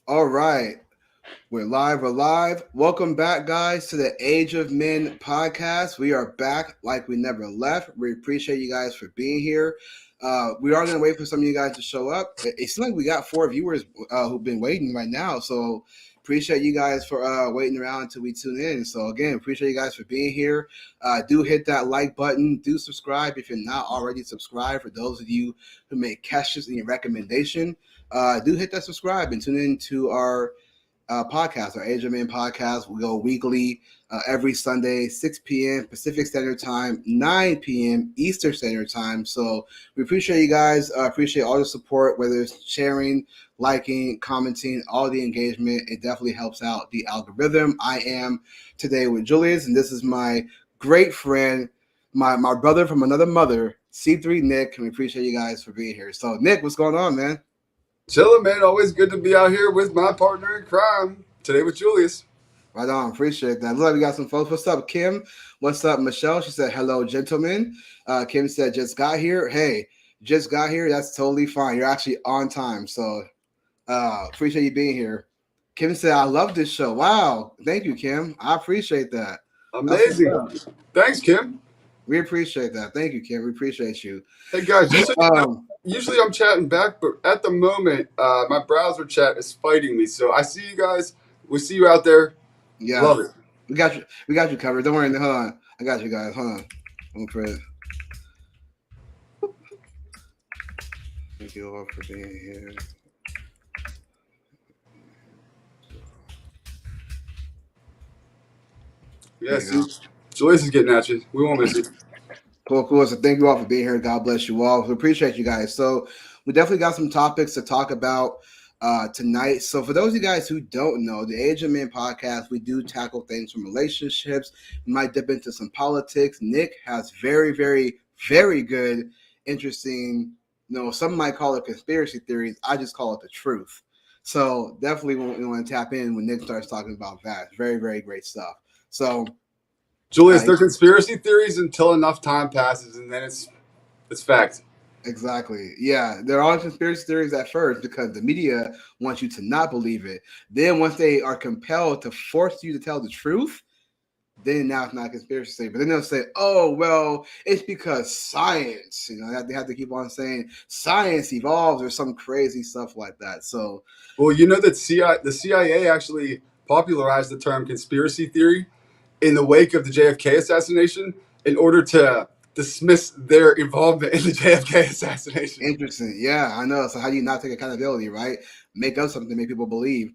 All right. We're live. We're live. Welcome back, guys, to the Age of Men podcast. We are back like we never left. We appreciate you guys for being here. We are going to wait for some of you guys to show up. It seems like we got 4 viewers who've been waiting right now. So appreciate you guys for waiting around until we tune in. So again, appreciate you guys for being here. Do hit that like button. Do subscribe if you're not already subscribed. For those of you who make catches in your recommendation, do hit that subscribe and tune in to our podcast, our Age of Men podcast. We go weekly every Sunday, 6 p.m. Pacific Standard Time, 9 p.m. Eastern Standard Time. So we appreciate you guys. Appreciate all the support, whether it's sharing, liking, commenting, all the engagement. It definitely helps out the algorithm. I am today with Julius, and this is my great friend, my brother from another mother, C3 Nick. And we appreciate you guys for being here. So, Nick, what's going on, man? Chilling, man. Always good to be out here with my partner in crime. Today with Julius. Right on, appreciate that. Looks like we got some folks. What's up, Kim? What's up, Michelle? She said, hello, gentlemen. Kim said, just got here. Hey, just got here. That's totally fine. You're actually on time. So appreciate you being here. Kim said, I love this show. Wow. Thank you, Kim. I appreciate that. Amazing. Thanks, Kim. We appreciate that. Thank you, Kim. We appreciate you. Hey, guys, just so you know, usually I'm chatting back, but at the moment, my browser chat is fighting me. So I see you guys. We see you out there. Yeah. Love it. We got you. We got you covered. Don't worry. Hold on. I got you guys. Hold on. I'm afraid. Thank you all for being here. Yeah, see, Julius is getting at you. We won't miss you. Cool. So thank you all for being here. God bless you all. We appreciate you guys. So we definitely got some topics to talk about tonight. So for those of you guys who don't know, the Age of Men podcast, we do tackle things from relationships. We might dip into some politics. Nick has very, very, very good, interesting, some might call it conspiracy theories. I just call it the truth. So definitely we want to tap in when Nick starts talking about that. Very, very great stuff. So Julius, they're conspiracy theories until enough time passes, and then it's fact. Exactly. Yeah, there are conspiracy theories at first because the media wants you to not believe it. Then once they are compelled to force you to tell the truth, then now it's not a conspiracy theory. But then they'll say, "Oh, well, it's because science." They have to keep on saying science evolves or some crazy stuff like that. So, well, you know that the CIA actually popularized the term conspiracy theory in the wake of the JFK assassination in order to dismiss their involvement in the JFK assassination. Interesting. Yeah, I know. So how do you not take accountability, right? Make up something to make people believe.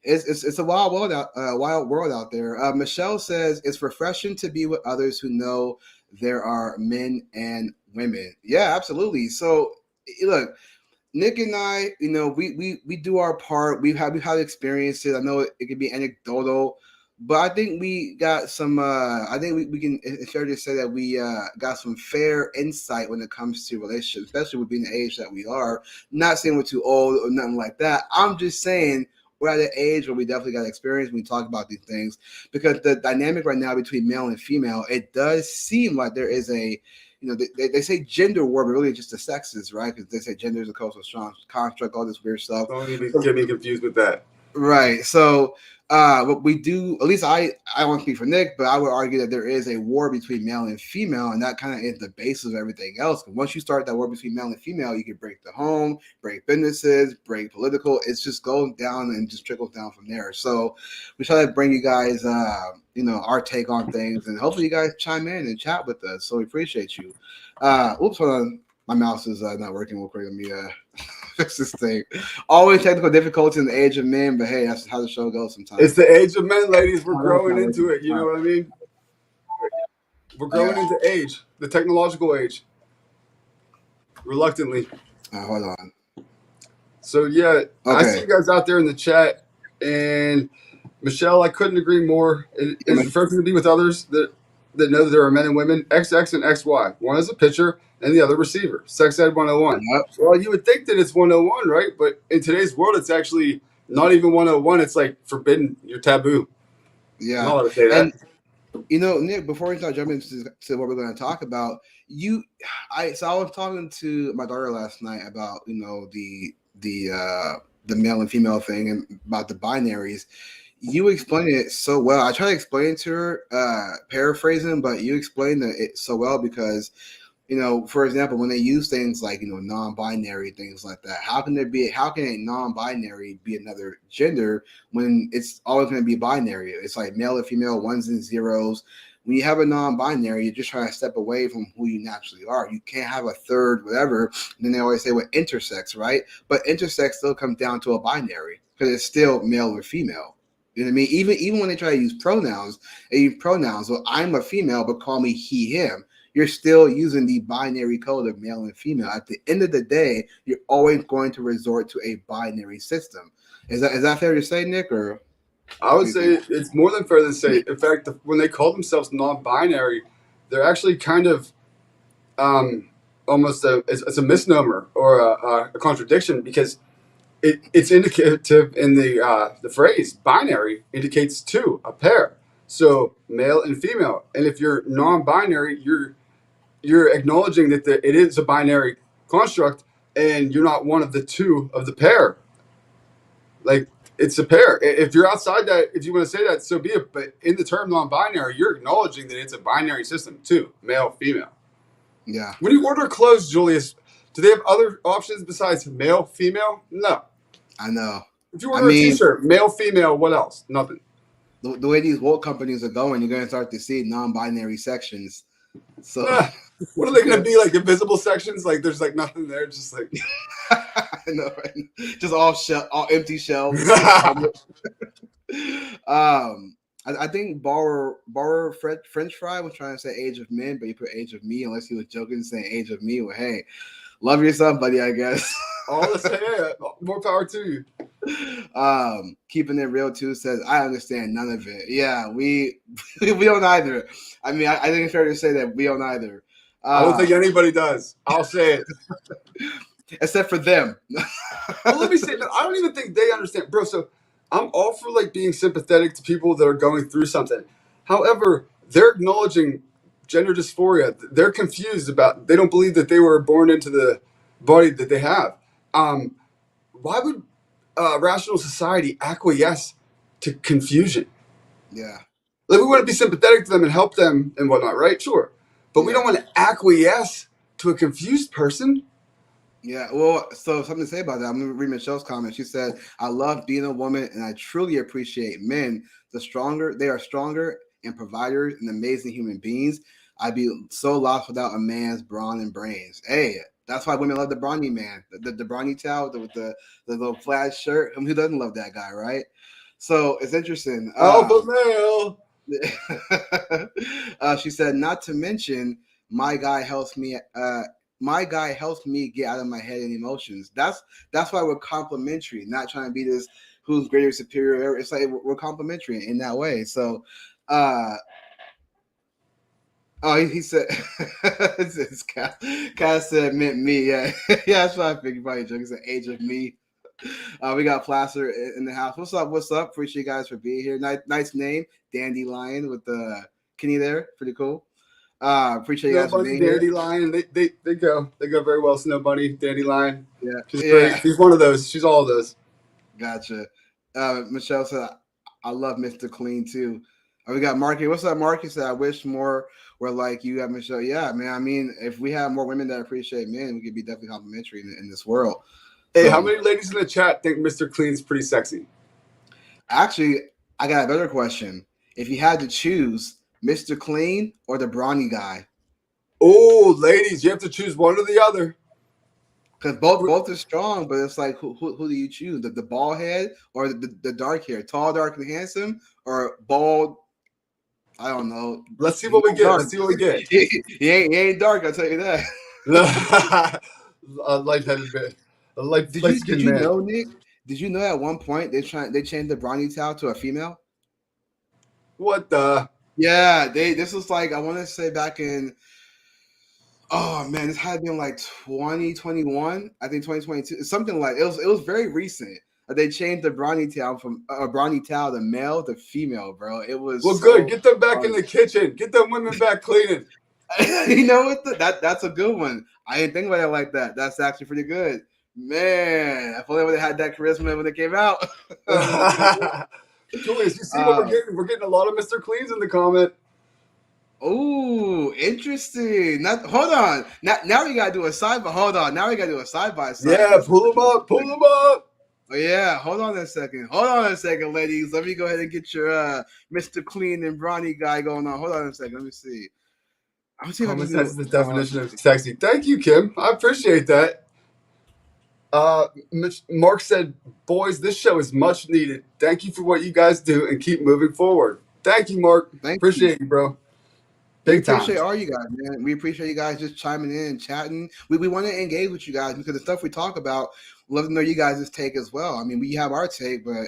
It's a wild world out there. Michelle says it's refreshing to be with others who know there are men and women. Yeah, absolutely. So look, Nick and I, we do our part. We've had experiences. I know it can be anecdotal, but I think we got some. I think we can. It's fair to say that we got some fair insight when it comes to relationships, especially with being the age that we are. Not saying we're too old or nothing like that. I'm just saying we're at an age where we definitely got experience when we talk about these things, because the dynamic right now between male and female, it does seem like there is a. They say gender war, but really just the sexes, right? Because they say gender is a cultural construct, all this weird stuff. Don't even get me confused with that. Right. So what we do, at least I won't speak for Nick, but I would argue that there is a war between male and female, and that kind of is the basis of everything else. But once you start that war between male and female, you can break the home, break businesses, break political. It's just going down and just trickles down from there. So we try to bring you guys, our take on things, and hopefully you guys chime in and chat with us. So we appreciate you. Oops, hold on. My mouse is not working real quick. Let me fix this thing. Always technical difficulty in the Age of Men, but hey, that's how the show goes sometimes. It's the Age of Men, ladies. We're growing into it. You know what I mean? We're growing into age, the technological age. Reluctantly. Hold on. So yeah, okay. I see you guys out there in the chat, and Michelle, I couldn't agree more. It is refreshing to be with others that know that there are men and women, XX and XY. One is a pitcher and the other receiver. Sex Ed 101. Yep. Well, you would think that it's 101, right? But in today's world, it's actually not even 101. It's like forbidden. You're taboo. Yeah. I'm not allowed to say that. Nick, before we start jumping to what we're going to talk about, I was talking to my daughter last night about the male and female thing and about the binaries. You explained it so well. I tried to explain it to her, paraphrasing, but you explained it so well because for example, when they use things like, non-binary things like that, how can a non-binary be another gender when it's always going to be binary? It's like male and female, ones and zeros. When you have a non-binary, you're just trying to step away from who you naturally are. You can't have a third, whatever. And then they always say what intersex, right? But intersex still comes down to a binary because it's still male or female. You know what I mean? Even when they try to use pronouns, well, I'm a female, but call me he, him. You're still using the binary code of male and female. At the end of the day, you're always going to resort to a binary system. Is that fair to say, Nick? Or I would say it's more than fair to say. In fact, when they call themselves non-binary, they're actually kind of almost it's a misnomer or a contradiction because it's indicative in the phrase binary indicates two, a pair, so male and female. And if you're non-binary, you're acknowledging that it is a binary construct, and you're not one of the two of the pair. Like, it's a pair. If you're outside that, if you want to say that, so be it. But in the term non-binary, you're acknowledging that it's a binary system too, male, female. Yeah. When you order clothes, Julius, do they have other options besides male, female? No. I know. If you order a T-shirt, male, female, what else? Nothing. The way these woke companies are going, you're going to start to see non-binary sections. So, what are they going to be like? Invisible sections? Like there's like nothing there, just like I know, right? Just all empty shelves. I think Borrower French Fry was trying to say age of men, but he put age of me, unless he was joking saying age of me. Well, hey, love yourself, buddy, I guess. Oh, let's say, yeah, more power to you. Keeping it real too says I understand none of it. Yeah, we don't either. I mean, I think it's fair to say that we don't either. I don't think anybody does. I'll say it. Except for them. Well, let me say that I don't even think they understand, bro. So I'm all for like being sympathetic to people that are going through something. However, they're acknowledging gender dysphoria. They're confused about. They don't believe that they were born into the body that they have. Why would rational society acquiesce to confusion? Yeah. Like, we want to be sympathetic to them and help them and whatnot, right? Sure. But we don't want to acquiesce to a confused person. Yeah, well, so something to say about that. I'm going to read Michelle's comment. She said, I love being a woman and I truly appreciate men. They are stronger and providers and amazing human beings. I'd be so lost without a man's brawn and brains. Hey, that's why women love the brawny man, the brawny towel with the little plaid shirt. I mean, who doesn't love that guy, right? So it's interesting. Alpha male. She said, not to mention, my guy helps me get out of my head and emotions. That's why we're complimentary, not trying to be this who's greater, superior. It's like we're complimentary in that way. So, he said, Cass said meant me. Yeah, yeah, that's what I figured. Probably joking. It's the age of me. We got Placer in the house. What's up? What's up? Appreciate you guys for being here. Nice name, Dandelion with the Kenny there. Pretty cool. Appreciate you guys for being here. Dandelion. They go very well. Snow Bunny, Dandelion. Yeah, she's great. She's one of those. She's all of those. Gotcha. Michelle said, I love Mr. Clean too. We got Marky. What's up, Marky? Said, I wish more were like you have, Michelle. Yeah, man. I mean, if we have more women that appreciate men, we could be definitely complimentary in this world. Hey, how many ladies in the chat think Mr. Clean's pretty sexy? Actually, I got a better question. If you had to choose Mr. Clean or the brawny guy? Oh, ladies, you have to choose one or the other. Because both are strong, but it's like, who do you choose? The bald head or the dark hair? Tall, dark, and handsome? Or bald? I don't know. Let's see what we get. Let's see what we get. He ain't dark, I'll tell you that. Light-headed man. Did you know, Nick? Did you know at one point they changed the brawny towel to a female? What the? Yeah, this was like, I want to say back in, oh man, this had been like 2021, I think 2022, something like it was very recent. they changed the Brawny towel from Brawny towel to male to female, bro. It was good. Get them back in the kitchen. Get them women back cleaning. You know what? That's a good one. I didn't think about it like that. That's actually pretty good. Man, I thought they would have had that charisma when it came out. Julius, you see what we're getting? We're getting a lot of Mr. Cleans in the comment. Oh, interesting. Hold on. Now we gotta do a side by. Hold on. Now we gotta do a side by side. Yeah, pull them up. Pull them up. Oh yeah. Hold on a second, ladies. Let me go ahead and get your Mr. Clean and Brawny guy going on. Hold on a second. Let me see. I'm seeing common sense is the definition of sexy. Thank you, Kim. I appreciate that. Mark said, "Boys, this show is much needed. Thank you for what you guys do and keep moving forward." Thank you, Mark. Appreciate you, bro. Big time. We appreciate all you guys, man. We appreciate you guys just chiming in and chatting. We want to engage with you guys because the stuff we talk about, we love to know you guys' take as well. I mean, we have our take, but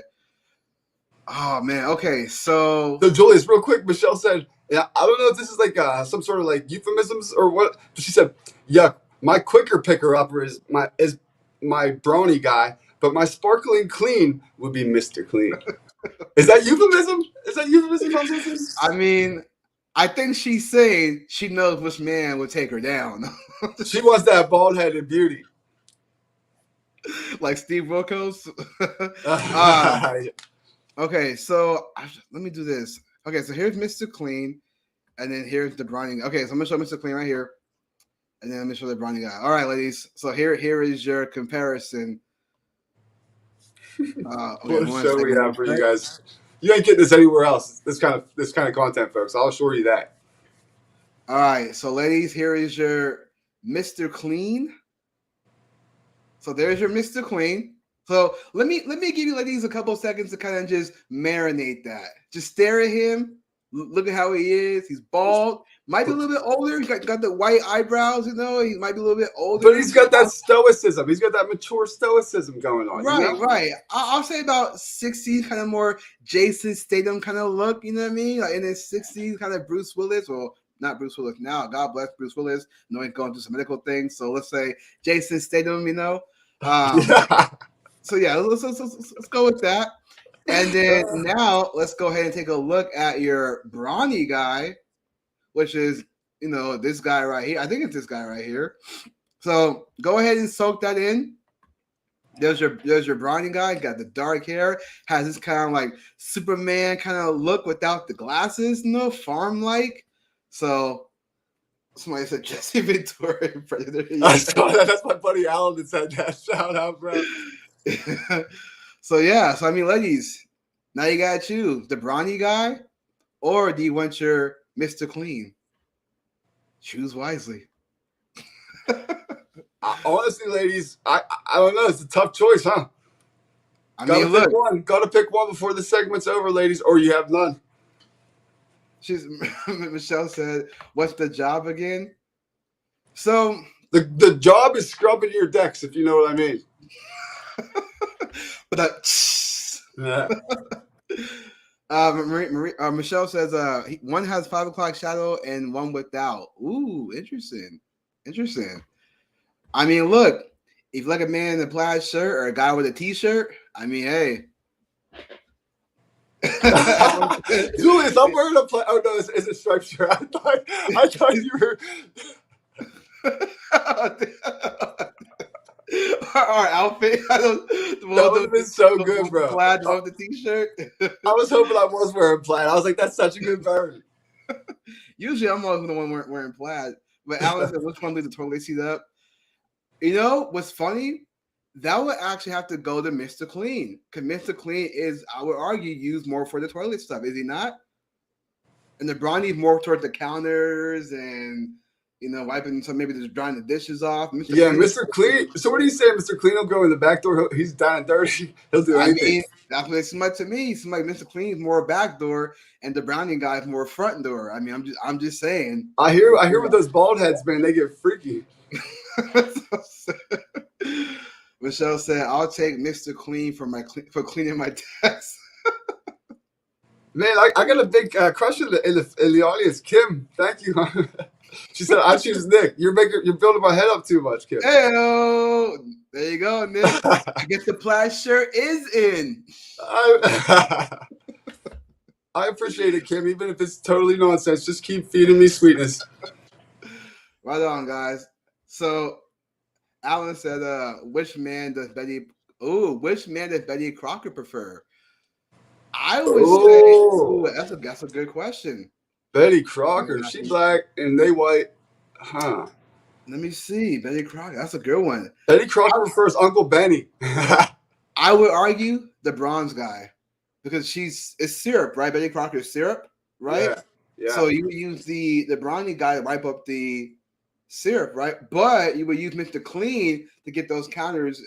oh man, okay. So Julius, real quick, Michelle said, "Yeah, I don't know if this is like some sort of like euphemisms or what." But she said, "Yuck, my quicker picker upper is my Brawny guy, but my sparkling clean would be Mr. Clean." Is that euphemism? I mean, I think she's saying she knows which man would take her down. She wants that bald-headed beauty. Like Steve Wilkos. Okay, so let me do this. Okay, so here's Mr. Clean, and then here's the Brawny. Okay, so I'm going to show Mr. Clean right here, and then I'm going to show the Brawny guy. All right, ladies. So here is your comparison. What a show we have for you guys. You ain't getting this anywhere else. This kind of content, folks. I'll assure you that. All right, so ladies, here is your Mr. Clean. So there's your Mr. Clean. So let me give you ladies a couple seconds to kind of just marinate that. Just stare at him. Look at how he is. He's bald. Might be a little bit older. He's got the white eyebrows, you know. He might be a little bit older. But he's got that stoicism. He's got that mature stoicism going on. Right, you know? Right. I'll say about 60s, kind of more Jason Statham kind of look, you know what I mean? Like in his 60s, kind of Bruce Willis. Well, not Bruce Willis now. God bless Bruce Willis. I know he's going through some medical things. So let's say Jason Statham, you know. So yeah, let's go with that. And then now let's go ahead and take a look at your Brawny guy, which is, you know, this guy right here. I think it's this guy right here. So go ahead and soak that in. There's your Brawny guy. Got the dark hair. Has this kind of like Superman kind of look without the glasses, you know, farm-like. So somebody said Jesse Ventura in Predator. Yeah. I saw that. That's my buddy Alan that said that. Shout out, bro. So yeah, I mean, ladies, now you gotta choose the Brawny guy, or do you want your Mr. Clean? Choose wisely. Honestly, ladies, I don't know. It's a tough choice, huh? I mean, look, gotta pick one before the segment's over, ladies, or you have none. Michelle said, "What's the job again?" So the job is scrubbing your decks, if you know what I mean. But Michelle says one has 5 o'clock shadow and one without. Ooh, interesting. I mean, look, if you like a man in a plaid shirt or a guy with a t-shirt, I mean, hey. Julius, I'm wearing a plaid. Oh no, it's a striped shirt. I thought you were. Our outfit. That would have been so good, bro. Plaid on the t-shirt. I was hoping I was wearing plaid. I was like, that's such a good burn. Usually, I'm always the one wearing plaid. But Alan said, which one leaves the toilet seat up? You know what's funny? That would actually have to go to Mr. Clean. Because Mr. Clean is, I would argue, used more for the toilet stuff. Is he not? And the Brawny's more towards the counters and, you know, wiping, so maybe just drying the dishes off. Mr. Clean. So what do you say? Mr. Clean will go in the back door. He's down and dirty. He'll do anything. I mean, that's what it seems like to me. It seems like Mr. Clean is more back door, and the Brawny guy is more front door. I mean, I'm just saying. I hear with those bald heads, man, they get freaky. Michelle said, "I'll take Mr. Clean for cleaning my desk." Man, I got a big crush in the audience. Kim, thank you. She said, "I choose Nick. You're building my head up too much, Kim." Hey, there you go, Nick. I guess the plaid shirt is in. I appreciate it, Kim. Even if it's totally nonsense, just keep feeding me sweetness. Right on, guys. So Alan said, which man does Betty Crocker prefer? I would say, that's a good question. Betty Crocker, she black and they white. Huh. Let me see. Betty Crocker, that's a good one. Betty Crocker prefers Uncle Benny. I would argue the bronze guy because it's syrup, right? Betty Crocker is syrup, right? Yeah. So you would use the bronzy guy to wipe up the syrup, right? But you would use Mr. Clean to get those counters.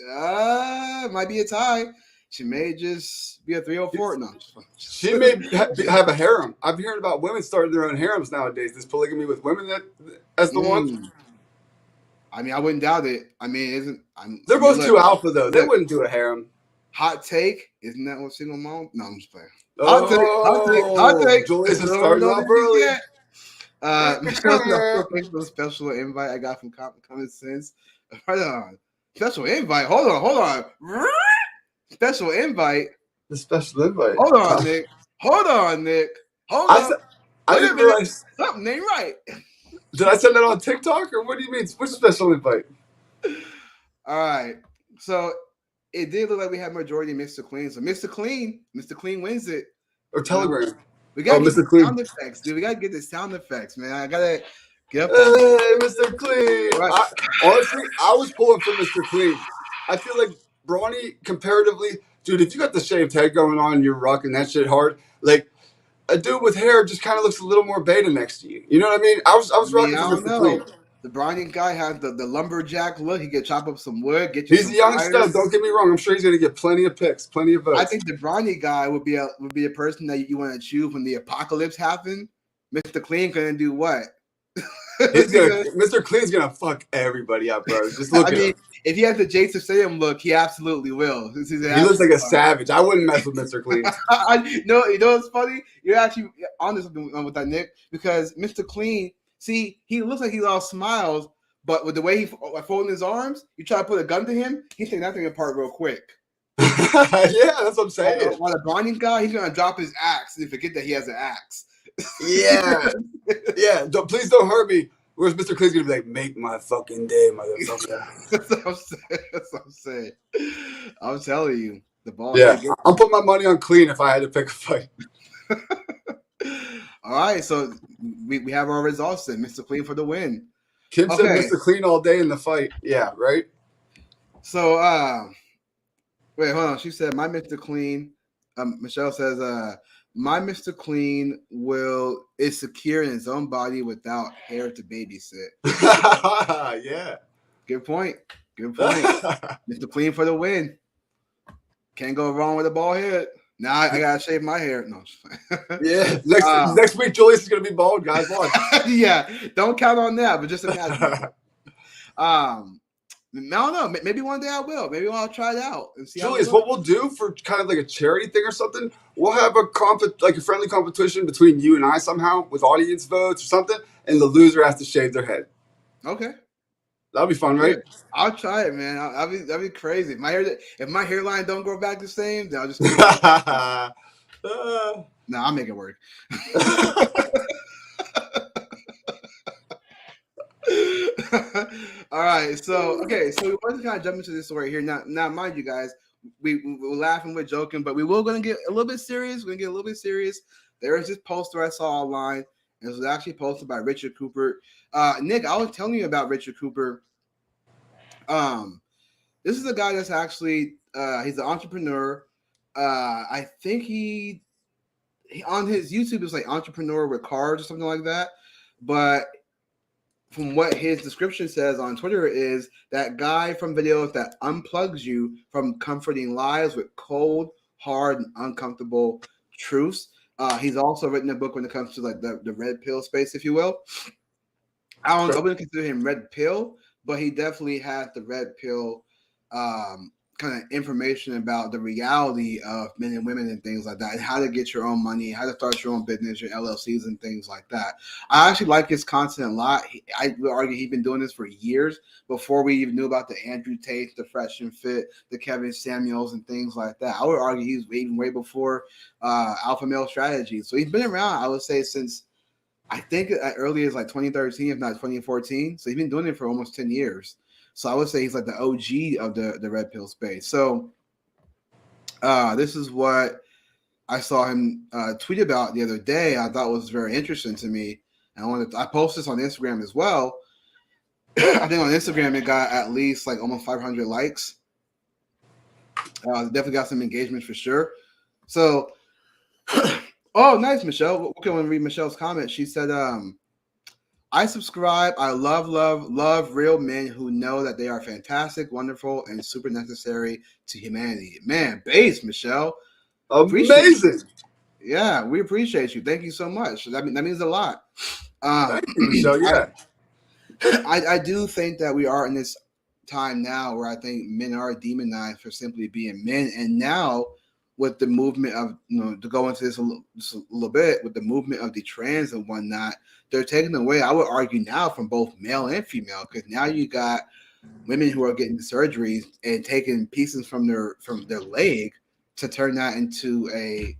Might be a tie. She may just be a 304. No. She may have a harem. I've heard about women starting their own harems nowadays. This polygamy with women as the one. I mean, I wouldn't doubt it. I mean, they're both too alpha though. They wouldn't do a harem. Hot take, isn't that what single mom? No, I'm just playing. Hot take. Julius is starting off early. Thanks for the special invite I got from Common Sense. Hold on. Special invite. Hold on. Special invite. The special invite. Hold on, Nick. Hold on. I didn't realize something ain't right. Did I send that on TikTok or what do you mean? Which special invite? All right. So it did look like we had majority Mr. Clean. So Mr. Clean wins it. Or Telegram. We gotta get Mr. the Clean. sound effects, dude. We gotta get the sound effects, man. I gotta get up. Hey, Mr. Clean. Right. Honestly, I was pulling for Mr. Clean. I feel like Brawny, comparatively, dude, if you got the shaved head going on and you're rocking that shit hard, like a dude with hair just kind of looks a little more beta next to you. You know what I mean? I was rocking for Mr. Clean. The Brawny guy has the lumberjack look. He could chop up some wood, get you. He's a young stud. Don't get me wrong. I'm sure he's gonna get plenty of picks, plenty of votes. I think the Brawny guy would be a person that you want to choose when the apocalypse happens. Mr. Clean gonna do what? Mr. Clean's gonna fuck everybody up, bro. Just look at him. If he has the Jason Statham look, he absolutely will. He looks like a savage. I wouldn't mess with Mr. Clean. You know what's funny? You're actually honest with that, Nick, because Mr. Clean, see, he looks like he lost smiles, but with the way he folding his arms, you try to put a gun to him, he's taking that thing apart real quick. Yeah, that's what I'm saying. While the Brawny guy, he's gonna drop his axe and forget that he has an axe. Yeah. Please don't hurt me. Whereas Mr. Clean's gonna be like, make my fucking day, motherfucker. That's what I'm saying. I'm telling you, the ball. Yeah, I'll put my money on Clean if I had to pick a fight. All right, so we have our results then. Mr. Clean for the win. Kim said Mr. Clean all day in the fight. Yeah, right? So, wait, hold on. She said, my Mr. Clean, Michelle says, my Mr. Clean is secure in his own body without hair to babysit. Yeah. Good point. Mr. Clean for the win. Can't go wrong with a bald head. Now I gotta shave my hair. No. Yeah. Next week, Julius is gonna be bald, guys. Watch. Yeah. Don't count on that, but just imagine. I don't know. Maybe one day I will. Maybe I'll try it out and see. Julius, what we'll do for kind of like a charity thing or something, we'll have a friendly competition between you and I somehow with audience votes or something, and the loser has to shave their head. Okay. That'll be fun, right? I'll try it, man. That'd be crazy. If my hairline don't grow back the same, then I'll just. No, I'll make it work. All right, so we want to kind of jump into this story here. Now, mind you, guys, we're laughing, we're joking, but we will going to get a little bit serious. We're going to get a little bit serious. There is this poster I saw online, and it was actually posted by Richard Cooper. Nick, I was telling you about Richard Cooper. This is a guy that's actually he's an entrepreneur. I think he on his YouTube is like entrepreneur with cars or something like that, but from what his description says on Twitter is that guy from videos that unplugs you from comforting lives with cold, hard, and uncomfortable truths. He's also written a book when it comes to like the red pill space, if you will. I wouldn't consider him red pill, but he definitely has the red pill kind of information about the reality of men and women and things like that, and how to get your own money, how to start your own business, your LLCs and things like that. I actually like his content a lot. I would argue he's been doing this for years before we even knew about the Andrew Tate, the Fresh and Fit, the Kevin Samuels and things like that. I would argue he's even way before Alpha Male Strategy. So he's been around, I would say, since I think as early as like 2013, if not 2014. So he's been doing it for almost 10 years. So I would say he's like the OG of the red pill space. So this is what I saw him tweet about the other day. I thought was very interesting to me. And I posted this on Instagram as well. I think on Instagram it got at least like almost 500 likes. Definitely got some engagement for sure. So, oh, nice, Michelle. Okay, want to read Michelle's comment. She said, I subscribe. I love real men who know that they are fantastic, wonderful, and super necessary to humanity. Man, base, Michelle. Amazing. Yeah, we appreciate you. Thank you so much. That means a lot. Thank you, Michelle. Yeah. I do think that we are in this time now where I think men are demonized for simply being men. And now with the movement of, to go into this a little bit, with the movement of the trans and whatnot, they're taking away, I would argue now, from both male and female, because now you got women who are getting surgeries and taking pieces from their leg to turn that into a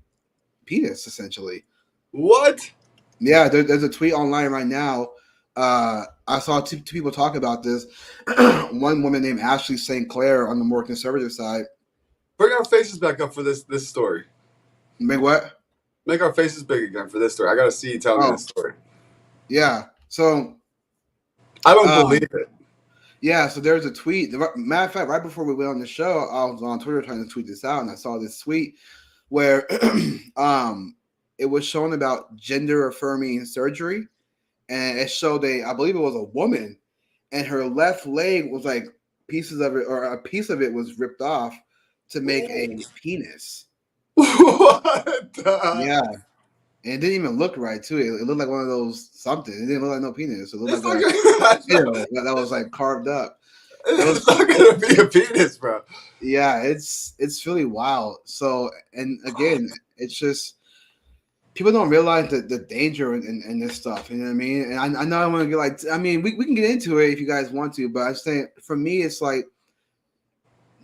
penis, essentially. What? Yeah, there's a tweet online right now. I saw two people talk about this. One woman named Ashley St. Clair on the more conservative side. Bring our faces back up for this story. Make what? Make our faces big again for this story. I got to see you tell me this story. Yeah. So I don't believe it. Yeah, so there's a tweet. Matter of fact, right before we went on the show, I was on Twitter trying to tweet this out, and I saw this tweet where it was shown about gender affirming surgery, and it showed I believe it was a woman, and her left leg was like pieces of it, or a piece of it was ripped off to make a penis. What? Yeah. And it didn't even look right too. It looked like one of those something. It didn't look like no penis. It looked like that was like carved up. It's not gonna be a penis, bro. Yeah, it's really wild. So, and again, it's just people don't realize the danger in this stuff. You know what I mean? And I know I want to get like, I mean, we can get into it if you guys want to, but I'm saying for me, it's like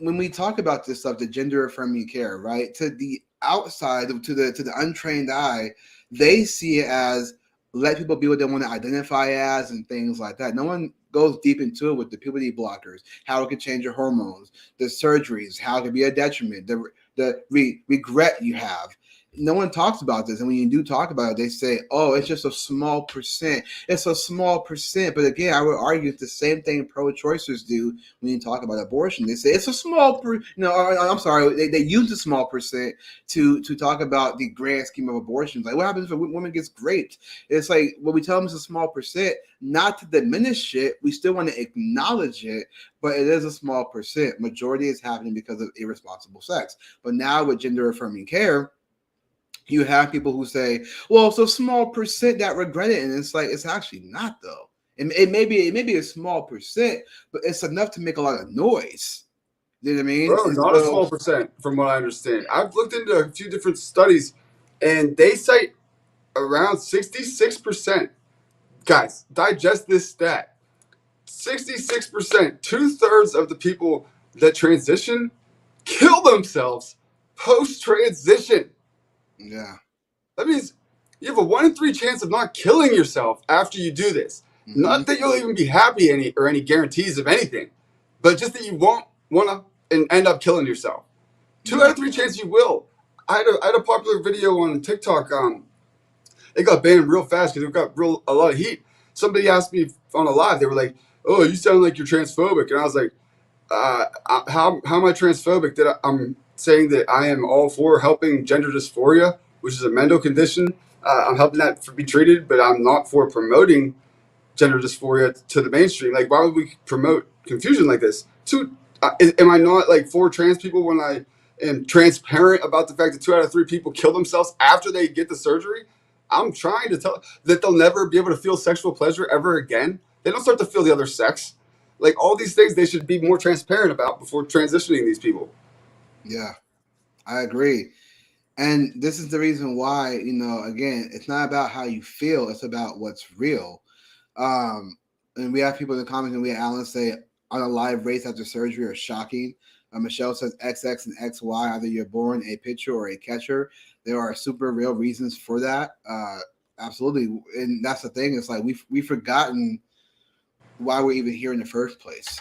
when we talk about this stuff, the gender affirming care, right? To the outside, to the untrained eye, they see it as let people be what they want to identify as and things like that. No one goes deep into it with the puberty blockers, how it can change your hormones, the surgeries, how it can be a detriment, the regret you have. No one talks about this, and when you do talk about it, they say, "Oh, it's just a small percent. It's a small percent." But again, I would argue it's the same thing pro-choicers do when you talk about abortion. They say it's a small, I'm sorry, they use a small percent to talk about the grand scheme of abortions. Like, what happens if a woman gets raped? It's like, when we tell them it's a small percent, not to diminish it, we still want to acknowledge it, but it is a small percent. Majority is happening because of irresponsible sex. But now with gender affirming care, you have people who say, well, it's a small percent that regret it. And it's like, it's actually not, though. It may be a small percent, but it's enough to make a lot of noise. You know what I mean? Bro, not a small percent, from what I understand. I've looked into a few different studies, and they cite around 66%. Guys, digest this stat. 66%, 2/3 of the people that transition kill themselves post-transition. Yeah. That means you have a 1 in 3 chance of not killing yourself after you do this. Mm-hmm. Not that you'll even be happy any guarantees of anything, but just that you won't want to and end up killing yourself. 2 out of 3 chance you will. I had a popular video on TikTok. It got banned real fast because it got a lot of heat. Somebody asked me on a live. They were like, "Oh, you sound like you're transphobic," and I was like, "How am I transphobic? That I'm saying that I am all for helping gender dysphoria, which is a mental condition. I'm helping that be treated, but I'm not for promoting gender dysphoria to the mainstream. Like, why would we promote confusion like this? Am I not like for trans people when I am transparent about the fact that 2 out of 3 people kill themselves after they get the surgery? I'm trying to tell that they'll never be able to feel sexual pleasure ever again. They don't start to feel the other sex. Like all these things they should be more transparent about before transitioning these people. Yeah, I agree. And this is the reason why, again, it's not about how you feel, it's about what's real. Um, and we have people in the comments, and we have Alan say, on a live race after surgery are shocking. Michelle says XX and XY, either you're born a pitcher or a catcher. There are super real reasons for that. Absolutely. And that's the thing. It's like we've forgotten why we're even here in the first place.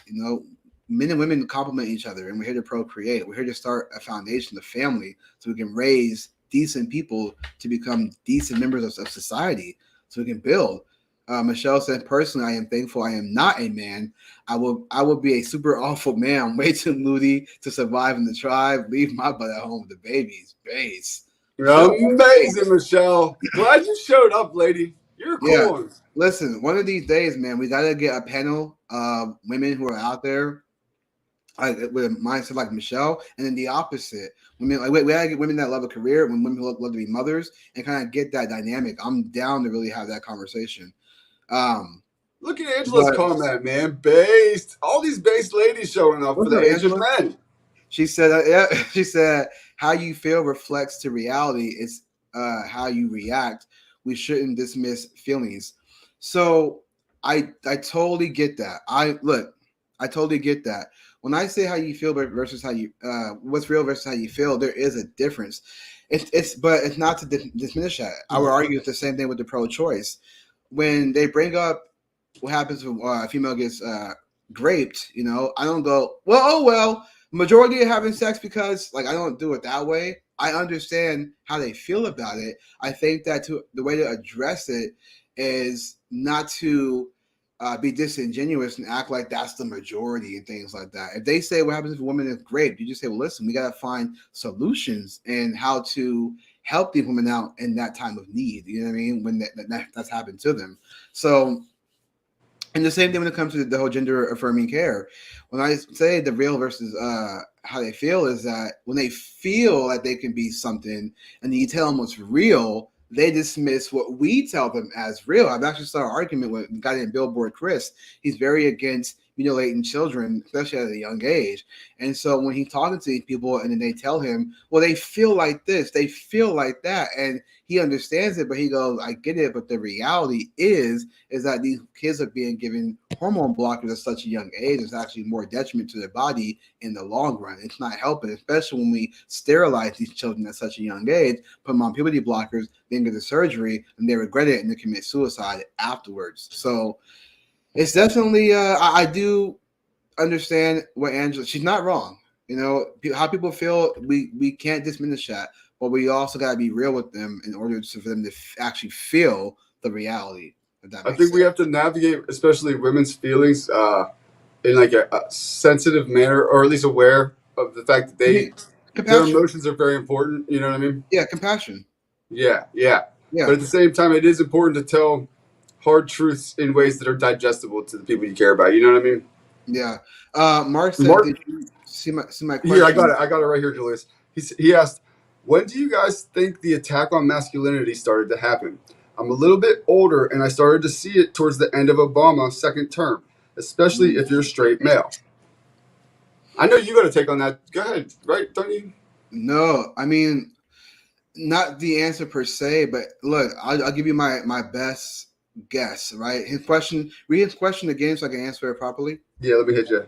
Men and women complement each other, and we're here to procreate. We're here to start a foundation of family so we can raise decent people to become decent members of society so we can build. Michelle said, personally, I am thankful I am not a man. I will be a super awful man. I'm way too moody to survive in the tribe. Leave my butt at home with the babies. Base. Amazing, Michelle. Glad you showed up, lady. You're a cool one. Listen, one of these days, man, we gotta get a panel of women who are out there with a mindset like Michelle, and then the opposite. Women like we gotta get women that love a career, when women love to be mothers, and kind of get that dynamic. I'm down to really have that conversation. Look at Angela's comment, man. Based. All these based ladies showing up for the age of men. She said, yeah, she said, how you feel reflects to reality. It's how you react. We shouldn't dismiss feelings. So I totally get that. I totally get that. When I say how you feel versus how you what's real versus how you feel, there is a difference. But it's not to diminish that. I would argue it's the same thing with the pro-choice. When they bring up what happens when a female gets raped, I don't go, well, majority of having sex, because like I don't do it that way. I understand how they feel about it. I think that the way to address it is not to be disingenuous and act like that's the majority and things like that. If they say what happens if a woman is raped, you just say, well, listen, we got to find solutions and how to help these women out in that time of need. You know what I mean? When that's happened to them. So, and the same thing when it comes to the whole gender affirming care. When I say the real versus how they feel, is that when they feel that they can be something and you tell them what's real, they dismiss what we tell them as real. I've actually saw an argument with a guy named Billboard Chris. He's very against mutilating children, especially at a young age. And so when he's talking to these people and then they tell him, well, they feel like this, they feel like that, and he understands it, but he goes, I get it, but the reality is that these kids are being given hormone blockers at such a young age. It's actually more detriment to their body in the long run. It's not helping, especially when we sterilize these children at such a young age, put them on puberty blockers, then get the surgery, and they regret it and they commit suicide afterwards. So it's definitely, I do understand what Angela, she's not wrong. How people feel, we can't diminish that, but we also got to be real with them in order for them to actually feel the reality. I think we have to navigate, especially women's feelings, in like a sensitive manner, or at least aware of the fact that their emotions are very important. You know what I mean? Yeah, compassion. Yeah. But at the same time, it is important to tell hard truths in ways that are digestible to the people you care about. You know what I mean? Yeah. Mark said, did you see my question? Here, I got it right here, Julius. He asked, when do you guys think the attack on masculinity started to happen? I'm a little bit older, and I started to see it towards the end of Obama's second term, especially if you're a straight male. I know you got to take on that. Go ahead, right? Don't you? No, I mean, not the answer per se, but look, I'll give you my best guess, right? Read his question again so I can answer it properly. Yeah, let me hit you.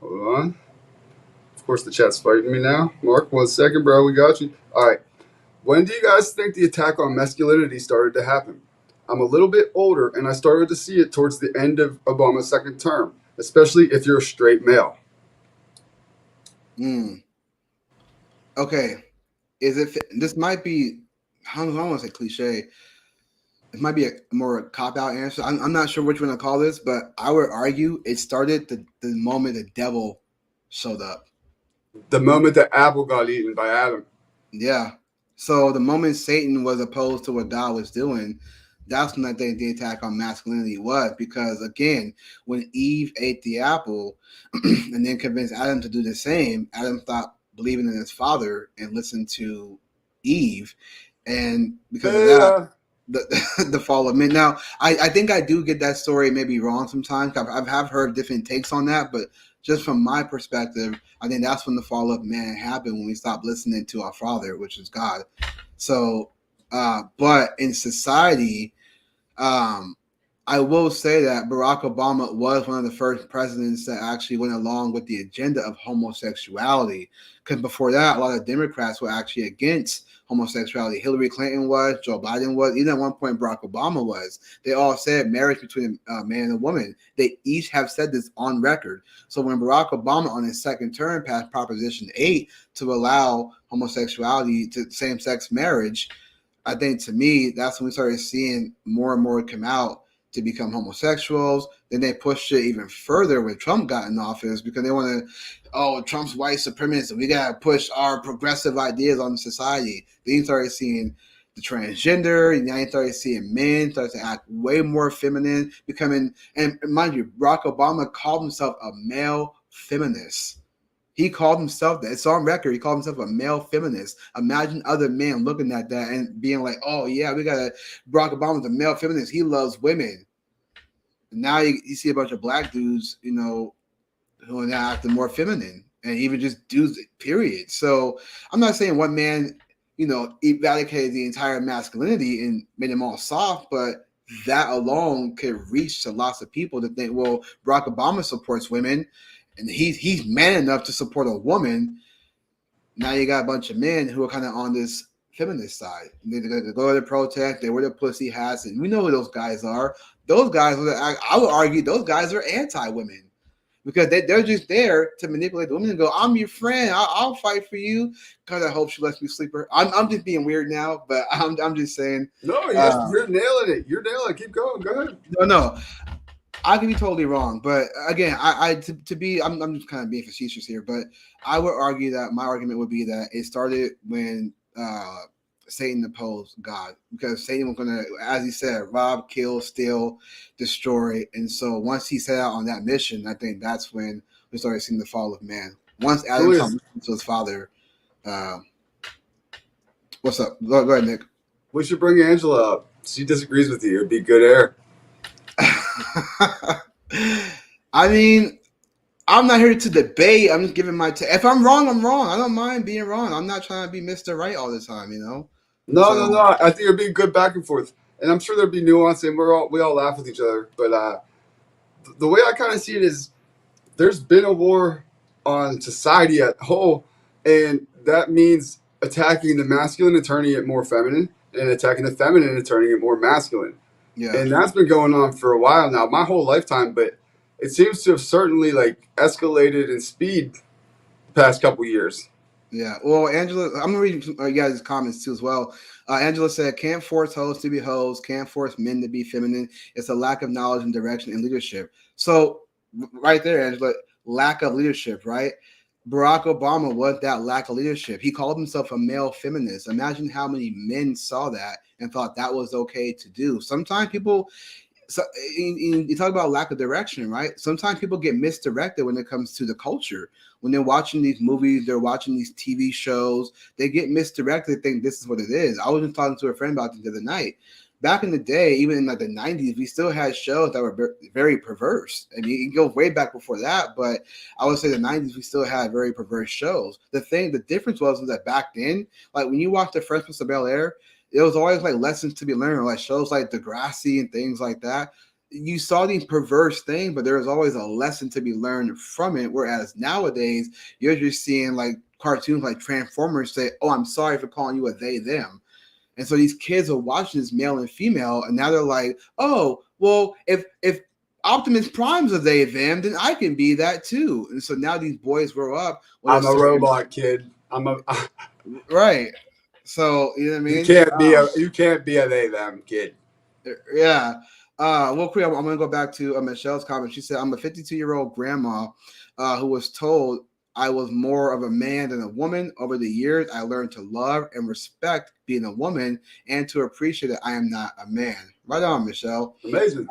Hold on. Of course, the chat's fighting me now. Mark, 1 second, bro. We got you. All right. When do you guys think the attack on masculinity started to happen? I'm a little bit older, and I started to see it towards the end of Obama's second term, especially if you're a straight male. Okay. This might be, I don't want to say cliche. It might be a more cop-out answer. I'm not sure which one to call this, but I would argue it started the moment the devil showed up. The moment the apple got eaten by Adam. Yeah. So the moment Satan was opposed to what God was doing, that's when I think the attack on masculinity was. Because again, when Eve ate the apple and then convinced Adam to do the same, Adam stopped believing in his father and listened to Eve. And because of that, the fall of men. Now, I think I do get that story maybe wrong sometimes. I've heard different takes on that, but just from my perspective, I think that's when the fall of man happened, when we stopped listening to our Father, which is God. So, but in society, um, I will say that Barack Obama was one of the first presidents that actually went along with the agenda of homosexuality. Because before that, a lot of Democrats were actually against homosexuality. Hillary Clinton was, Joe Biden was, even at one point Barack Obama was. They all said marriage between a man and a woman. They each have said this on record. So when Barack Obama on his second term passed Proposition 8 to allow homosexuality to same-sex marriage, I think to me, that's when we started seeing more and more come out to become homosexuals. Then they pushed it even further when Trump got in office because they want to, oh, Trump's white supremacist. We got to push our progressive ideas on society. Then you started seeing the transgender, and now you started seeing men start to act way more feminine, becoming, and mind you, Barack Obama called himself a male feminist. He called himself that. It's on record. He called himself a male feminist. Imagine other men looking at that and being like, oh, yeah, we got Barack Obama's a male feminist. He loves women. Now you see a bunch of black dudes, who are now acting more feminine and even just dudes, period. So I'm not saying one man, eradicated the entire masculinity and made them all soft, but that alone could reach to lots of people to think, well, Barack Obama supports women and he's man enough to support a woman. Now you got a bunch of men who are kind of on this feminist side. They go to the protest, they wear the pussy hats, and we know who those guys are. Those guys, I would argue, those guys are anti-women because they're just there to manipulate the women and go, I'm your friend, I'll fight for you because I hope she lets me sleep her. I'm just being weird now, but I'm just saying. No, you're nailing it. You're nailing it. Keep going. Go ahead. No. I could be totally wrong, but again, I'm just kind of being facetious here, but I would argue that my argument would be that it started when Satan opposed God, because Satan was going to, as he said, rob, kill, steal, destroy, and so once he set out on that mission, I think that's when we started seeing the fall of man. Once Adam comes to his father, what's up? Go ahead, Nick. We should bring Angela up. She disagrees with you. It'd be good air. I mean, I'm not here to debate. I'm just giving my if I'm wrong, I'm wrong. I don't mind being wrong. I'm not trying to be Mr. Right all the time, No. I think it'd be good back and forth, and I'm sure there'd be nuance, and we all laugh with each other. But the way I kind of see it is, there's been a war on society as a whole, and that means attacking the masculine and turning it more feminine, and attacking the feminine and turning it more masculine. Yeah. And that's been going on for a while now, my whole lifetime, but it seems to have certainly escalated in speed the past couple years. Yeah. Well, Angela, I'm gonna read you guys' comments too as well. Angela said, "Can't force hoes to be hoes. Can't force men to be feminine. It's a lack of knowledge and direction and leadership." So, right there, Angela, lack of leadership, right? Barack Obama was that lack of leadership. He called himself a male feminist. Imagine how many men saw that and thought that was okay to do. Sometimes people, you talk about lack of direction, right? Sometimes people get misdirected when it comes to the culture. When they're watching these movies, they're watching these TV shows, they get misdirected, think this is what it is. I was just talking to a friend about this the other night. Back in the day, even in the 90s, we still had shows that were very perverse. I mean, it goes way back before that, but I would say the 90s, we still had very perverse shows. The difference was that back then, when you watch The Fresh Prince of Bel-Air, it was always lessons to be learned, shows like Degrassi and things like that. You saw these perverse things, but there was always a lesson to be learned from it. Whereas nowadays, you're just seeing cartoons like Transformers say, "Oh, I'm sorry for calling you a they, them." And so these kids are watching this male and female, and now they're like, "Oh, well, if Optimus Prime's a they, them, then I can be that too." And so now these boys grow up. I'm a robot kid. Right. So you know what I mean. You can't be a they, them kid. Yeah. Real quick, I'm going to go back to Michelle's comment. She said, "I'm a 52-year-old grandma who was told I was more of a man than a woman. Over the years, I learned to love and respect being a woman and to appreciate that I am not a man." Right on, Michelle. Amazing.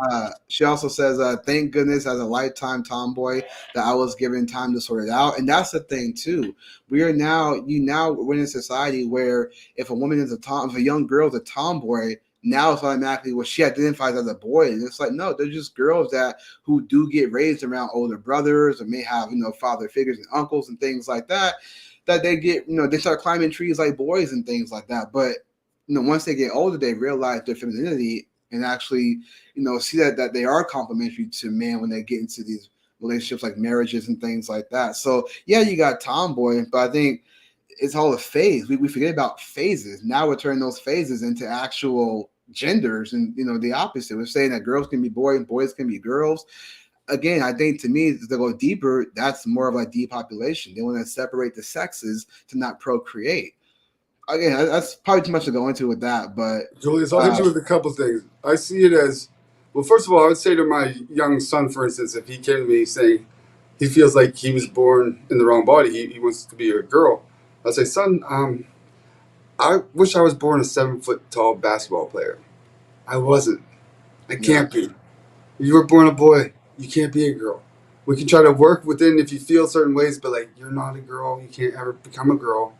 She also says, "Thank goodness as a lifetime tomboy that I was given time to sort it out." And that's the thing too. We're in a society where if a woman is if a young girl is a tomboy, now it's automatically she identifies as a boy, and it's like no, they're just girls who do get raised around older brothers or may have father figures and uncles and things like that. That they get they start climbing trees like boys and things like that. But once they get older, they realize their femininity and actually see that they are complementary to men when they get into these relationships like marriages and things like that. So yeah, you got tomboy, but I think it's all a phase. We forget about phases. Now we're turning those phases into actual genders, and the opposite. We're saying that girls can be boys and boys can be girls. Again, I think to me, to go deeper, that's more of like depopulation. They want to separate the sexes to not procreate. Again, that's probably too much to go into with that, but Julius, I'll hit you with a couple things. I see it as, well, first of all, I would say to my young son, for instance, if he came to me saying he feels like he was born in the wrong body, he wants to be a girl, I'd say, son, I wish I was born a 7-foot tall basketball player. I wasn't. I can't be. You were born a boy. You can't be a girl. We can try to work within if you feel certain ways, but like you're not a girl. You can't ever become a girl.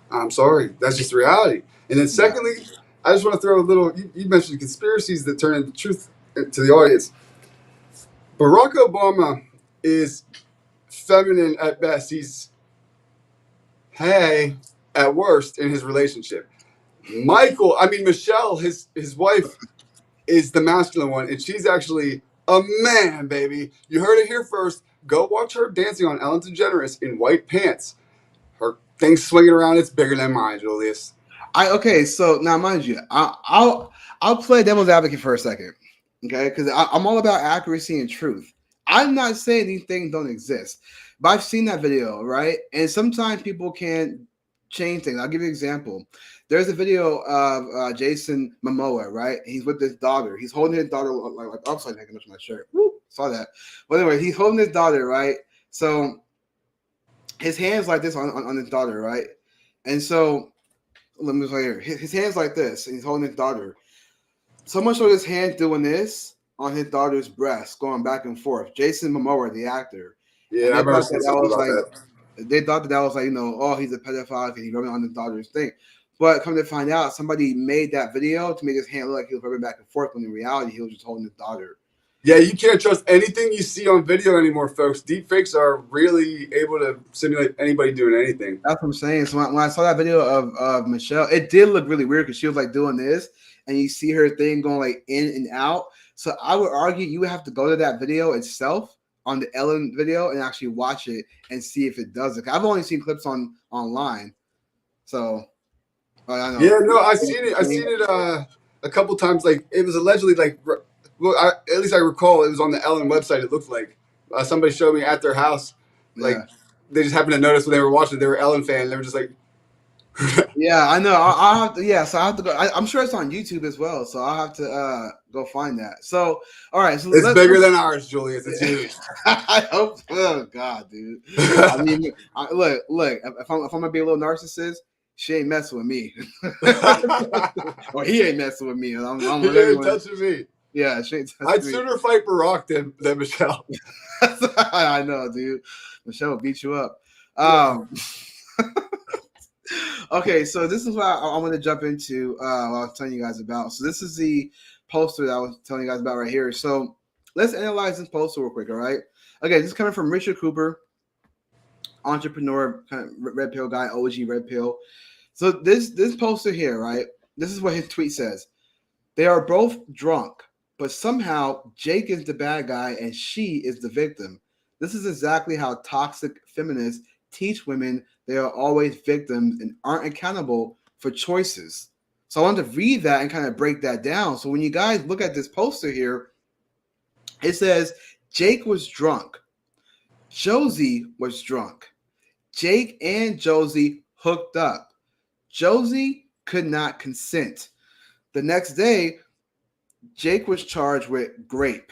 I'm sorry. That's just the reality. And then secondly, I just want to throw a little, you mentioned conspiracies that turn into truth to the audience. Barack Obama is feminine at best. He's hey at worst in his relationship. Michelle, his wife, is the masculine one, and she's actually a man, baby. You heard it here first. Go watch her dancing on Ellen DeGeneres in white pants. Her thing swinging around, it's bigger than mine, Julius. Okay, so now mind you, I'll play devil's advocate for a second, okay? Because I'm all about accuracy and truth. I'm not saying these things don't exist, but I've seen that video, right? And sometimes people can change things. I'll give you an example. There's a video of Jason Momoa, right? He's with his daughter. He's holding his daughter like upside down. My shirt. Woo, saw that. But anyway, he's holding his daughter, right? So his hands like this on his daughter, right? And so let me say here, his hands like this, and he's holding his daughter. Someone showed his hand doing this on his daughter's breast, going back and forth. Jason Momoa, the actor. Yeah, I remember seeing something about that. They thought that was like, oh, he's a pedophile because he's rubbing on his daughter's thing. But come to find out, somebody made that video to make his hand look like he was rubbing back and forth, when in reality, he was just holding his daughter. Yeah, you can't trust anything you see on video anymore, folks. Deep fakes are really able to simulate anybody doing anything. That's what I'm saying. So when I saw that video of Michelle, it did look really weird because she was like doing this, and you see her thing going like in and out. So I would argue you would have to go to that video itself on the Ellen video and actually watch it and see if it does it. I've only seen clips online, so I know. Yeah, no, I've seen it a couple times. Like it was allegedly like, well, at least I recall it was on the Ellen website. It looked like somebody showed me at their house, like they just happened to notice when they were watching. They were Ellen fans. They were just like. Yeah, I know. I'll have to. Yeah, so I have to go. I'm sure it's on YouTube as well, so I'll have to go find that. So, all right. So it's bigger than ours, Julius. It's huge. I hope. Oh God, dude. I mean, look. If I'm gonna be a little narcissist, she ain't messing with me, or he ain't messing with me. He ain't touching me. Yeah, she ain't touching I'd me. sooner fight Barack than Michelle. I know, dude. Michelle will beat you up. Okay, so this is what I want to jump into what I was telling you guys about. So this is the poster that I was telling you guys about right here. So let's analyze this poster real quick, all right? Okay, this is coming from Richard Cooper, entrepreneur, kind of red pill guy, OG red pill. So this poster here, right? This is what his tweet says. They are both drunk, but somehow Jake is the bad guy and she is the victim. This is exactly how toxic feminists teach women they are always victims and aren't accountable for choices. So I wanted to read that and kind of break that down. So when you guys look at this poster here, it says Jake was drunk. Josie was drunk. Jake and Josie hooked up. Josie could not consent. The next day, Jake was charged with grape.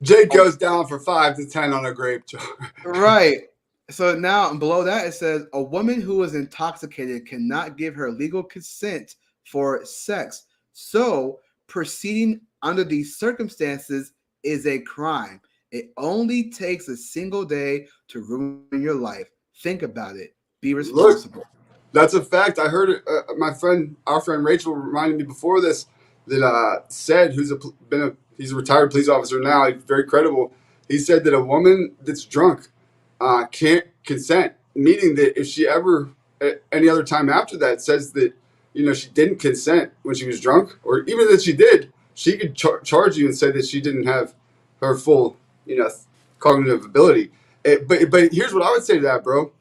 Jake goes down for 5 to 10 on a grape charge. Right. So now below that, it says a woman who is intoxicated cannot give her legal consent for sex. So proceeding under these circumstances is a crime. It only takes a single day to ruin your life. Think about it. Be responsible. Look, that's a fact. I heard it. Our friend Rachel reminded me before this that said, he's a retired police officer now, he's very credible. He said that a woman that's drunk can't consent, meaning that if she ever at any other time after that says that she didn't consent when she was drunk, or even that she did, she could charge you and say that she didn't have her full cognitive ability. But here's what I would say to that, bro.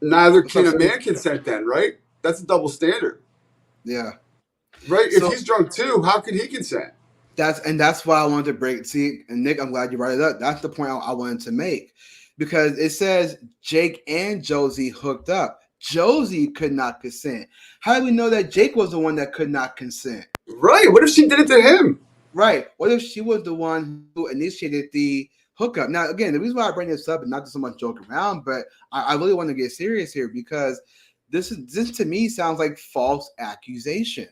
Neither can a man consent then, right? That's a double standard. Yeah. Right? So, if he's drunk too, how could he consent? That's why I wanted to break. See, and Nick, I'm glad you brought it up. That's the point I wanted to make, because it says Jake and Josie hooked up. Josie could not consent. How do we know that Jake was the one that could not consent? Right. What if she did it to him? Right. What if she was the one who initiated the hookup? Now, again, the reason why I bring this up is not to so much joke around, but I really want to get serious here, because this to me sounds like false accusation.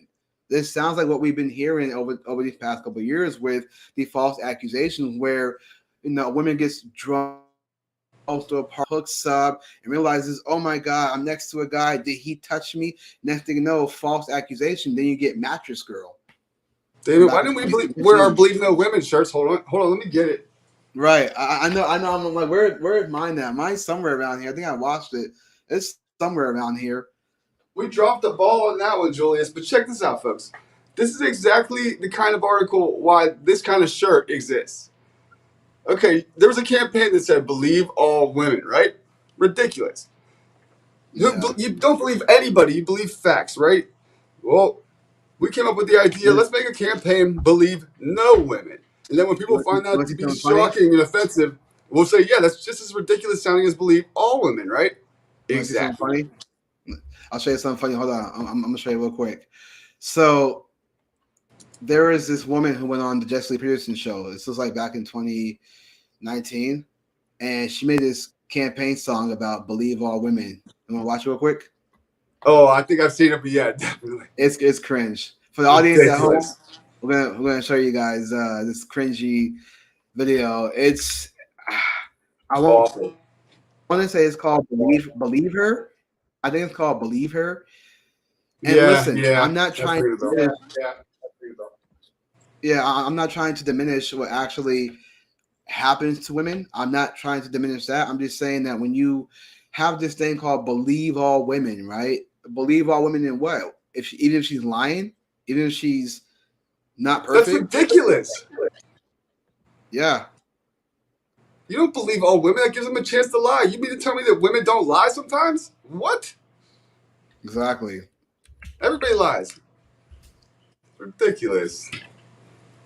This sounds like what we've been hearing over these past couple of years with the false accusations, where a woman gets drunk, goes to a park, hooks up, and realizes, oh my God, I'm next to a guy. Did he touch me? Next thing you know, false accusation. Then you get mattress girl. David, why didn't we wear our Believe No Women shirts? Hold on, let me get it. Right, I know. I'm like, where is mine at? Mine's somewhere around here. I think I watched it. It's somewhere around here. We dropped the ball on that one, Julius. But check this out, folks. This is exactly the kind of article why this kind of shirt exists. Okay, there was a campaign that said "Believe all women," right? Ridiculous. Yeah. You don't believe anybody. You believe facts, right? Well, we came up with the idea. Let's make a campaign, "Believe no women." And then when people find that to be shocking and offensive, we'll say, yeah, that's just as ridiculous sounding as "Believe all women," right? Exactly. I'll show you something funny. Hold on. I'm going to show you real quick. So there is this woman who went on the Jesse Peterson show. This was like back in 2019. And she made this campaign song about believe all women. You want to watch it real quick? Oh, I think I've seen it, but yeah, definitely. It's cringe. For the audience at home, we're gonna show you guys this cringy video. It's I want to say it's called Believe Her. I think it's called Believe Her. And listen, I'm not trying to I'm not trying to diminish what actually happens to women. I'm not trying to diminish that. I'm just saying that when you have this thing called believe all women, right? Believe all women in what? Even if she's lying, even if she's not perfect. That's ridiculous. Yeah. You don't believe all women. That gives them a chance to lie. You mean to tell me that women don't lie sometimes? What? Exactly. Everybody lies. Ridiculous.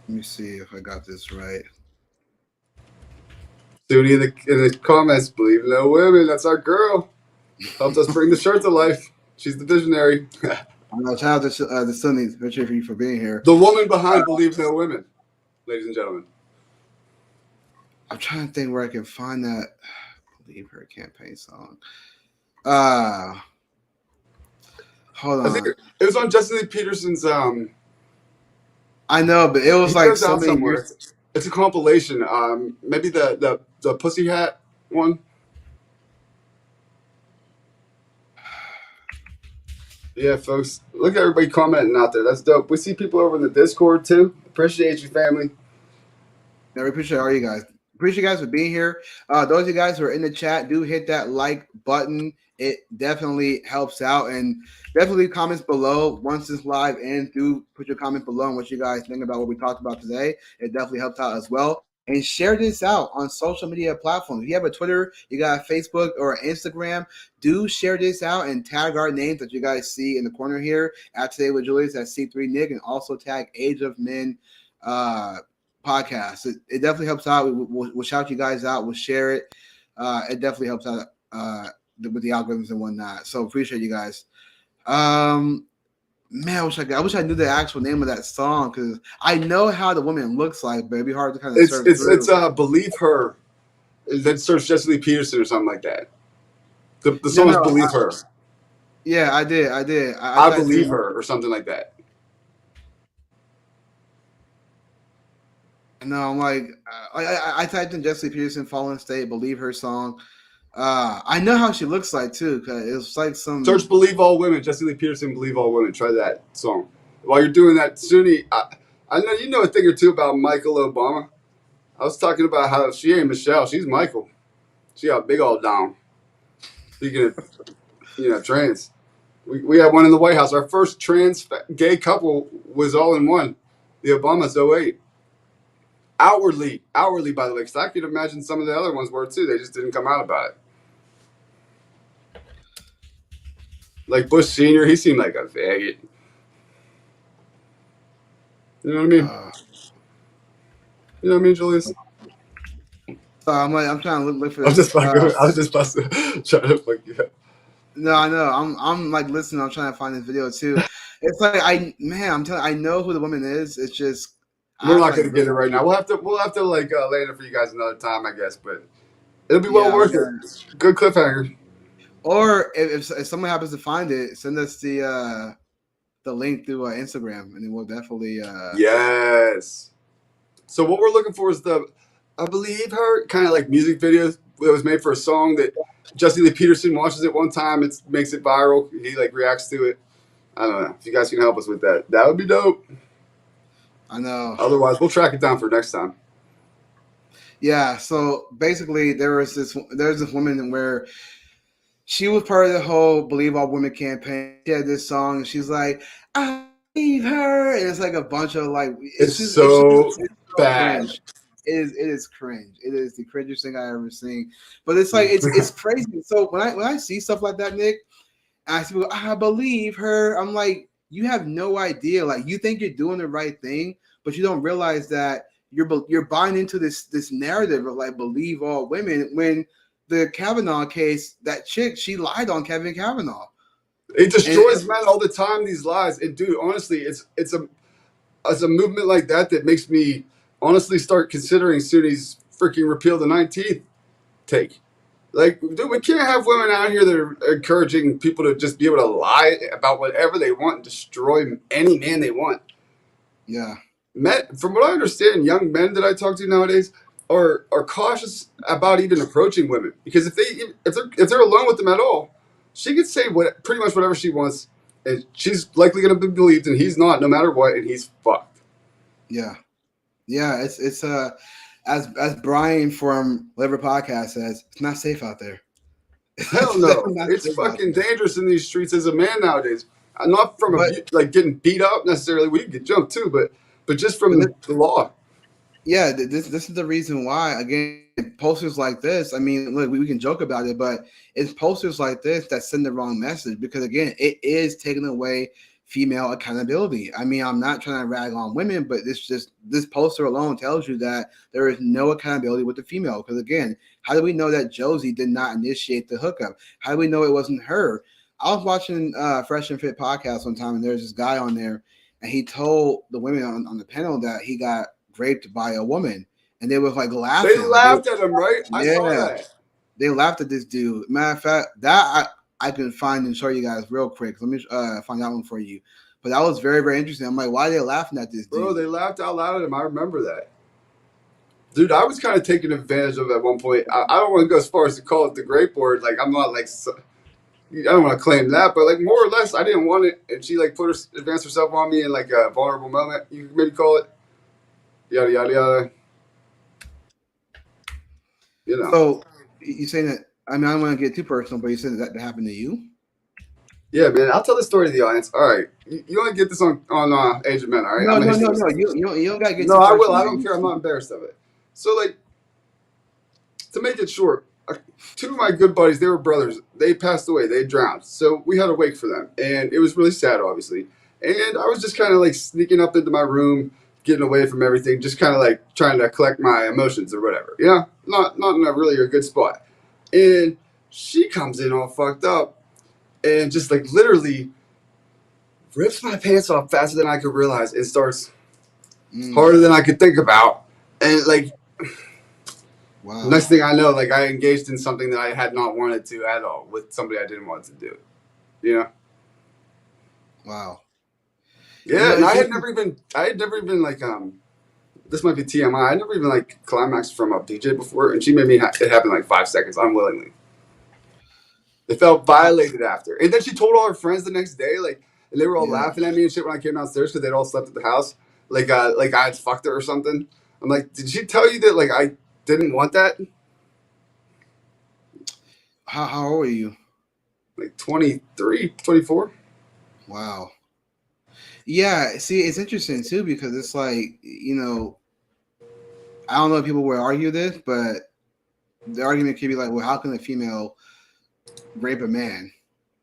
Let me see if I got this right. Suni in the comments, believe no women. That's our girl. Helped us bring the shirt to life. She's the visionary. Shout out to the Suni. Appreciate you for being here. The woman behind Believe No Women, ladies and gentlemen. I'm trying to think where I can find that Believe Her campaign song. Hold on. I think it was on Jesse Peterson's. I know, but it was like so many years. It's a compilation. Maybe the Pussy Hat one. Yeah, folks. Look at everybody commenting out there. That's dope. We see people over in the Discord too. Appreciate you, family. Yeah, we appreciate all you guys. Appreciate you guys for being here. Those of you guys who are in the chat, do hit that like button. It definitely helps out. And definitely comments below. Once this live ends, do put your comment below on what you guys think about what we talked about today. It definitely helps out as well. And share this out on social media platforms. If you have a Twitter, you got a Facebook or Instagram, do share this out and tag our names that you guys see in the corner here at Today with Julius at C3 Nick, and also tag Age of Men podcast. It definitely helps out. We'll shout you guys out. We'll share it. It definitely helps out with the algorithms and whatnot. So appreciate you guys. Man, I wish I knew the actual name of that song, because I know how the woman looks like, but it'd be hard to kind of search through. It's Believe Her. Then search Jesse Lee Peterson or something like that. The song is Believe Her. Yeah, I did. I Believe Her or something like that. No, I'm like, I typed in Jesse Peterson Fallen State, Believe Her song. I know how she looks like too, because it was like some. Search Believe All Women, Jesse Lee Peterson, Believe All Women. Try that song. while you're doing that, Suni, I know you know a thing or two about Michael Obama. I was talking about how she ain't Michelle, she's Michael. She got big old down. Speaking of, trans, we had one in the White House. Our first trans gay couple was all in one. The Obamas 08. Outwardly, by the way, because I could imagine some of the other ones were too. They just didn't come out about it. Like Bush Sr., he seemed like a faggot. You know what I mean? You know what I mean, Julius? I'm trying to look for I was this. just about to try to fuck you up. No, I know. I'm like listening. I'm trying to find this video too. It's like I'm telling you, I know who the woman is. It's just we're not gonna get it right now. We'll have to like land it for you guys another time, I guess. But it'll be well worth it. Good cliffhanger. Or if someone happens to find it, send us the link through Instagram, and then we'll definitely. Yes. So what we're looking for is I believe her kind of like music videos that was made for a song that Jesse Lee Peterson watches it one time. It makes it viral. He like reacts to it. I don't know if you guys can help us with that. That would be dope. I know. Otherwise, we'll track it down for next time. Yeah. So basically, there's this woman where she was part of the whole Believe All Women campaign. She had this song, and she's like, "I believe her," and it's like a bunch of like. It's so bad. Cringe. It is cringe. It is the cringiest thing I ever seen. But it's like it's crazy. So when I see stuff like that, Nick, and I see people, I believe her. I'm like, you have no idea. Like you think you're doing the right thing, but you don't realize that you're buying into this narrative of like believe all women. When the Kavanaugh case, that chick, she lied on Kevin Kavanaugh. It destroys men all the time. These lies, and dude, honestly, it's a movement like that makes me honestly start considering Sunni's freaking repeal the 19th take. Like, dude, we can't have women out here that are encouraging people to just be able to lie about whatever they want and destroy any man they want. Yeah. Men, from what I understand, young men that I talk to nowadays are cautious about even approaching women because if they're alone with them at all, she could say pretty much whatever she wants, and she's likely going to be believed, and he's not, no matter what, and he's fucked. Yeah. Yeah, it's as Brian from Liver Podcast says, it's not safe out there. Hell no, it's fucking dangerous in these streets as a man nowadays. Not from like getting beat up necessarily. We get jumped too, but just from the law. Yeah, this is the reason why. Again, posters like this. I mean, look, we can joke about it, but it's posters like this that send the wrong message because again, it is taking away female accountability. I mean, I'm not trying to rag on women, but this poster alone tells you that there is no accountability with the female. Because again, how do we know that Josie did not initiate the hookup? How do we know it wasn't her? I was watching Fresh and Fit podcast one time, and there's this guy on there, and he told the women on the panel that he got raped by a woman, and they was like laughing. They laughed at him, right? I saw that. They laughed at this dude. Matter of fact, that I can find and show you guys real quick. Let me find that one for you. But that was very, very interesting. I'm like, why are they laughing at this dude? Bro, they laughed out loud at him. I remember that. Dude, I was kind of taken advantage of at one point. I don't want to go as far as to call it the great board. Like, I'm not like, I don't want to claim that, but like more or less, I didn't want it. And she like advanced herself on me in like a vulnerable moment. You can maybe call it. Yada, yada, yada. You know. So, you saying that, I mean, I don't want to get too personal, but you said that happened to you? Yeah, man. I'll tell the story to the audience. All right. You want to get this on Age of Men, all right? No. You don't got to get No, I will. I don't care. I'm not embarrassed of it. So, like, to make it short, two of my good buddies, they were brothers. They passed away. They drowned. So we had a wake for them. And it was really sad, obviously. And I was just kind of like sneaking up into my room, getting away from everything, just kind of like trying to collect my emotions or whatever. You know? Not in a really a good spot. And she comes in all fucked up and just like literally rips my pants off faster than I could realize and starts harder than I could think about. And like, wow. Next thing I know, like I engaged in something that I had not wanted to at all with somebody I didn't want to do. You know? Wow. Yeah, and I had never even like this might be TMI. I never even like climaxed from a DJ before, and she made me it happen like 5 seconds unwillingly. It felt violated after, and then she told all her friends the next day. Like and they were all laughing at me and shit when I came downstairs because they'd all slept at the house, like I had fucked her or something. I'm like, did she tell you that like I didn't want that? How old are you? Like 23, 24. Wow. Yeah, see, it's interesting too because it's like, I don't know if people would argue this, but the argument could be like, well, how can a female rape a man?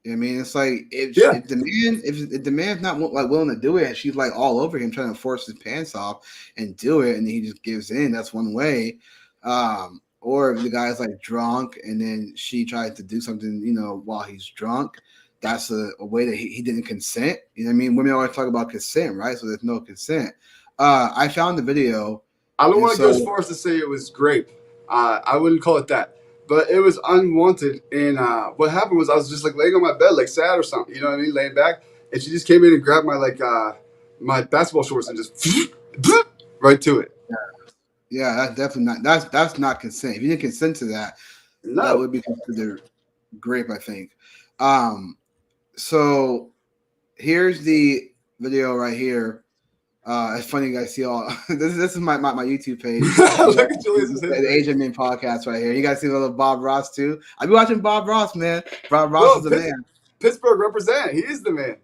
You know what I mean? It's like if the man's not like willing to do it, and she's like all over him trying to force his pants off and do it, and he just gives in. That's one way. Or if the guy's like drunk and then she tries to do something, while he's drunk. That's a way that he didn't consent. You know what I mean? Women always talk about consent, right? So there's no consent. I found the video. I don't want to go as far as to say it was grape. I wouldn't call it that. But it was unwanted. And what happened was I was just like laying on my bed, like sad or something. You know what I mean? Laying back. And she just came in and grabbed my my basketball shorts and just right to it. Yeah, that's definitely not that's not consent. If you didn't consent to that, that would be considered grape, I think. So here's the video right here. It's funny you guys see all this is my YouTube page. Look at Julius, the Age of Men podcast right here. You guys see the little Bob Ross too. I be watching Bob Ross, man. Bob Ross is the man. Pittsburgh represent. He is the man.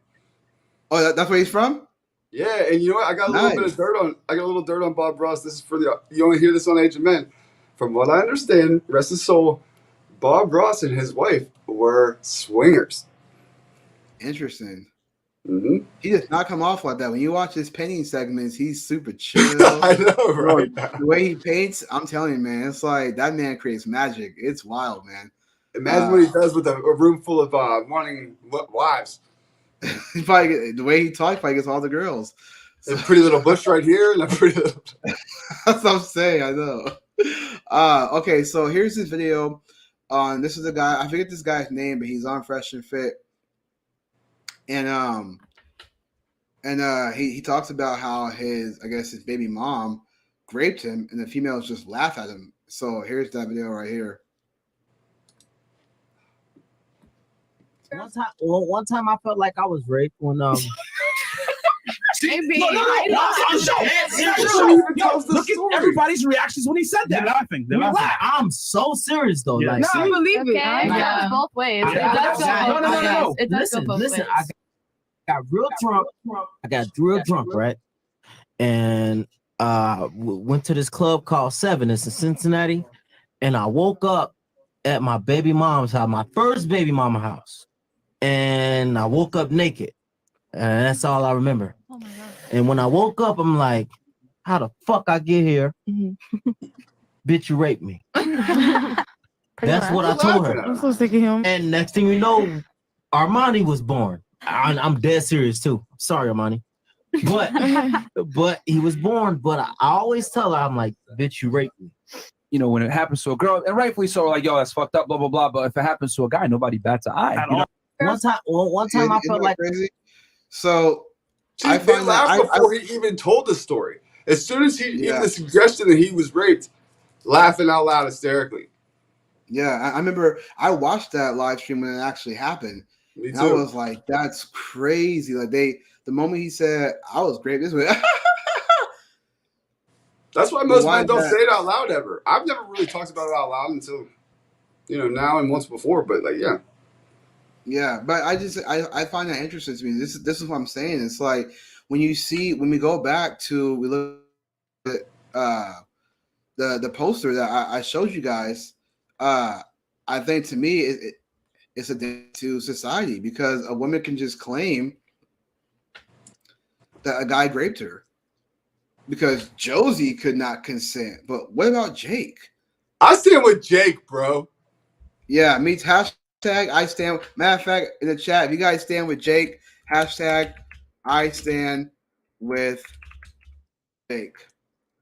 Oh, that's where he's from? Yeah, and you know what? I got a little bit of dirt on. I got a little dirt on Bob Ross. This is for you only hear this on Age of Men. From what I understand, rest his soul, Bob Ross and his wife were swingers. Interesting. Mm-hmm. He does not come off like that. When you watch his painting segments, he's super chill. I know, right? The way he paints, I'm telling you, man, it's like that man creates magic. It's wild, man. Imagine what he does with a room full of wanting wives. He probably the way he talks, probably gets all the girls. So, a pretty little bush right here, and a pretty little. That's what I'm saying. I know. Okay, so here's this video. This is a guy. I forget this guy's name, but he's on Fresh and Fit. And he talks about how his baby mom raped him, and the females just laugh at him. So here's that video right here. One time I felt like I was raped when Look at everybody's reactions when he said that. They're laughing. I'm so serious though. Yeah. Like, I believe it. Okay. It goes both ways. It does go both ways. It does go both ways. I got real drunk. I got real drunk, right? And went to this club called Seven. It's in Cincinnati. And I woke up at my baby mom's house, my first baby mama house. And I woke up naked. And that's all I remember. Oh my God. And when I woke up, I'm like, how the fuck I get here? Mm-hmm. Bitch, you raped me. That's what I told her. I'm so sick of him. And next thing you know, Armani was born. I'm dead serious too. Sorry, Armani. But he was born. But I always tell her, I'm like, bitch, you raped me. You know, when it happens to a girl, and rightfully so, like, yo, that's fucked up, blah, blah, blah. But if it happens to a guy, nobody bats an eye. One time I felt like crazy. So they laughed before he even told the story. As soon as even the suggestion that he was raped, laughing out loud hysterically. Yeah, I remember I watched that live stream when it actually happened. Me too. And I was like, that's crazy. Like the moment he said I was raped, this way. That's why most men don't say it out loud ever. I've never really talked about it out loud until, now and once before. But yeah. But I find that interesting to me. This is what I'm saying. It's like when we go back to we look at the poster that I showed you guys. I think to me it's a danger to society because a woman can just claim that a guy raped her. Because Josie could not consent. But what about Jake? I stand with Jake, bro. Yeah, me hashtag I stand. Matter of fact, in the chat, if you guys stand with Jake, hashtag I stand with Jake.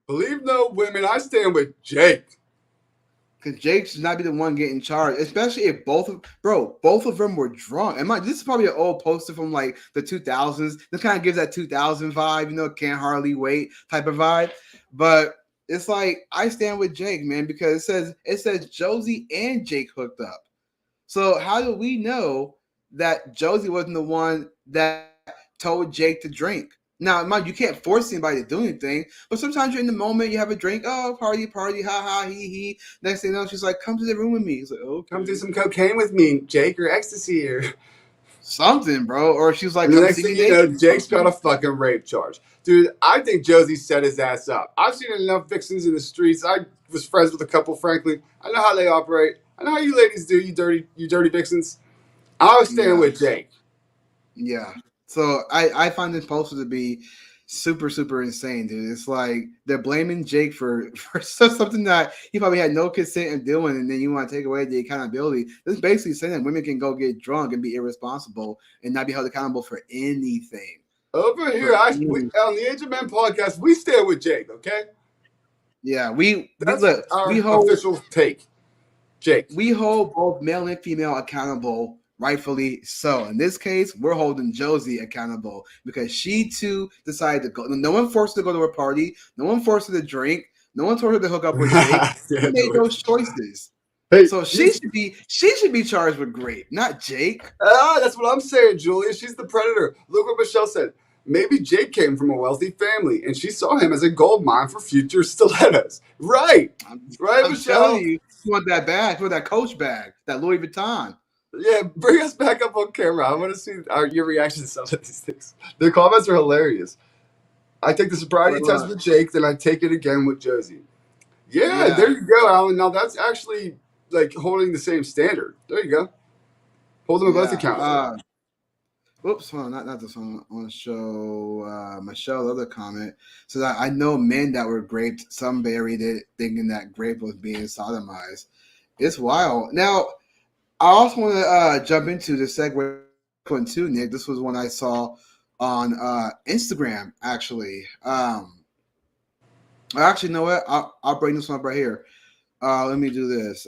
Believe no women, I stand with Jake. Because Jake should not be the one getting charged, especially if both of them were drunk. This is probably an old poster from like the 2000s. This kind of gives that 2000 vibe, can't hardly wait type of vibe. But it's like I stand with Jake, man, because it says Josie and Jake hooked up. So how do we know that Josie wasn't the one that told Jake to drink. Now, mind you can't force anybody to do anything, but sometimes you're in the moment, you have a drink, oh, party, ha ha, he. Next thing you know, she's like, come to the room with me. He's like, okay. Come do some cocaine with me, Jake, or ecstasy, or something, bro. Or she's like, and the next thing you know, Jake's got a fucking rape charge. Dude, I think Josie set his ass up. I've seen enough vixens in the streets. I was friends with a couple, frankly. I know how they operate. I know how you ladies do, you dirty vixens. I was staying with Jake. Yeah. So I find this poster to be super, super insane, dude. It's like they're blaming Jake for something that he probably had no consent in doing, and then you want to take away the accountability. This is basically saying that women can go get drunk and be irresponsible and not be held accountable for anything. Over here, on the Age of Men podcast, we stand with Jake, okay? Yeah, that's our official take. Jake. We hold both male and female accountable, rightfully so. In this case, we're holding Josie accountable because she too decided to go. No one forced her to go to a party. No one forced her to drink. No one told her to hook up with Jake. She made those choices. Hey, so she should be charged with rape, not Jake. That's what I'm saying, Julia. She's the predator. Look what Michelle said. Maybe Jake came from a wealthy family, and she saw him as a gold mine for future stilettos. Right, right, I'm Michelle. Telling you want that bag, for that Coach bag, that Louis Vuitton. Yeah, bring us back up on camera. I want to see your reaction to some of these things. The comments are hilarious. I take the sobriety test with Jake, then I take it again with Josie. Yeah, there you go, Alan. Now that's actually like holding the same standard. There you go. Hold them both accountable. Oops, hold on, not this one. I want to show Michelle's other comment. So that I know men that were raped, some buried it thinking that grape was being sodomized. It's wild. Now, I also want to jump into the segue one too, Nick. This was one I saw on Instagram, actually. Actually, you know what? I'll bring this one up right here. Let me do this.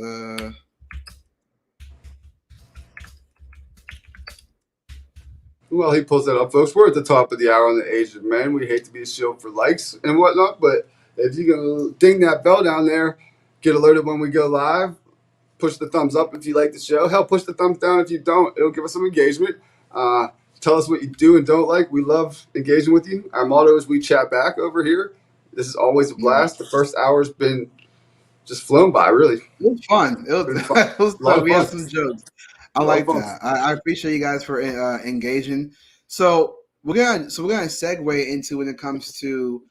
Well, he pulls that up, folks. We're at the top of the hour on the Age of Men. We hate to be a shield for likes and whatnot, but if you can ding that bell down there, get alerted when we go live, push the thumbs up if you like the show. Hell, push the thumbs down if you don't. It'll give us some engagement. Tell us what you do and don't like. We love engaging with you. Our motto is we chat back over here. This is always a blast. The first hour's been just flown by, really. It was fun. It was fun. We had some jokes. I like that. I appreciate you guys for engaging. So we're gonna segue into when it comes to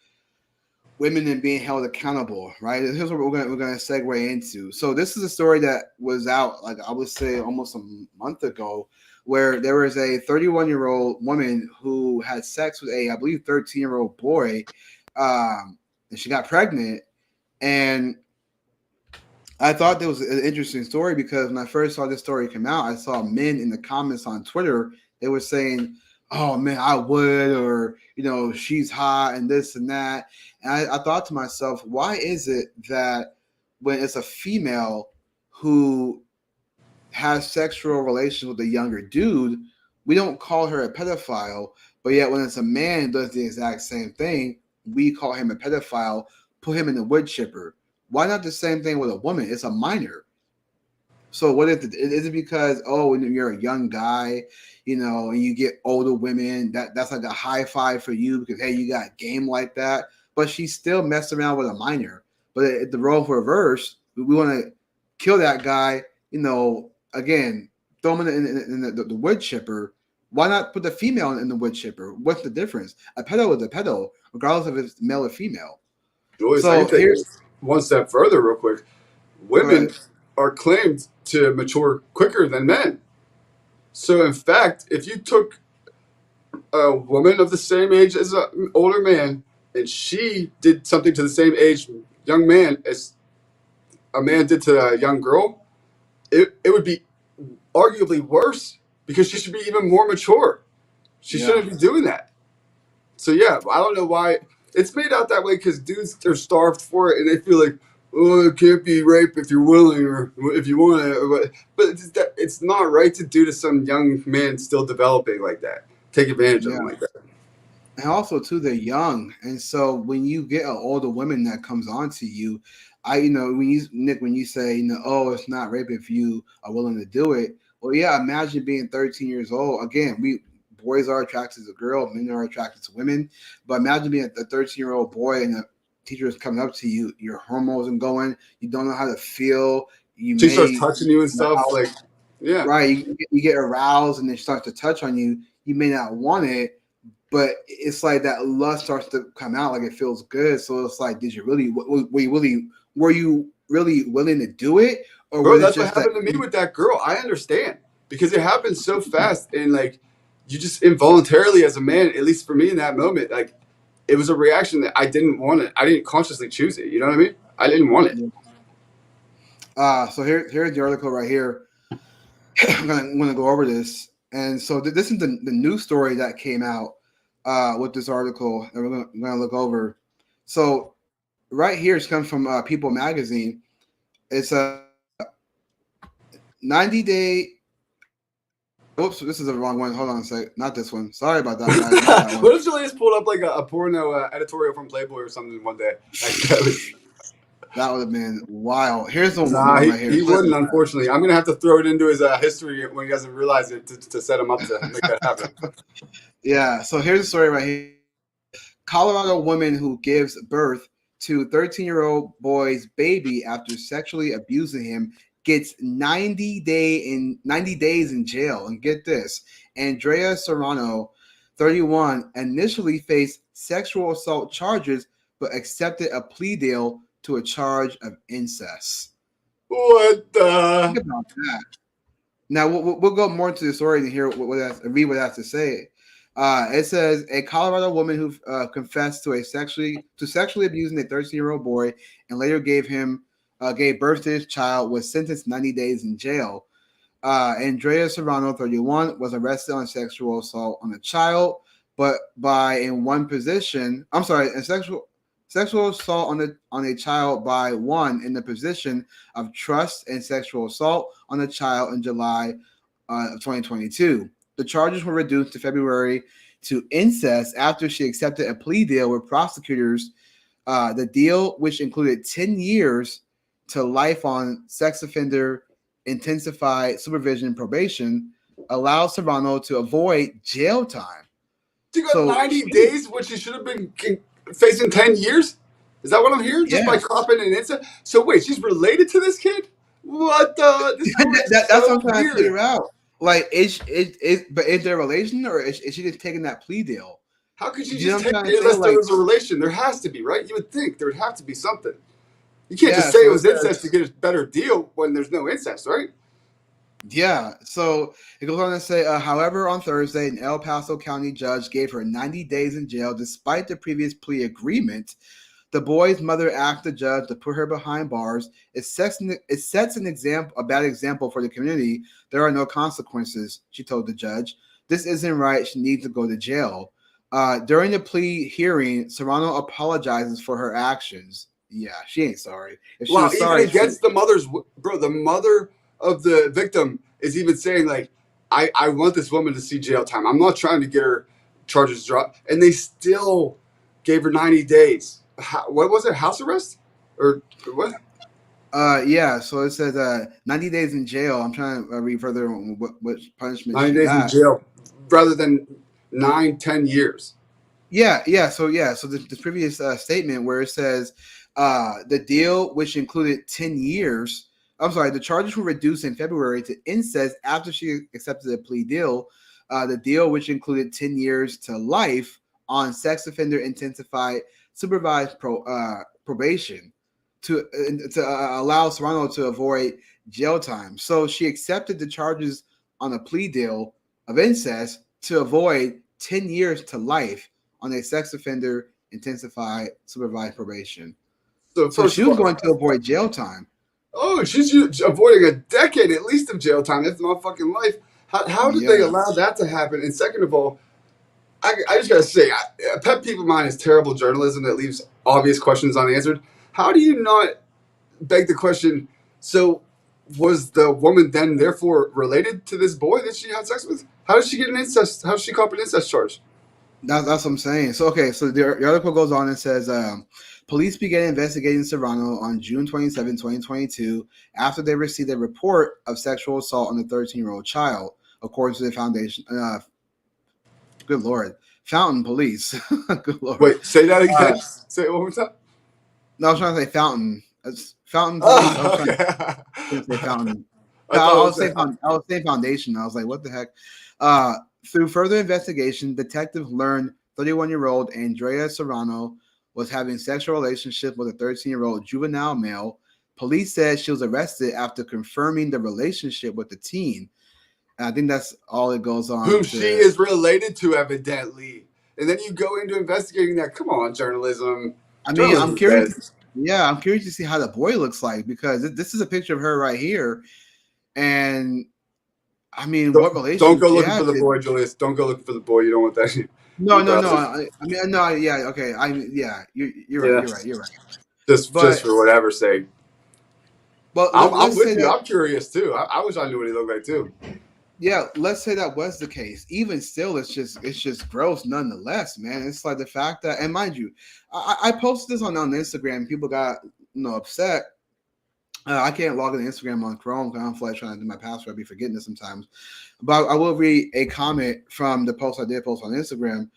women and being held accountable, right? Here's what we're gonna segue into. So this is a story that was out, like I would say, almost a month ago, where there was a 31-year-old woman who had sex with I believe 13-year-old boy, and she got pregnant. And I thought that was an interesting story because when I first saw this story come out, I saw men in the comments on Twitter. They were saying, "Oh man, I would," or she's hot and this and that. And I thought to myself, why is it that when it's a female who has sexual relations with a younger dude, we don't call her a pedophile, but yet when it's a man who does the exact same thing, we call him a pedophile, put him in the wood chipper? Why not the same thing with a woman? It's a minor. So what is it because, when you're a young guy, and you get older women, that's like a high five for you because, hey, you got game like that. But she still messed around with a minor. But if the roles were reversed, we want to kill that guy, again, throw him in the wood chipper. Why not put the female in the wood chipper? What's the difference? A pedo is a pedo, regardless if it's male or female. Julius, so here's one step further real quick. Women are claimed to mature quicker than men. So in fact, if you took a woman of the same age as an older man and she did something to the same age young man as a man did to a young girl, it would be arguably worse because she should be even more mature. She shouldn't be doing that. So yeah, I don't know why it's made out that way, because dudes are starved for it and they feel like, it can't be rape if you're willing or if you want it. But it's not right to do to some young man still developing like that. Take advantage of them like that. And also, too, they're young. And so when you get an older woman that comes on to you, when you say, it's not rape if you are willing to do it. Well, yeah, imagine being 13 years old. Again, boys are attracted to girls, men are attracted to women. But imagine being a 13-year-old boy and a teacher is coming up to you, your hormones are going, you don't know how to feel. She starts touching you and stuff. Like, yeah. Right. You get aroused and then she starts to touch on you. You may not want it, but it's like that lust starts to come out, like it feels good. So it's like, did you really, were you really willing to do it? Or bro, was that's it just what happened to me with that girl. I understand because it happened so fast, and like you just involuntarily as a man, at least for me in that moment, like it was a reaction that I didn't want it. I didn't consciously choose it. You know what I mean? I didn't want it. So here's the article right here. I'm gonna go over this, and so this is the news story that came out with this article that we're gonna look over. So right here, it's come from People Magazine. It's a 90-day. Oops, this is the wrong one. Hold on a sec. Not this one. Sorry about that, guys. Not that one. What if Julius pulled up like a porno editorial from Playboy or something one day? That would have been wild. Here's the one right here. He wouldn't, unfortunately. I'm going to have to throw it into his history when he doesn't realize it to set him up to make that happen. Yeah, so here's the story right here. Colorado woman who gives birth to 13-year-old boy's baby after sexually abusing him gets 90 days in jail. And get this, Andrea Serrano, 31, initially faced sexual assault charges, but accepted a plea deal to a charge of incest. What the? Think about that. Now we'll go more into the story and hear read what it has to say. It says a Colorado woman who confessed to sexually abusing a 13-year-old boy and later gave birth to his child was sentenced 90 days in jail. Andrea Serrano, 31, was arrested on sexual assault on a child, but sexual assault on a child by one in the position of trust and sexual assault on a child in July of 2022. The charges were reduced to February to incest after she accepted a plea deal with prosecutors. The deal, which included 10 years to life on sex offender intensified supervision probation, allows Serrano to avoid jail time. She got 90 days, which she should have been facing 10 years? Is that what I'm hearing? Just by copping an incest? So wait, she's related to this kid? What the? That's what I'm trying to figure out. Like, is there a relation, or is she just taking that plea deal? How could you just take it unless there was a relation? There has to be, right? You would think there would have to be something. You can't just say it was incest to get a better deal when there's no incest, right? Yeah. So it goes on to say, however, on Thursday, an El Paso County judge gave her 90 days in jail despite the previous plea agreement. The boy's mother asked the judge to put her behind bars. It sets a bad example for the community. There are no consequences, she told the judge. This isn't right. She needs to go to jail. During the plea hearing, Serrano apologizes for her actions. Yeah, she ain't sorry. If she was sorry, even against the mother of the victim is even saying, like, I want this woman to see jail time. I'm not trying to get her charges dropped. And they still gave her 90 days. What was it? House arrest? Or what? Yeah, so it says 90 days in jail. I'm trying to read further on what punishment 90 days in jail rather than 9-10 years. Yeah. So the previous statement where it says the deal, which included 10 years, the charges were reduced in February to incest after she accepted a plea deal. The deal, which included 10 years to life on sex offender intensified supervised probation to allow Serrano to avoid jail time. So she accepted the charges on a plea deal of incest to avoid 10 years to life on a sex offender intensified supervised probation. So she was going to avoid jail time. Oh, she's avoiding a decade at least of jail time, if not fucking life. How did they allow that to happen? And second of all, I just gotta say, a pet peeve of mine is terrible journalism that leaves obvious questions unanswered. How do you not beg the question, so was the woman then therefore related to this boy that she had sex with? How did she get an incest? How did she cop an incest charge? That's what I'm saying. So the article goes on and says, police began investigating Serrano on June 27, 2022, after they received a report of sexual assault on the 13-year-old child, according to the Good Lord. Fountain police. Good Lord. Wait, say that again. Say it one more time. No, I was trying to say fountain. It's fountain police. I was trying to say fountain. I was saying foundation. I was like, what the heck? Through further investigation, detectives learned 31-year-old Andrea Serrano was having sexual relationship with a 13-year-old juvenile male. Police said she was arrested after confirming the relationship with the teen. And I think that's all it goes on. Who she is related to, evidently. And then you go into investigating that. Come on, journalism. I mean, I'm curious. Yeah, I'm curious to see how the boy looks like, because this is a picture of her right here. And I mean, what relationship? Don't go looking for the boy, Julius. Don't go looking for the boy. You don't want that. No. I mean, no. Yeah. Okay. You're right. Just for whatever's sake. But I'm with you. I'm curious too. I wish I knew what he looked like too. Yeah, let's say that was the case. Even still, it's just gross nonetheless, man. It's like the fact that, and mind you, I posted this on Instagram. People got upset. I can't log into Instagram on Chrome because I'm flat trying to do my password. I'd be forgetting it sometimes. But I will read a comment from the post I did post on Instagram.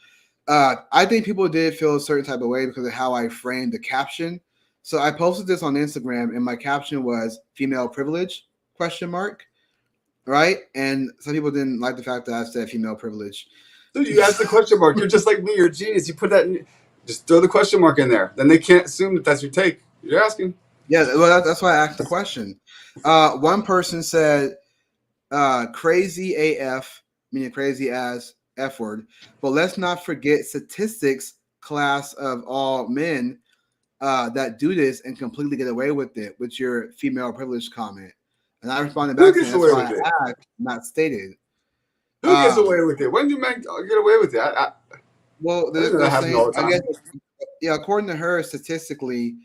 I think people did feel a certain type of way because of how I framed the caption. So I posted this on Instagram, and my caption was "female privilege?" ? Right? And some people didn't like the fact that I said female privilege. Dude, you asked the question mark. You're just like me. You're a genius. You put that in, just throw the question mark in there. Then they can't assume that that's your take. You're asking. Yeah, well, that's why I asked the question. One person said crazy AF, meaning crazy as F word. But let's not forget statistics class of all men that do this and completely get away with it, with your female privilege comment. And I responded back to that's why I asked, not stated. Who gets away with it? When do men get away with it? Well, they're saying, I guess, yeah, according to her, statistically,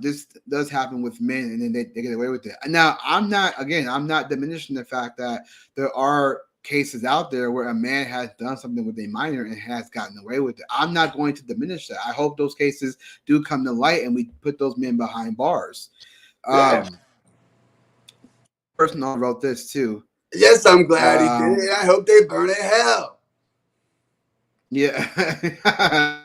this does happen with men, and then they get away with it. Now, I'm not diminishing the fact that there are cases out there where a man has done something with a minor and has gotten away with it. I'm not going to diminish that. I hope those cases do come to light and we put those men behind bars. Person wrote this too. Yes, I'm glad he did. I hope they burn in hell. Yeah.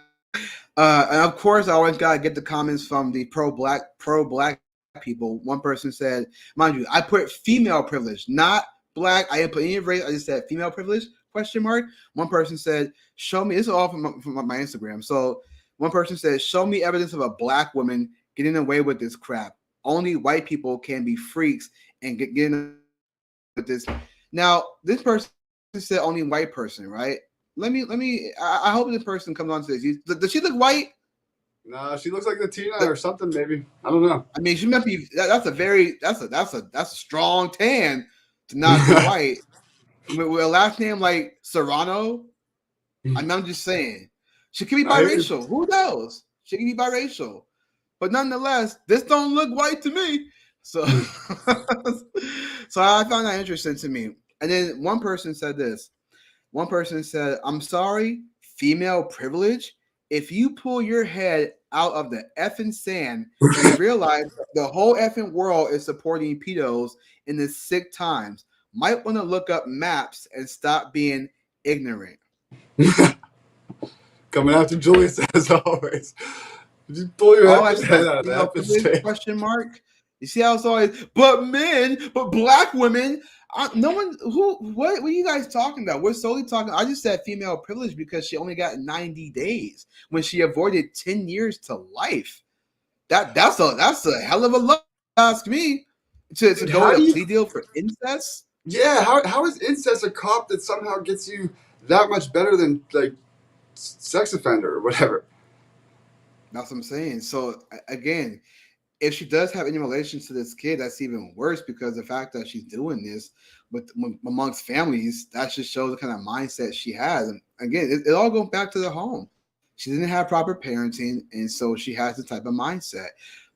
And of course, I always gotta get the comments from the pro-black people. One person said, mind you, I put female privilege, not black. I didn't put any race. I just said female privilege ? One person said, show me. This is all from my Instagram. So one person said, show me evidence of a black woman getting away with this crap. Only white people can be freaks and get in with this. Now, this person said only white person, right? Let me. I hope this person comes on to this. Does she look white? No, she looks like Latina or something. Maybe, I don't know. I mean, she might be. That's a strong tan to not be white. With a last name like Serrano, I'm just saying she could be biracial. Who knows? She could be biracial, but nonetheless, this don't look white to me. So, so I found that interesting to me. And then one person said this. One person said, I'm sorry, female privilege. If you pull your head out of the effing sand and realize the whole effing world is supporting pedos in the sick times, might want to look up maps and stop being ignorant. Coming after Julius as always. Did you pull your head out of the effing sand? Question mark. You see how it's always, but black women. No one what are you guys talking about? We're solely talking. I just said female privilege because she only got 90 days when she avoided 10 years to life. That's a hell of a lot, ask me, to go to a plea deal for incest. Yeah, how is incest a cop that somehow gets you that much better than like sex offender or whatever? That's what I'm saying. So again, if she does have any relations to this kid, that's even worse, because the fact that she's doing this amongst families, that just shows the kind of mindset she has. And again, it all goes back to the home. She didn't have proper parenting, and so she has the type of mindset.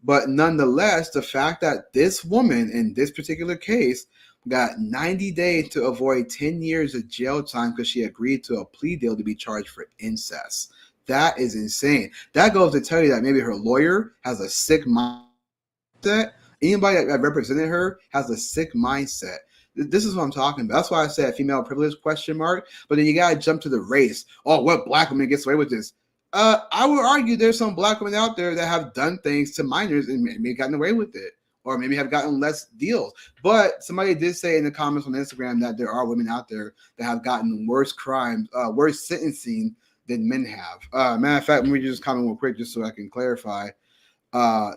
But nonetheless, the fact that this woman in this particular case got 90 days to avoid 10 years of jail time because she agreed to a plea deal to be charged for incest. That is insane. That goes to tell you that maybe her lawyer has a sick mindset. Anybody that represented her has a sick mindset. This is what I'm talking about. That's why I said female privilege question mark. But then you gotta jump to the race. Oh, what black woman gets away with this? I would argue there's some black women out there that have done things to minors and maybe gotten away with it, or maybe have gotten less deals. But somebody did say in the comments on Instagram that there are women out there that have gotten worse crimes, worse sentencing than men have. Matter of fact, let me just comment real quick just so I can clarify.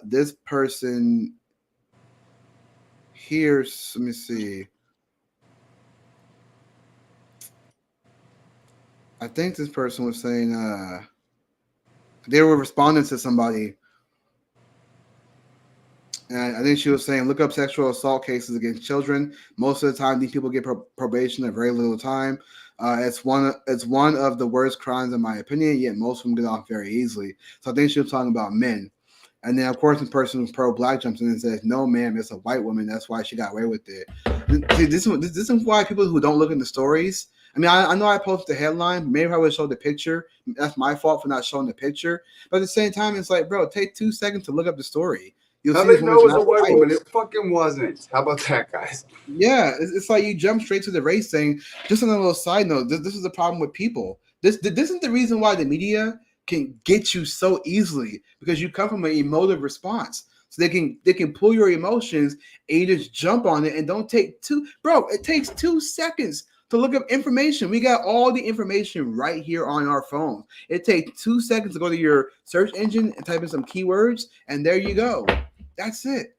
This person here, let me see. I think this person was saying they were responding to somebody. And I think she was saying, look up sexual assault cases against children. Most of the time, these people get probation at very little time. It's one of the worst crimes in my opinion. Yet most of them get off very easily. So I think she was talking about men. And then of course, the person who's pro-black jumps in and says, "No, ma'am, it's a white woman. That's why she got away with it." See, this is why people who don't look in the stories. I mean, I know I posted the headline. Maybe I would show the picture. That's my fault for not showing the picture. But at the same time, it's like, bro, take 2 seconds to look up the story. How they know it was a white woman? It fucking wasn't. How about that, guys? Yeah, it's like you jump straight to the race thing. Just on a little side note, this is the problem with people. This isn't the reason why the media can get you so easily, because you come from an emotive response. So they can pull your emotions and you just jump on it and don't take it takes 2 seconds to look up information. We got all the information right here on our phones. It takes 2 seconds to go to your search engine and type in some keywords, and there you go. That's it.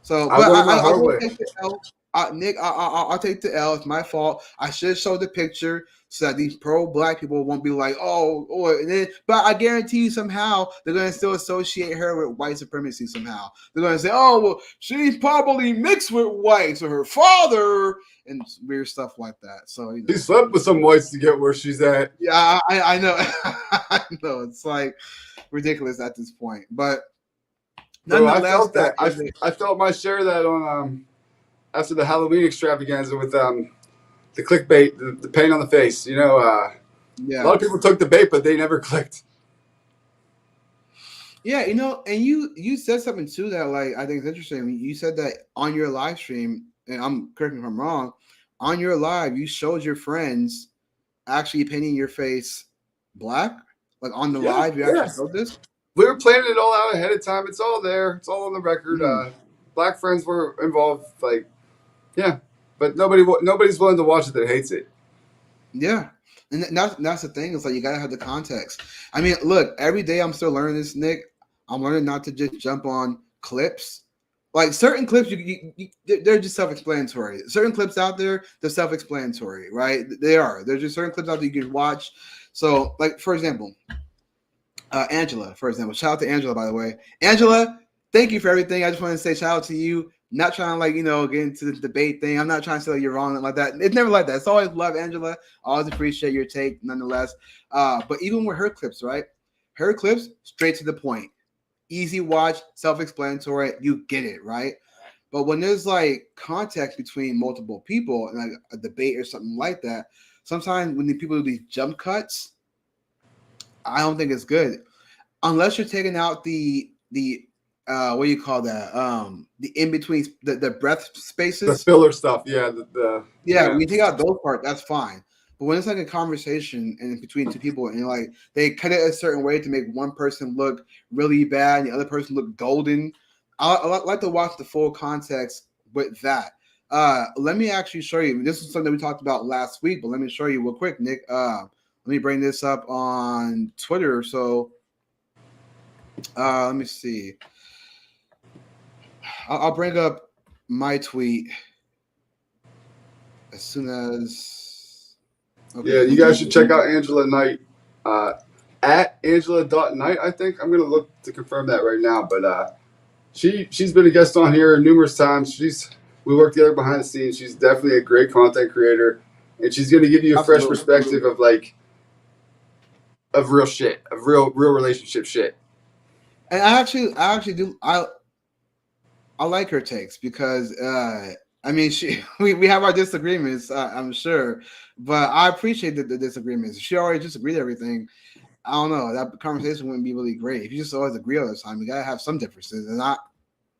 So, but I will take the L. Nick, I'll take the L. It's my fault. I should show the picture so that these pro-black people won't be like, and then, but I guarantee you somehow they're going to still associate her with white supremacy somehow. They're going to say, oh, well, she's probably mixed with whites or her father and weird stuff like that. So, he slept with some whites to get where she's at. Yeah, I know. I know. It's like ridiculous at this point. But so I felt that. I felt my share of that on after the Halloween extravaganza with the clickbait, the paint on the face. You know, a lot of people took the bait, but they never clicked. Yeah, you know, and you said something too that like I think is interesting. You said that on your live stream, and I'm correct me if I'm wrong. On your live, you showed your friends actually painting your face black, like on the live. You actually showed this. We were planning it all out ahead of time. It's all there. It's all on the record. Black friends were involved. Like, yeah, but nobody's willing to watch it that hates it. Yeah, and that's the thing. It's like you gotta have the context. I mean, look, every day I'm still learning this, Nick. I'm learning not to just jump on clips. Like certain clips, they're just self-explanatory. Certain clips out there, they're self-explanatory, right? They are. There's just certain clips out there you can watch. So, like for example. Angela, for example. Shout out to Angela, by the way. Angela, thank you for everything. I just want to say shout out to you. Not trying to get into the debate thing. I'm not trying to say you're wrong like that. It's never like that. It's always love, Angela. Always appreciate your take, nonetheless. But even with her clips, right? Her clips, straight to the point. Easy watch, self-explanatory. You get it, right? But when there's like context between multiple people and like a debate or something like that, sometimes when the people do these jump cuts, I don't think it's good unless you're taking out the what do you call that? The in between the breath spaces, the filler stuff. Yeah, when you take out those parts, that's fine. But when it's like a conversation and between two people, and like they cut it a certain way to make one person look really bad and the other person look golden, I like to watch the full context with that. Let me actually show you. This is something we talked about last week, but let me show you real quick, Nick. Let me bring this up on Twitter. So let me see. I'll bring up my tweet as soon as. Okay. Yeah, you guys should check out Angela Knight at Angela.Knight. I think I'm gonna look to confirm that right now. But she's been a guest on here numerous times. We work together behind the scenes. She's definitely a great content creator, and she's gonna give you a fresh perspective of real shit, of real relationship shit. And I actually do. I like her takes because I mean we have our disagreements, I'm sure, but I appreciate the disagreements. If she already disagreed with everything, I don't know, that conversation wouldn't be really great. If you just always agree all the time, you gotta have some differences, and I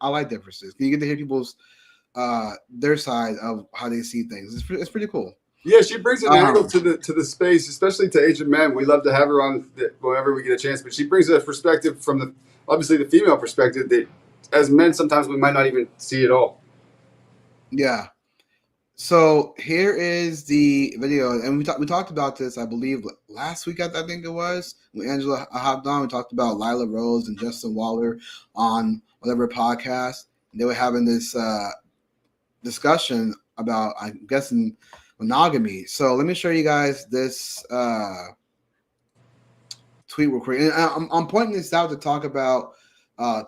like differences. You get to hear people's their side of how they see things. It's pretty cool. Yeah, she brings an angle to the space, especially to Asian men. We love to have her on whenever we get a chance, but she brings a perspective from obviously the female perspective that as men sometimes we might not even see at all. Yeah. So here is the video, and we talked about this, I believe, last week. I think it was when Angela hopped on. We talked about Lila Rose and Justin Waller on whatever podcast. They were having this discussion about, I'm guessing, monogamy. So let me show you guys this tweet real quick. And I'm pointing this out to talk about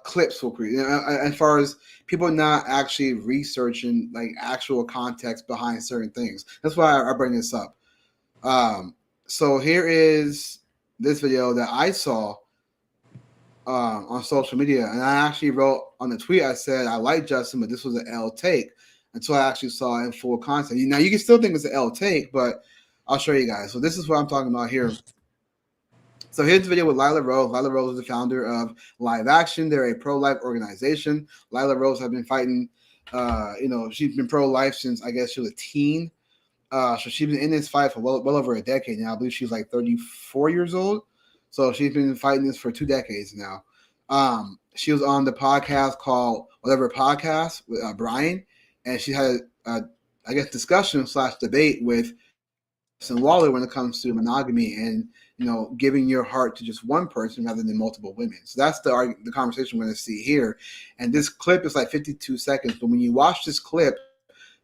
clips real quick. As far as people not actually researching like actual context behind certain things. That's why I bring this up. So here is this video that I saw on social media, and I actually wrote on the tweet. I said I like Justin, but this was an L take until I actually saw it in full context. Now you can still think it's an L take, but I'll show you guys. So this is what I'm talking about here. So here's the video with Lila Rose. Lila Rose is the founder of Live Action. They're a pro-life organization. Lila Rose has been fighting, she's been pro-life since, I guess, she was a teen. So she's been in this fight for well over a decade now. I believe she's like 34 years old. So she's been fighting this for 2 decades now. She was on the podcast called Whatever Podcast with Brian. And she had I guess, discussion / debate with Justin Waller when it comes to monogamy and, giving your heart to just one person rather than multiple women. So that's the conversation we're going to see here. And this clip is like 52 seconds. But when you watch this clip,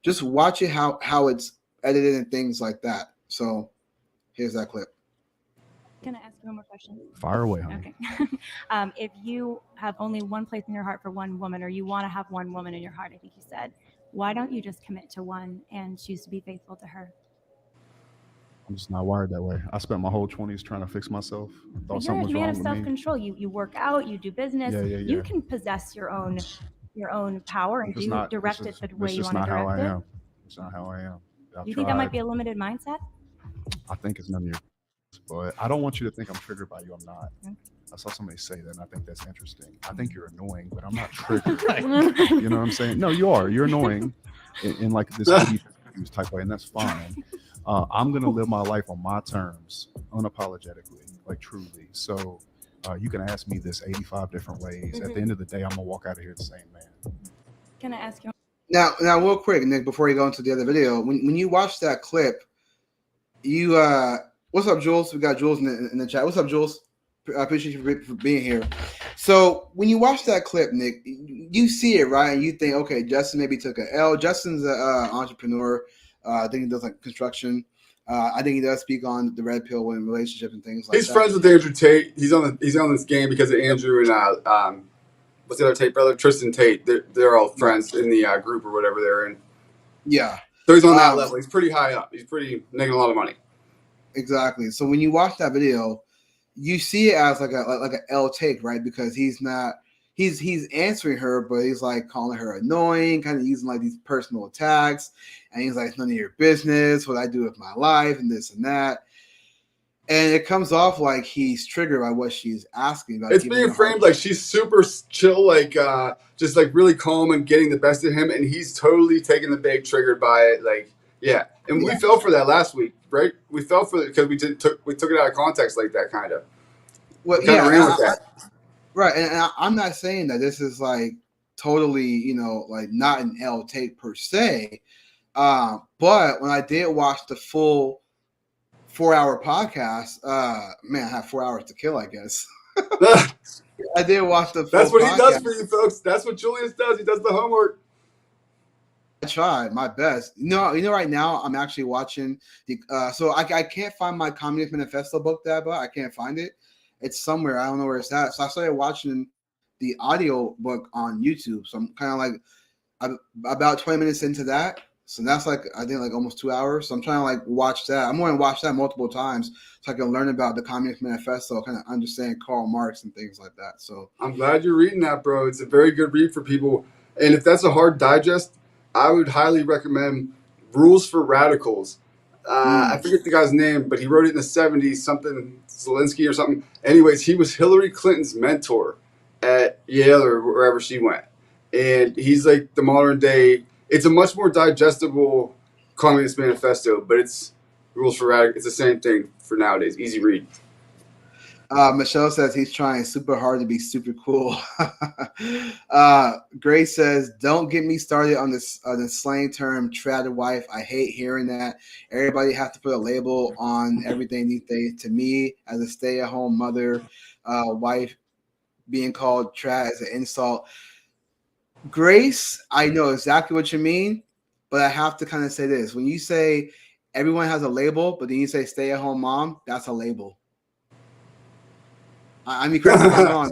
just watch it how it's edited and things like that. So here's that clip. Can I ask you one more question? Fire away, honey. Okay. If you have only one place in your heart for one woman, or you want to have one woman in your heart, I think you said, why don't you just commit to one and choose to be faithful to her? I'm just not wired that way. I spent my whole 20s trying to fix myself. I thought You're a man of self self-control. You work out, you do business. Yeah. You can possess your own power and direct it the way you want to direct it. It's not how I am. Do you think that might be a limited mindset? I think it's none of your but I don't want you to think I'm triggered by you. I'm not. Okay. I saw somebody say that, and I think that's interesting. I think you're annoying, but I'm not triggered. You know what I'm saying? No, you are. You're annoying in like this type way, and that's fine. I'm going to live my life on my terms, unapologetically, like truly. So you can ask me this 85 different ways. Mm-hmm. At the end of the day, I'm going to walk out of here the same man. Can I ask you? Now, real quick, Nick, before you go into the other video, when you watch that clip, you what's up, Jules? We got Jules in the chat. What's up, Jules? I appreciate you for being here. So when you watch that clip, Nick, you see it, right? And you think, okay, Justin maybe took an L. Justin's an entrepreneur. I think he does like construction. I think he does speak on the red pill and relationships and things like that. He's friends with Andrew Tate. He's on this game because of Andrew and what's the other Tate brother? Tristan Tate. They're all friends in the group or whatever they're in. Yeah. So he's on that level. He's pretty high up. He's making a lot of money. Exactly. So when you watch that video, you see it as like a L take, right? Because he's answering her, but he's like calling her annoying, kind of using like these personal attacks, and he's like, it's none of your business what I do with my life and this and that. And it comes off like he's triggered by what she's asking about. It's being framed like she's super chill, like just like really calm and getting the best of him, and he's totally taking the bait, triggered by it. Like, yeah. And we fell for that last week, right? We fell for it because we took it out of context like that, kind of. Well, right. And I'm not saying that this is like totally, like not an L take per se. But when I did watch the full 4-hour podcast, man, I have 4 hours to kill, I guess. I did watch the full That's what podcast. He does for you, folks. That's what Julius does. He does the homework. I tried my best. Right now I'm actually watching the so I can't find my Communist Manifesto book but I can't find it. It's somewhere. I don't know where it's at. So I started watching the audio book on YouTube. So I'm kind of like I'm about 20 minutes into that. So that's like, I think like almost 2 hours. So I'm trying to like watch that. I'm going to watch that multiple times so I can learn about the Communist Manifesto, kind of understand Karl Marx and things like that. So I'm glad you're reading that, bro. It's a very good read for people. And if that's a hard digest, I would highly recommend Rules for Radicals. I forget the guy's name, but he wrote it in the 70s, something Zelensky or something. Anyways, he was Hillary Clinton's mentor at Yale or wherever she went. And he's like the modern day it's a much more digestible Communist Manifesto, but it's Rules for Radical. It's the same thing for nowadays. Easy read. Michelle says he's trying super hard to be super cool. Grace says, "Don't get me started on this the slang term trad wife. I hate hearing that. Everybody has to put a label on everything these days. To me, as a stay-at-home mother, wife, being called trad is an insult." Grace, I know exactly what you mean, but I have to kind of say this: when you say everyone has a label, but then you say stay-at-home mom, that's a label. I mean, correct me if I'm wrong.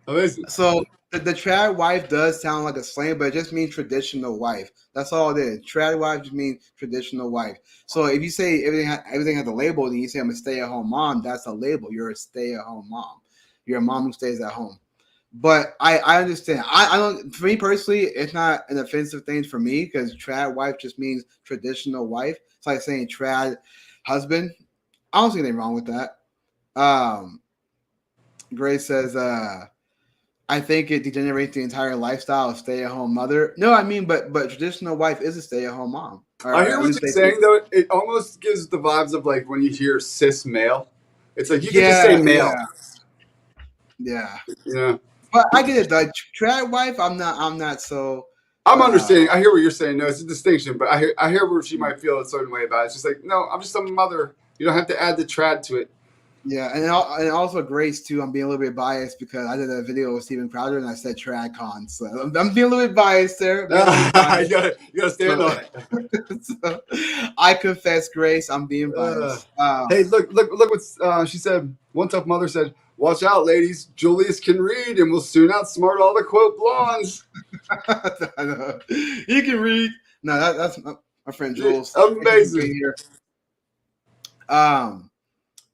Amazing. So the trad wife does sound like a slang, but it just means traditional wife. That's all it is. Trad wife just means traditional wife. So if you say everything has a label, then you say I'm a stay-at-home mom, that's a label. You're a stay-at-home mom. You're a mom who stays at home. But I understand. I don't. For me personally, it's not an offensive thing for me because trad wife just means traditional wife. It's like saying trad husband. I don't see anything wrong with that. Grace says, I think it degenerates the entire lifestyle of stay-at-home mother. No, I mean, but traditional wife is a stay-at-home mom. I hear what you're saying, though. It almost gives the vibes of like when you hear cis male. It's like you can just say male. Yeah. Yeah. But I get it. Like trad wife, I'm not so. I'm understanding. I hear what you're saying. No, it's a distinction, but I hear where she might feel a certain way about it. It's just like, no, I'm just a mother. You don't have to add the trad to it. Yeah, and also Grace too. I'm being a little bit biased because I did a video with Steven Crowder and I said TradCon, so I'm being a little bit biased there. You gotta stand on it. So, I confess, Grace, I'm being biased. Hey, look what she said. One tough mother said, "Watch out, ladies. Julius can read and will soon outsmart all the quote blondes." I know. He can read. No, that's my friend Jules. Amazing.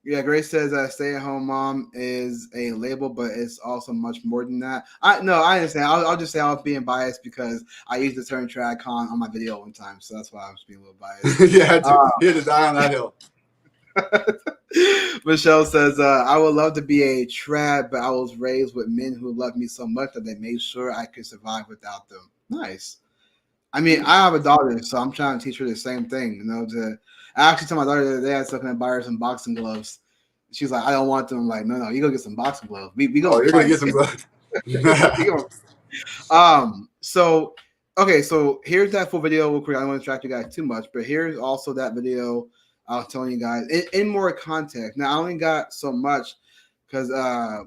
Yeah, Grace says stay-at-home mom is a label, but it's also much more than that. I understand. I'll just say I was being biased because I used the term TradCon on my video one time, so that's why I was being a little biased. Yeah, he had to die on that hill. Michelle says, I would love to be a trad, but I was raised with men who loved me so much that they made sure I could survive without them. Nice. I mean, I have a daughter, so I'm trying to teach her the same thing. I actually told my daughter the other day I was looking to buy her some boxing gloves. She's like, I don't want them. I'm like, no, you go get some boxing gloves. We go. Oh, you're gonna get some gloves. So here's that full video real quick. I don't want to distract you guys too much, but here's also that video I was telling you guys in more context. Now I only got so much because I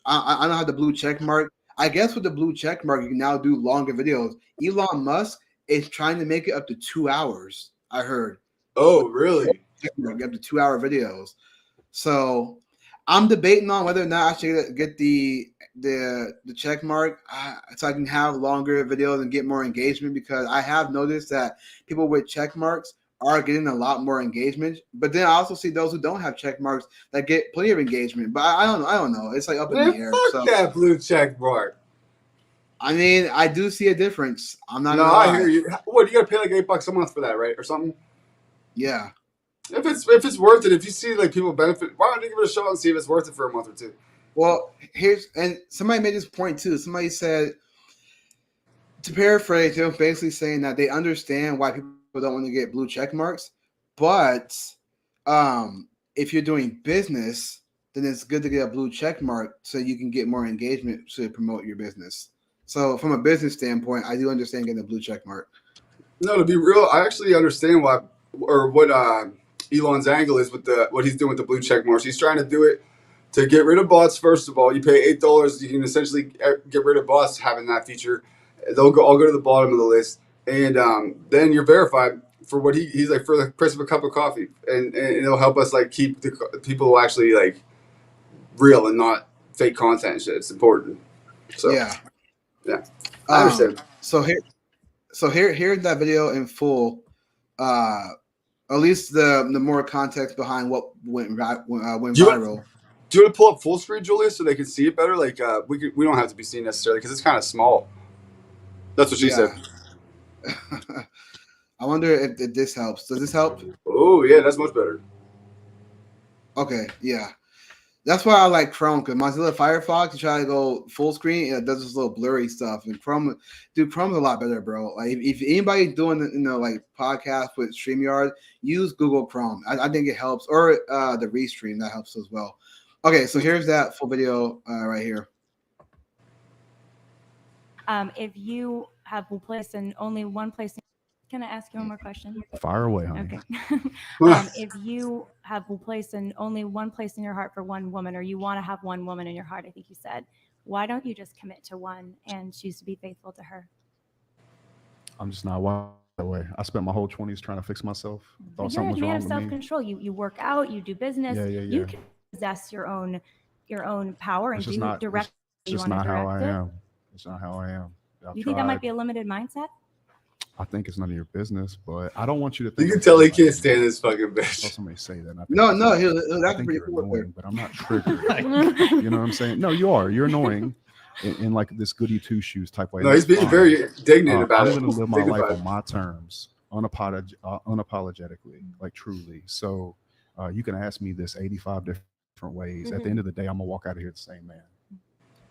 don't have the blue check mark. I guess with the blue check mark, you can now do longer videos. Elon Musk is trying to make it up to 2 hours. I heard. Oh, really? Up to 2 hour videos. So I'm debating on whether or not I should get the check mark so I can have longer videos and get more engagement, because I have noticed that people with check marks are getting a lot more engagement. But then I also see those who don't have check marks that get plenty of engagement. But I don't know. It's like up in the air. Fuck that blue check mark. I mean, I do see a difference. I'm not. No, I hear you. What, you gotta pay like $8 a month for that, right, or something? Yeah. If it's worth it, if you see like people benefit, why don't you give it a shot and see if it's worth it for a month or two? Well, and somebody made this point too. Somebody said, to paraphrase, they're basically saying that they understand why people don't want to get blue check marks, but if you're doing business, then it's good to get a blue check mark so you can get more engagement to promote your business. So from a business standpoint, I do understand getting a blue check mark. No, to be real, I actually understand why, or what Elon's angle is with what he's doing with the blue check marks. He's trying to do it to get rid of bots. First of all, you pay $8, you can essentially get rid of bots having that feature. They'll go. I'll go to the bottom of the list, and then you're verified for what he's like for the price of a cup of coffee, and it'll help us like keep the people who actually like real and not fake content and shit. It's important. So yeah, I understand. So here's that video in full. At least the more context behind what went viral. Do you want to pull up full screen, Julius, so they can see it better? Like we don't have to be seen necessarily because it's kind of small. That's what she said. I wonder if this helps. Does this help? Oh yeah, that's much better. Okay, yeah. That's why I like Chrome, because Mozilla Firefox, you try to go full screen, it does this little blurry stuff. And Chrome's a lot better, bro. Like if anybody doing like podcast with StreamYard, use Google Chrome. I think it helps, or the Restream that helps as well. Okay, so here's that full video right here. If you have a place and only one place. Can I ask you one more question? Fire away, honey. Okay. If you have a place and only one place in your heart for one woman, or you want to have one woman in your heart, I think you said, why don't you just commit to one and choose to be faithful to her? I'm just not wired that way. I spent my whole 20s trying to fix myself. Thought something was You're a man wrong of with me. self-control. You work out, you do business. Yeah. You can possess your own power and direct. It's just not how I am. It's not how I am. You think that might be a limited mindset? I think it's none of your business, but I don't want you to think. You can tell he can't stand this fucking bitch. I saw somebody say that. That's pretty cool. Annoying, but I'm not triggered. You know what I'm saying? No, you are. You're annoying in like this goody two shoes type way. No, he's being very indignant about it. I'm going to live my life on my terms, unapologetically, like truly. So you can ask me this 85 different ways. Mm-hmm. At the end of the day, I'm going to walk out of here the same man.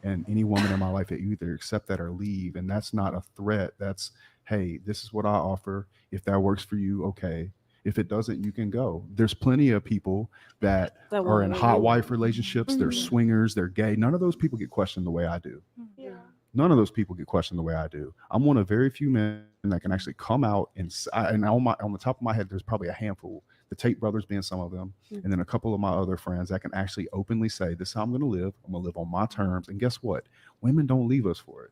And any woman in my life that you either accept that or leave, and that's not a threat. That's, hey, this is what I offer. If that works for you, okay. If it doesn't, you can go. There's plenty of people that are in hot wife relationships. They're swingers. They're gay. None of those people get questioned the way I do. Yeah. None of those people get questioned the way I do. I'm one of very few men that can actually come out and on the top of my head, there's probably a handful. The Tate brothers being some of them, and then a couple of my other friends that can actually openly say, this is how I'm going to live. I'm going to live on my terms. And guess what? Women don't leave us for it.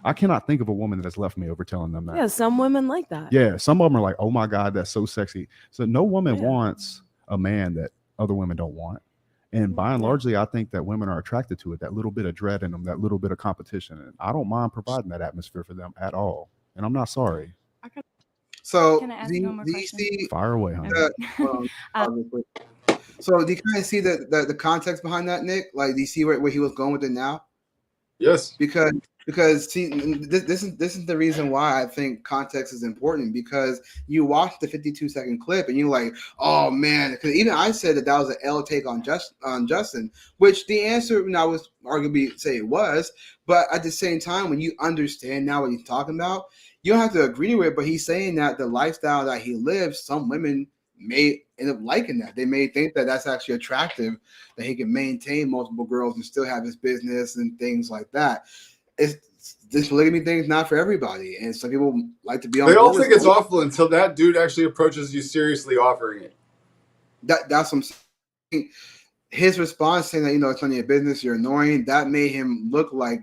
I cannot think of a woman that has left me over telling them that. Yeah, some women like that. Yeah, some of them are like, oh my God, that's so sexy. So no woman wants a man that other women don't want. And by and largely, I think that women are attracted to it, that little bit of dread in them, that little bit of competition. And I don't mind providing that atmosphere for them at all. And I'm not sorry. So can I ask one more question? Fire away, honey. So do you kind of see the context behind that, Nick? Like, do you see where he was going with it now? Yes. Because see, this is the reason why I think context is important, because you watch the 52-second clip and you're like, oh man, because even I said that was an L take on Justin, which the answer I was arguably say it was, but at the same time, when you understand now what he's talking about, you don't have to agree with it, but he's saying that the lifestyle that he lives, some women may end up liking that. They may think that that's actually attractive, that he can maintain multiple girls and still have his business and things like that. This polygamy thing is not for everybody, and some people like to be on. They all think it's awful until that dude actually approaches you seriously offering it. That's what I'm saying. His response saying that, it's none of your business, you're annoying, that made him look like,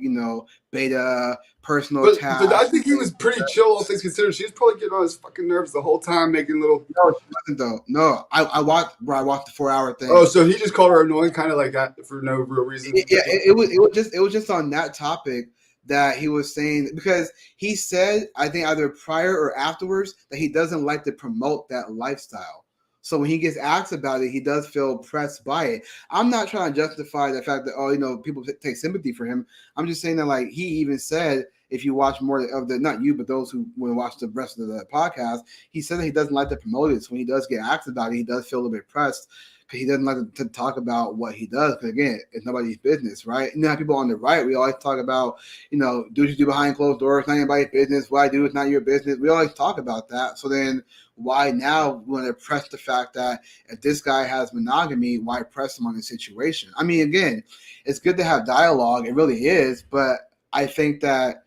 beta, personal attack. But I think he was pretty chill, all things considered. She was probably getting on his fucking nerves the whole time, making little. No, she wasn't though. No, I watched the 4-hour thing. Oh, so he just called her annoying, kind of like that, for no real reason. Yeah, it was just on that topic that he was saying, because he said, I think either prior or afterwards, that he doesn't like to promote that lifestyle. So when he gets asked about it, he does feel pressed by it. I'm not trying to justify the fact that, people take sympathy for him. I'm just saying that, like, he even said, if you watch more of the, not you, but those who will watch the rest of the podcast, he said that he doesn't like to promote it. So when he does get asked about it, he does feel a little bit pressed, because he doesn't like to talk about what he does. Because again, it's nobody's business, right? And now people on the right, we always talk about, do what you do behind closed doors, it's not anybody's business. What I do is not your business. We always talk about that. So then why now we want to press the fact that if this guy has monogamy, why press him on the situation? I mean, again, it's good to have dialogue. It really is. But I think that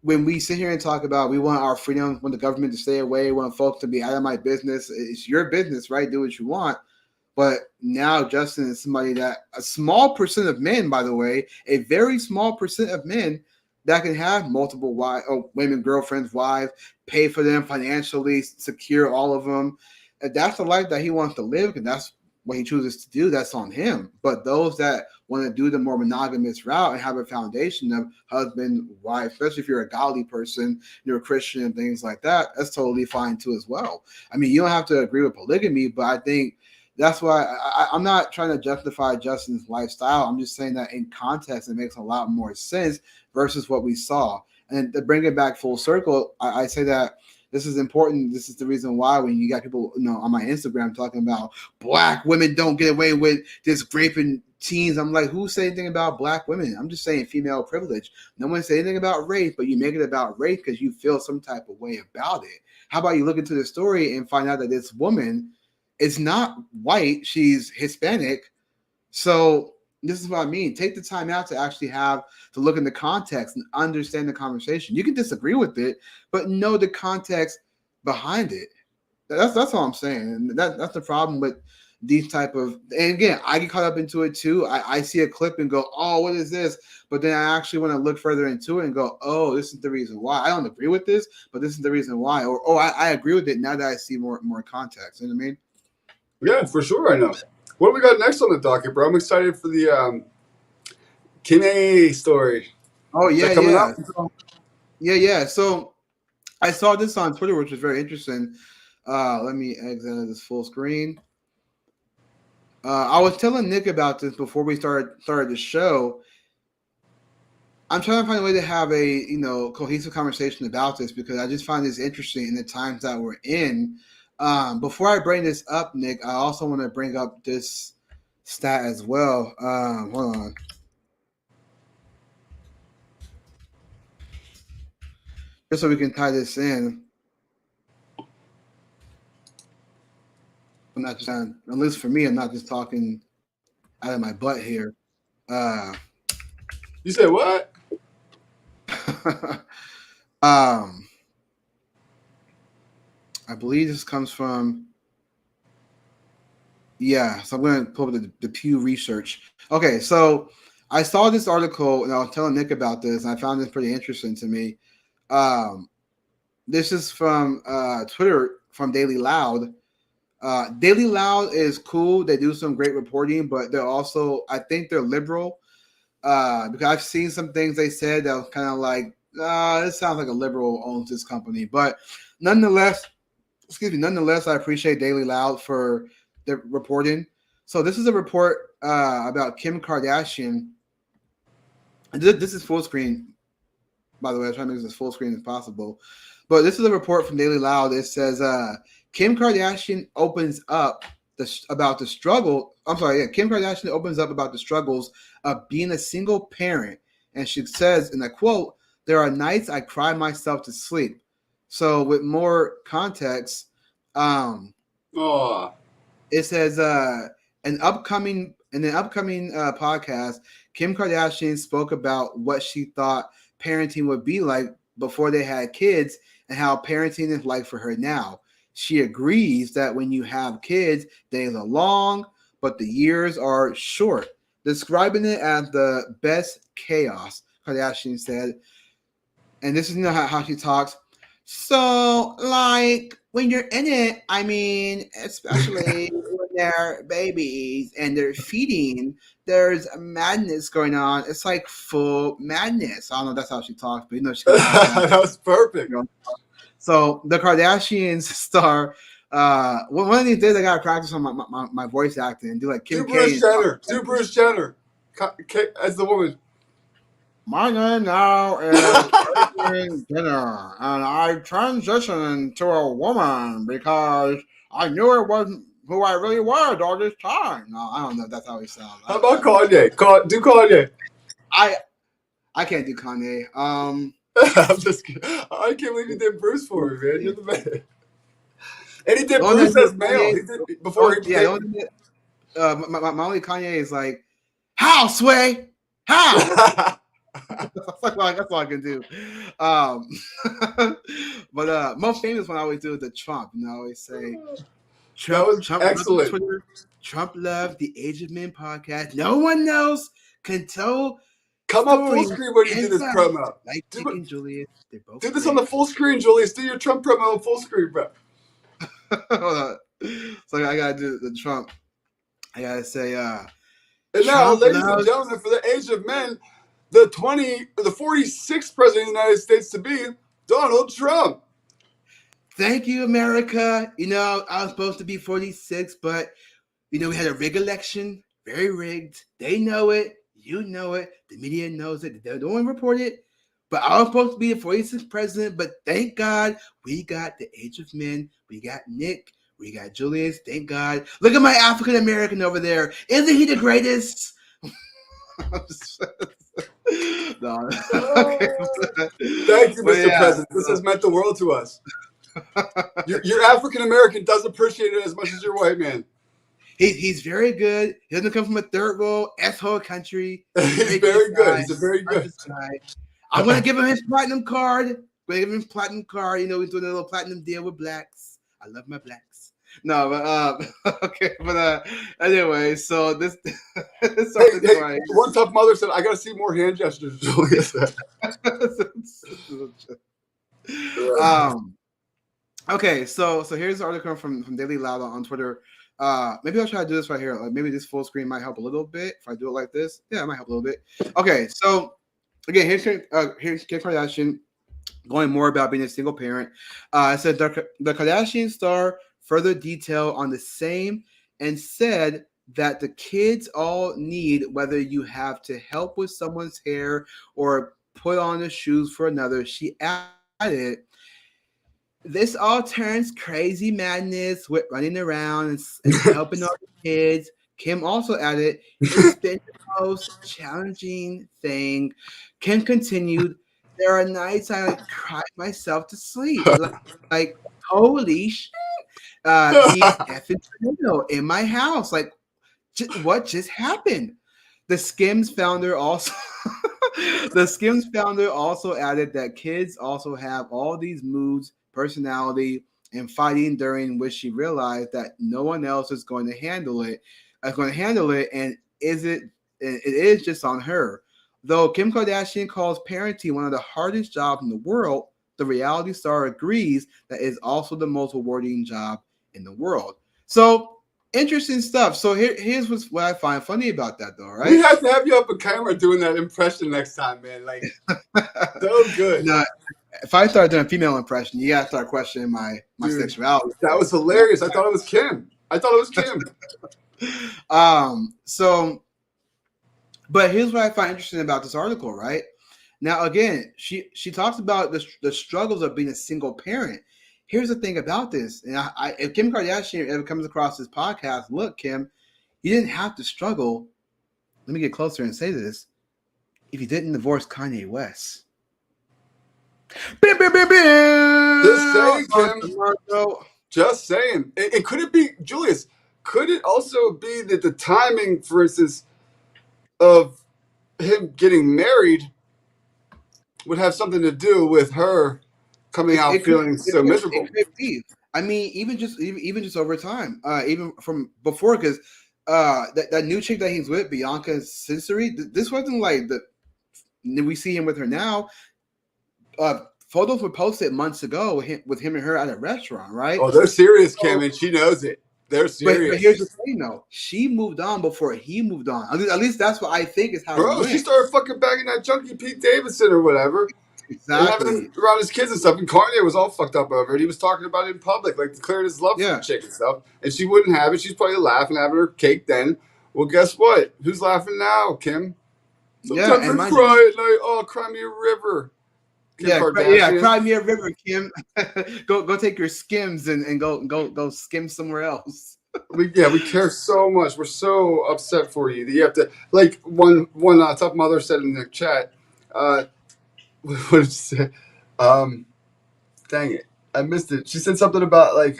when we sit here and talk about we want our freedom, want the government to stay away, want folks to be out of my business, it's your business, right? Do what you want. But now Justin is somebody that a small percent of men, by the way, a very small percent of men that can have multiple women, girlfriends, wives, pay for them financially, secure all of them. If that's the life that he wants to live, and that's what he chooses to do, that's on him. But those that want to do the more monogamous route and have a foundation of husband, wife, especially if you're a godly person, you're a Christian and things like that, that's totally fine too as well. I mean, you don't have to agree with polygamy, but I think that's why I'm not trying to justify Justin's lifestyle. I'm just saying that in context, it makes a lot more sense versus what we saw. And to bring it back full circle, I say that this is important. This is the reason why when you got people, on my Instagram talking about black women don't get away with this raping teens. I'm like, who said anything about black women? I'm just saying female privilege. No one said anything about race, but you make it about race because you feel some type of way about it. How about you look into the story and find out that this woman is not white, she's Hispanic. So this is what I mean. Take the time out to actually have to look in the context and understand the conversation. You can disagree with it, but know the context behind it. That's all I'm saying. And that's the problem with these type of, and again, I get caught up into it too. I see a clip and go, oh, what is this? But then I actually want to look further into it and go, oh, this is the reason why. I don't agree with this, but this is the reason why. Or, oh, I agree with it now that I see more context. You know what I mean? Yeah, for sure. I know. What do we got next on the docket, bro? I'm excited for the Kine story. Oh, yeah, yeah. Yeah. So I saw this on Twitter, which was very interesting. Let me exit this full screen. I was telling Nick about this before we started the show. I'm trying to find a way to have a cohesive conversation about this because I just find this interesting in the times that we're in. Before I bring this up, Nick, I also want to bring up this stat as well. Hold on. Just so we can tie this in. I'm not just at least for me, I'm not just talking out of my butt here. You said what? I believe this comes from. Yeah, so I'm going to pull up the Pew Research. Okay, so I saw this article and I was telling Nick about this, and I found this pretty interesting to me. This is from Twitter from Daily Loud. Daily Loud is cool. They do some great reporting, but they're also, I think they're liberal because I've seen some things they said that was kind of like, this sounds like a liberal owns this company. But nonetheless, I appreciate Daily Loud for the reporting. So this is a report about Kim Kardashian. And this is full screen, by the way. I'm trying to make this as full screen as possible. But this is a report from Daily Loud. It says Kim Kardashian opens up about the struggle. I'm sorry, yeah. Kim Kardashian opens up about the struggles of being a single parent. And she says, in a quote, "There are nights I cry myself to sleep." So with more context, it says in the upcoming podcast, Kim Kardashian spoke about what she thought parenting would be like before they had kids and how parenting is like for her now. She agrees that when you have kids, days are long, but the years are short, describing it as the best chaos, Kardashian said. And this is how she talks. So, like, when you're in it, I mean, especially when they're babies and they're feeding, there's a madness going on. It's like full madness. I don't know if that's how she talks, but she that was perfect. So the Kardashians star. One of these days I gotta practice on my voice acting and do like Kim K. Do Bruce Jenner as the woman. My name now is Jenner, and I transitioned to a woman because I knew it wasn't who I really was all this time. No, I don't know if that's how he sounds. How about Kanye? Do Kanye. I can't do Kanye. I'm just kidding. I can't believe you did Bruce for me, man. You're the man. And he did Bruce as male. He did before he became... my only Kanye is like, how, Sway? How? That's all I can do. But most famous one I always do is the Trump. I always say, Trump excellent. Twitter, Trump loved the Age of Men podcast. No one else can tell. Come up full screen when you do this promo. Like Chicken Julius. Do this on the full screen, Julius. Do your Trump promo on full screen, bro. Hold on. So I gotta do the Trump. I gotta say, and now, ladies and gentlemen, for the Age of Men, the 46th president of the United States to be Donald Trump. Thank you, America. I was supposed to be 46, but we had a rigged election, very rigged. They know it. You know it. The media knows it. They don't report it. But I was supposed to be the 46th president, but thank God we got the Age of Men. We got Nick. We got Julius. Thank God. Look at my African American over there. Isn't he the greatest? No. Thank you, Mr. President. This has meant the world to us. Your African American does appreciate it as much as your white man. He's very good. He doesn't come from a third world asshole country. He's very good. He's a very good guy. I'm gonna give him his platinum card. I'm gonna give him his platinum card. You know, he's doing a little platinum deal with blacks. I love my blacks. No, but okay, but anyway, so this. Hey, one tough mother said, "I got to see more hand gestures." Okay, so here's the article from Daily Loud on Twitter. Maybe I'll try to do this right here. Like maybe this full screen might help a little bit if I do it like this. Yeah, it might help a little bit. Okay, so again, here's Kim Kardashian going more about being a single parent. It said the Kardashian star further detail on the same and said that the kids all need, whether you have to help with someone's hair or put on the shoes for another. She added, this all turns crazy madness with running around and helping all the kids. Kim also added, it's been the most challenging thing. Kim continued, there are nights I cry myself to sleep. Like holy shit. These effing tornado in my house. Like, what just happened? The Skims founder also added that kids also have all these moods, personality, and fighting, during which she realized that no one else is going to handle it. And it is just on her. Though Kim Kardashian calls parenting one of the hardest jobs in the world, the reality star agrees that it is also the most rewarding job in the world. So interesting stuff. So here's what I find funny about that, though, right? We have to have you up on camera doing that impression next time, man. Like, so good. No, if I start doing a female impression, you gotta start questioning my sexuality. That was hilarious. I thought it was Kim. So, but here's what I find interesting about this article, right? Now, again, she talks about the struggles of being a single parent. Here's the thing about this, and if Kim Kardashian ever comes across this podcast, look, Kim, you didn't have to struggle. Let me get closer and say this: if you didn't divorce Kanye West. Just saying, Kim. Just saying. And could it be, Julius? Could it also be that the timing, for instance, of him getting married would have something to do with her coming out feeling so miserable? It could be. I mean, even just over time, even from before, because that new chick that he's with, Bianca Censori, this wasn't like we see him with her now. Photos were posted months ago with him and her at a restaurant, right? Oh, they're serious, Kim, and she knows it. They're serious. But here's the thing, though. She moved on before he moved on. At least that's what I think is how it went. She started fucking bagging that junkie Pete Davidson or whatever. Exactly. And having him around his kids and stuff. And Kanye was all fucked up over it. He was talking about it in public, like declaring his love for the chick and stuff. And she wouldn't have it. She's probably laughing, having her cake then. Well, guess what? Who's laughing now, Kim? Sometimes I cry at night. Oh, cry me a river. Cry me a river, Kim. go take your Skims and go skim somewhere else. We care so much. We're so upset for you that you have to, like one tough mother said in the chat. What did she say? Dang it, I missed it. She said something about like,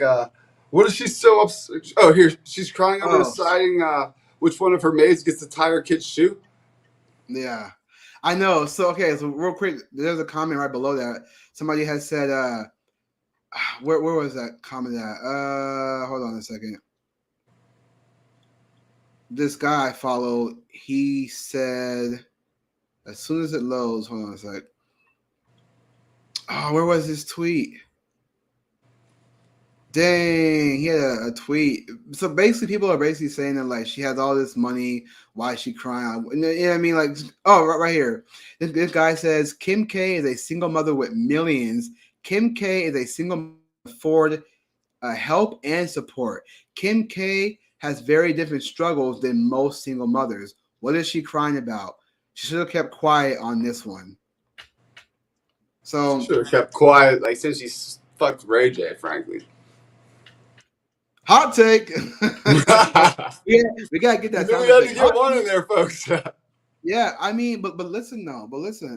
what is she so upset? Oh, here she's crying over deciding which one of her maids gets to tie her kid's shoe. Yeah. I know. So real quick, there's a comment right below that. Somebody has said, where was that comment at? Hold on a second. This guy I followed, he said, as soon as it loads, hold on a sec. Oh, where was his tweet? Dang, he had a tweet. So basically, people are basically saying that like she has all this money. Why is she crying? You know what I mean? Like, right here. This guy says Kim K is a single mother with millions. Kim K is a single mother who afford help and support. Kim K has very different struggles than most single mothers. What is she crying about? She should have kept quiet on this one. So should have kept quiet, like since she fucked Ray J, frankly. Hot take. We gotta get that. We had to get one in there, folks. Yeah, I mean, but listen though,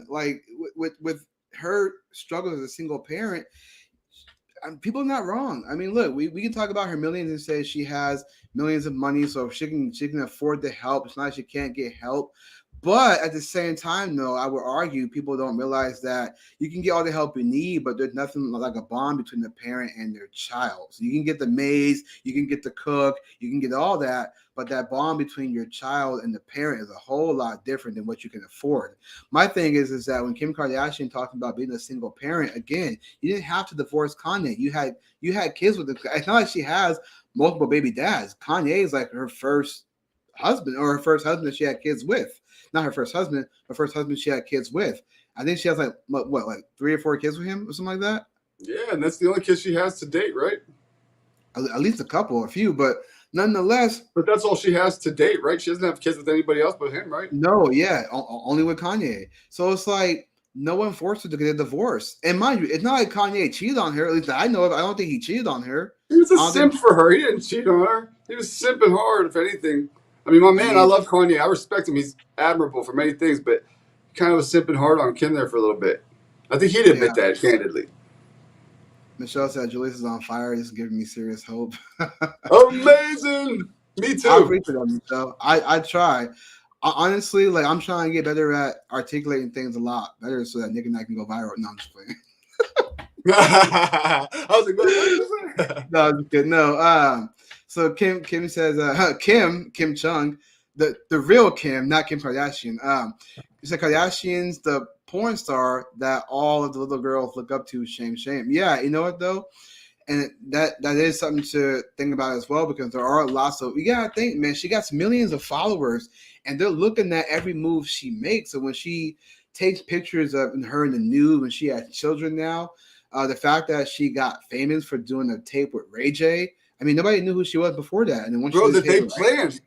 like with her struggle as a single parent, people are not wrong. I mean, look, we can talk about her millions and say she has millions of money, so she can afford the help. It's not like she can't get help. But at the same time, though, I would argue people don't realize that you can get all the help you need, but there's nothing like a bond between the parent and their child. So you can get the maids, you can get the cook, you can get all that, but that bond between your child and the parent is a whole lot different than what you can afford. My thing is that when Kim Kardashian talking about being a single parent, again, you didn't have to divorce Kanye. You had kids with the. It's not like she has multiple baby dads. Kanye is like her first husband, or her first husband that she had kids with. Not her first husband, her first husband she had kids with. I think she has like what, like 3 or 4 kids with him or something like that. Yeah, and that's the only kids she has to date, right? At least a few, but nonetheless. But that's all she has to date, right? She doesn't have kids with anybody else but him, right? No, yeah, only with Kanye. So it's like no one forced her to get a divorce. And mind you, it's not like Kanye cheated on her. At least I know of. I don't think he cheated on her. He was a simp for her. He didn't cheat on her. He was simping hard, if anything. I mean, my man, I love Kanye. I respect him. He's admirable for many things, but kind of was simping hard on Kim there for a little bit. I think he'd admit that, candidly. Michelle said Julius is on fire. This is giving me serious hope. Amazing. Me too. I appreciate that, Michelle. I try. Honestly, like I'm trying to get better at articulating things a lot better so that Nick and I can go viral. No, I'm just playing. I was like, what did you say? No, I'm just kidding. No. So Kim says Kim Chung, the real Kim, not Kim Kardashian. She said Kardashian's the porn star that all of the little girls look up to. Shame. Yeah, you know what though? And that is something to think about as well, because there are lots of, you gotta think, man, she got millions of followers and they're looking at every move she makes. So when she takes pictures of her in the nude, when she has children now, the fact that she got famous for doing a tape with Ray J, I mean, nobody knew who she was before that. And then when they planned.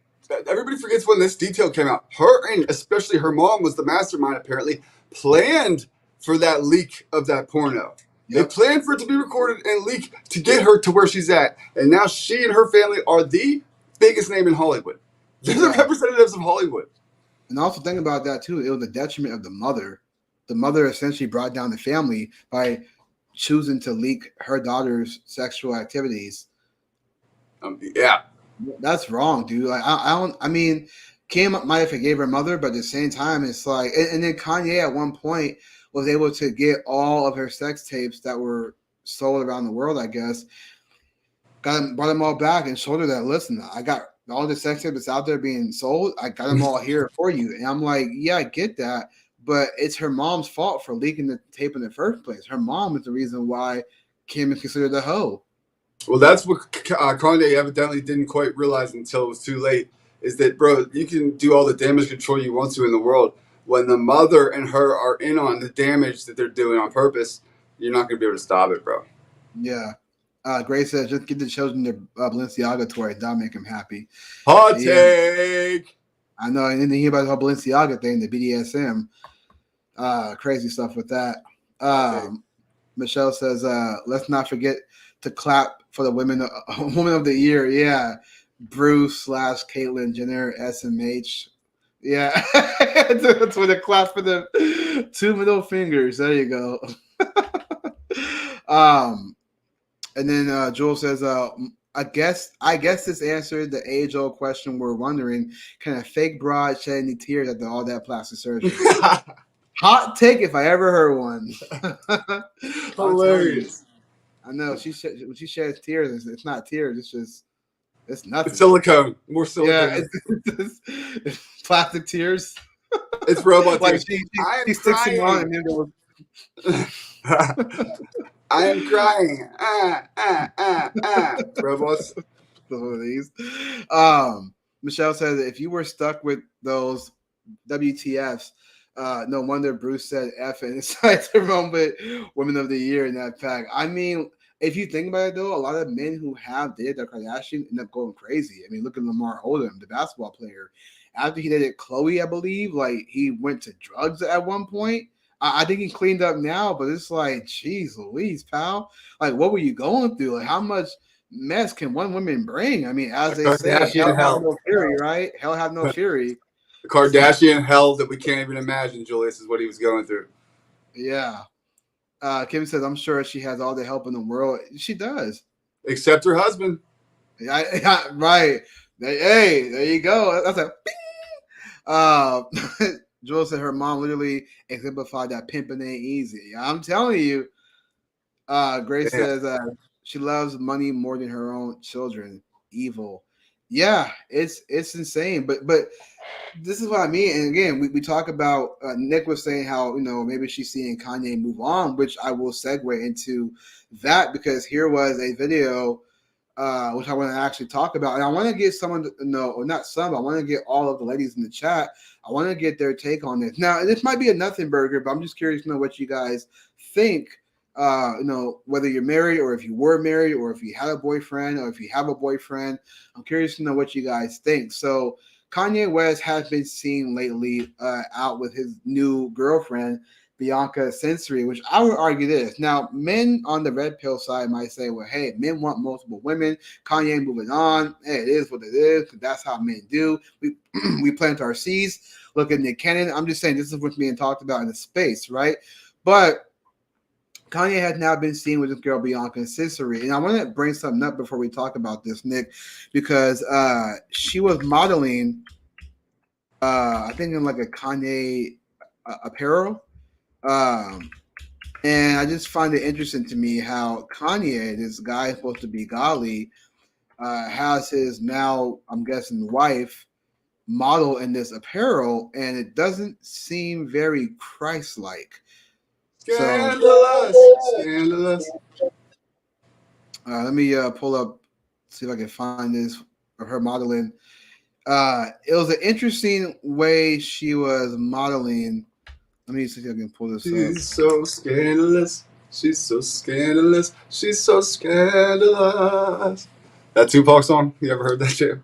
Everybody forgets when this detail came out. Her, and especially her mom, was the mastermind, apparently, planned for that leak of that porno. Yep. They planned for it to be recorded and leaked to get her to where she's at. And now she and her family are the biggest name in Hollywood. They're the representatives of Hollywood. And also think about that, too. It was the detriment of the mother. The mother essentially brought down the family by choosing to leak her daughter's sexual activities. Yeah. That's wrong, dude. Like, I mean, Kim might have forgave her mother, but at the same time, it's like, and then Kanye at one point was able to get all of her sex tapes that were sold around the world, I guess, brought them all back and showed her that, listen, I got all the sex tapes that's out there being sold. I got them all here for you. And I'm like, yeah, I get that, but it's her mom's fault for leaking the tape in the first place. Her mom is the reason why Kim is considered a hoe. Well, that's what Kanye evidently didn't quite realize until it was too late, is that, bro, you can do all the damage control you want to in the world. When the mother and her are in on the damage that they're doing on purpose, you're not going to be able to stop it, bro. Yeah. Grace says, just give the children their Balenciaga toy. That'll make them happy. Hot take. I know. And then hear about the whole Balenciaga thing, the BDSM. Crazy stuff with that. Michelle says, let's not forget to clap for the woman of the year. Yeah. Bruce / Caitlyn Jenner, SMH. Yeah. That's with a clap for the 2 middle fingers. There you go. And then Joel says, I guess this answered the age-old question we're wondering: can a fake broad shed any tears after all that plastic surgery? Hot take if I ever heard one. Hilarious. I know when she sheds tears, it's not tears. It's nothing. It's silicone. More silicone. Yeah, it's plastic tears. It's robot like tears. She sticks them on and then goes. I am crying. Robots. One of these. Michelle says, if you were stuck with those WTFs, no wonder Bruce said F and decided to run with Women of the Year in that pack. I mean, if you think about it, though, a lot of men who have dated the Kardashian end up going crazy. I mean, look at Lamar Odom, the basketball player. After he dated Khloe, I believe, like he went to drugs at one point. I think he cleaned up now, but it's like, geez Louise, pal. Like, what were you going through? Like, how much mess can one woman bring? I mean, as they say, hell have no fury, right? Hell have no fury. Kardashian hell that we can't even imagine. Julius is what he was going through. Yeah. Kim says, I'm sure she has all the help in the world. She does. Except her husband. Right. Hey, there you go. That's a Joel said her mom literally exemplified that pimping ain't easy. I'm telling you. Grace says she loves money more than her own children. Evil. Yeah, it's insane. But this is what I mean. And again, we talk about Nick was saying how, maybe she's seeing Kanye move on, which I will segue into that because here was a video which I want to actually talk about. And I want to get someone to know, or not some, I want to get all of the ladies in the chat. I want to get their take on this. Now, this might be a nothing burger, but I'm just curious to know what you guys think. Whether you're married or if you were married or if you had a boyfriend or if you have a boyfriend, I'm curious to know what you guys think. So Kanye West has been seen lately out with his new girlfriend, Bianca Sensory, which I would argue this. Now, men on the red pill side might say, well, hey, men want multiple women. Kanye moving on. Hey, it is what it is. That's how men do. We plant our seeds. Look at Nick Cannon. I'm just saying this is what's being talked about in the space, right? But Kanye has now been seen with this girl, Bianca Sensory. And I want to bring something up before we talk about this, Nick, because she was modeling, I think, in like a Kanye apparel. And I just find it interesting to me how Kanye, this guy supposed to be godly, has his now, I'm guessing, wife model in this apparel, and it doesn't seem very Christ-like. Scandalous. Scandalous. Let me pull up, see if I can find this of her modeling. It was an interesting way she was modeling. Let me see if I can pull this up. She's so scandalous. She's so scandalous. She's so scandalous. That Tupac song, you ever heard that shit?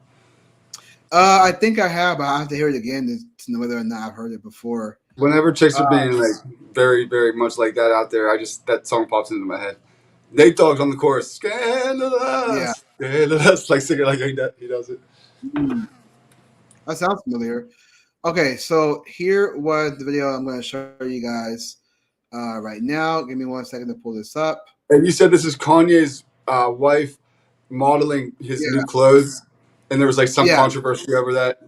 I think I have, but I have to hear it again to know whether or not I've heard it before. Whenever chicks are being like very, very much like that out there, that song pops into my head. Nate Dogg's on the chorus, scandalous, scandalous, like singing like he does it. That sounds familiar. Okay, so here was the video I'm going to show you guys right now. Give me 1 second to pull this up. And you said this is Kanye's wife modeling his new clothes, and there was like some controversy over that.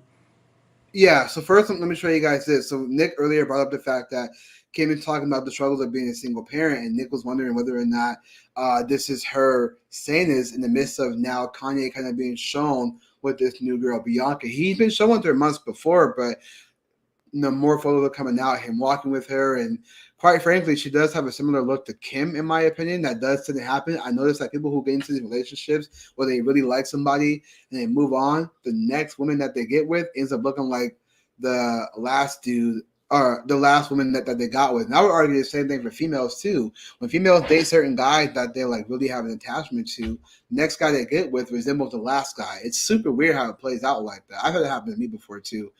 Yeah, so first let me show you guys this. So Nick earlier brought up the fact that Kim is talking about the struggles of being a single parent, and Nick was wondering whether or not this is her saying this in the midst of now Kanye kind of being shown with this new girl, Bianca. He's been showing her months before, but more photos are coming out, him walking with her, and quite frankly, she does have a similar look to Kim, in my opinion. That does tend to happen. I notice that people who get into these relationships where they really like somebody and they move on, the next woman that they get with ends up looking like the last dude or the last woman that they got with. And I would argue the same thing for females too. When females date certain guys that they like really have an attachment to, next guy they get with resembles the last guy. It's super weird how it plays out like that. I've had it happen to me before too.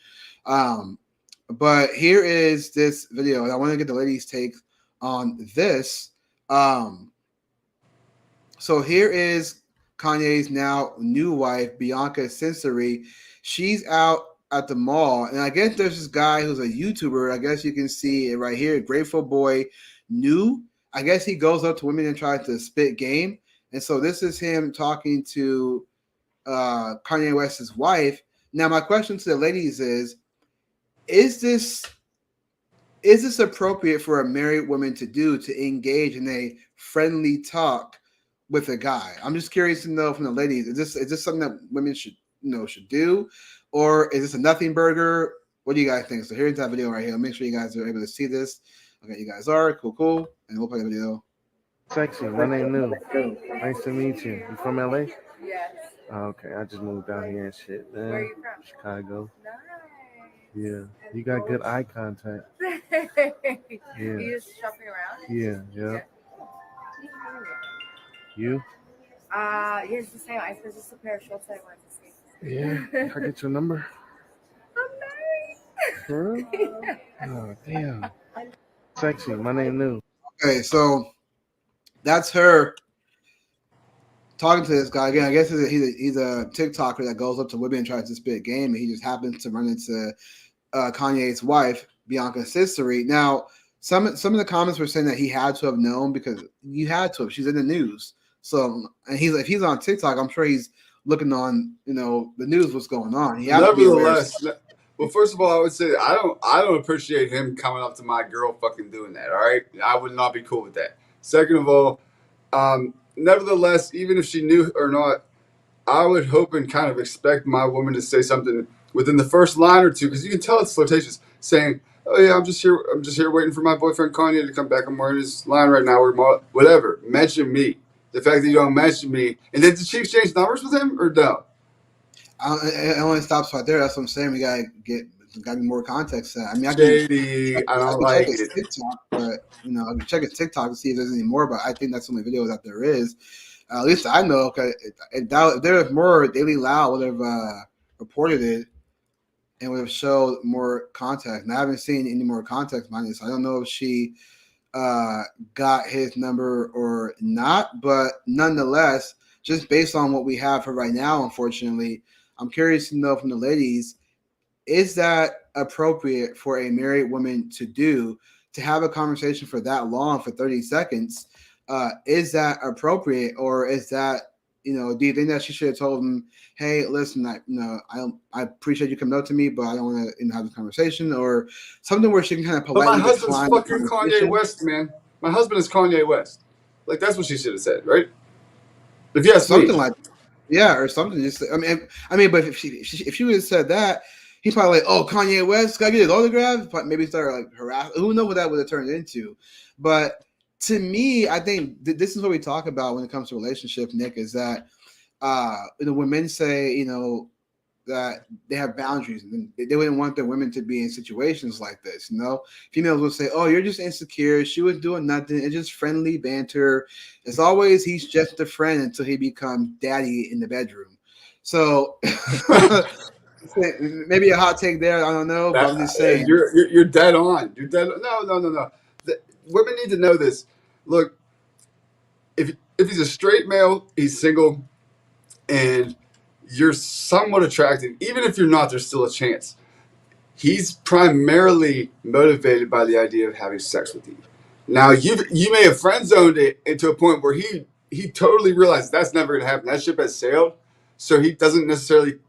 But here is this video, and I want to get the ladies' take on this. So here is Kanye's now new wife, Bianca Sensory. She's out at the mall, and I guess there's this guy who's a YouTuber. I guess you can see it right here, Grateful Boy New. I guess he goes up to women and tries to spit game. And so this is him talking to Kanye West's wife. Now, my question to the ladies is this appropriate for a married woman to do, to engage in a friendly talk with a guy? I'm just curious to know from the ladies, is this something that women should do, or is this a nothing burger? What do you guys think? So here's that video right here. Make sure you guys are able to see this. Okay, you guys are cool, and we'll play the video. Sexy, my name New. Nice to meet you. You from LA? Yes. Okay, I just moved down here and shit, man. Where are you from? Chicago. Nice. Yeah, you got good eye contact. Yeah. You just shopping around? Yeah. You? Yeah, it's the same. I just a pair of shorts I want to see. Yeah. Can I get your number? I'm married. For real? Yeah. Oh, damn. Sexy, my name New. Okay, so that's her talking to this guy again. I guess he's a TikToker that goes up to women and tries to spit game, and he just happens to run into Kanye's wife, Bianca Cesare. Now, some of the comments were saying that he had to have known because you had to have. She's in the news. So, and if he's on TikTok, I'm sure he's looking on, the news, what's going on. He has to be aware. Well, first of all, I would say I don't appreciate him coming up to my girl fucking doing that. All right, I would not be cool with that. Second of all, nevertheless, even if she knew or not, I would hope and kind of expect my woman to say something within the first line or two, because you can tell it's flirtatious, saying, "Oh yeah, I'm just here waiting for my boyfriend Kanye to come back. I'm wearing his line right now, or whatever. Mention me. The fact that you don't mention me, and did the she exchange numbers with him or no?" It only stops right there. That's what I'm saying. We gotta be more context to that. I mean, I don't like check his TikTok, but I can check his TikTok to see if there's any more. But I think that's the only video that there is. At least I know. If there was more, Daily Loud would have reported it and would have showed more context. And I haven't seen any more context behind this. I don't know if she got his number or not, but nonetheless, just based on what we have for right now, unfortunately, I'm curious to know from the ladies, is that appropriate for a married woman to do, to have a conversation for that long, for 30 seconds? Is that appropriate, or is that, do you think that she should have told him, hey, listen, I appreciate you coming up to me, but I don't want to have a conversation, or something where she can kind of politely. But my husband's fucking Kanye West, man. My husband is Kanye West. Like, that's what she should have said, right? If you ask something me. like, yeah, or something. Just but if she would have said that, he's probably like, oh, Kanye West, gotta get his autograph. Maybe start like harassing. Who knows what that would have turned into? But to me, I think this is what we talk about when it comes to relationships, Nick, is that when men say, that they have boundaries and they wouldn't want their women to be in situations like this. Females will say, oh, you're just insecure. She was doing nothing. It's just friendly banter. As always, he's just a friend until he becomes daddy in the bedroom. So maybe a hot take there. I don't know, but I'm just saying. You're dead on. You're dead. No. Women need to know this. Look, if he's a straight male, he's single, and you're somewhat attracted, even if you're not, there's still a chance. He's primarily motivated by the idea of having sex with you. Now, you may have friend zoned it into a point where he totally realizes that's never going to happen. That ship has sailed, so he doesn't necessarily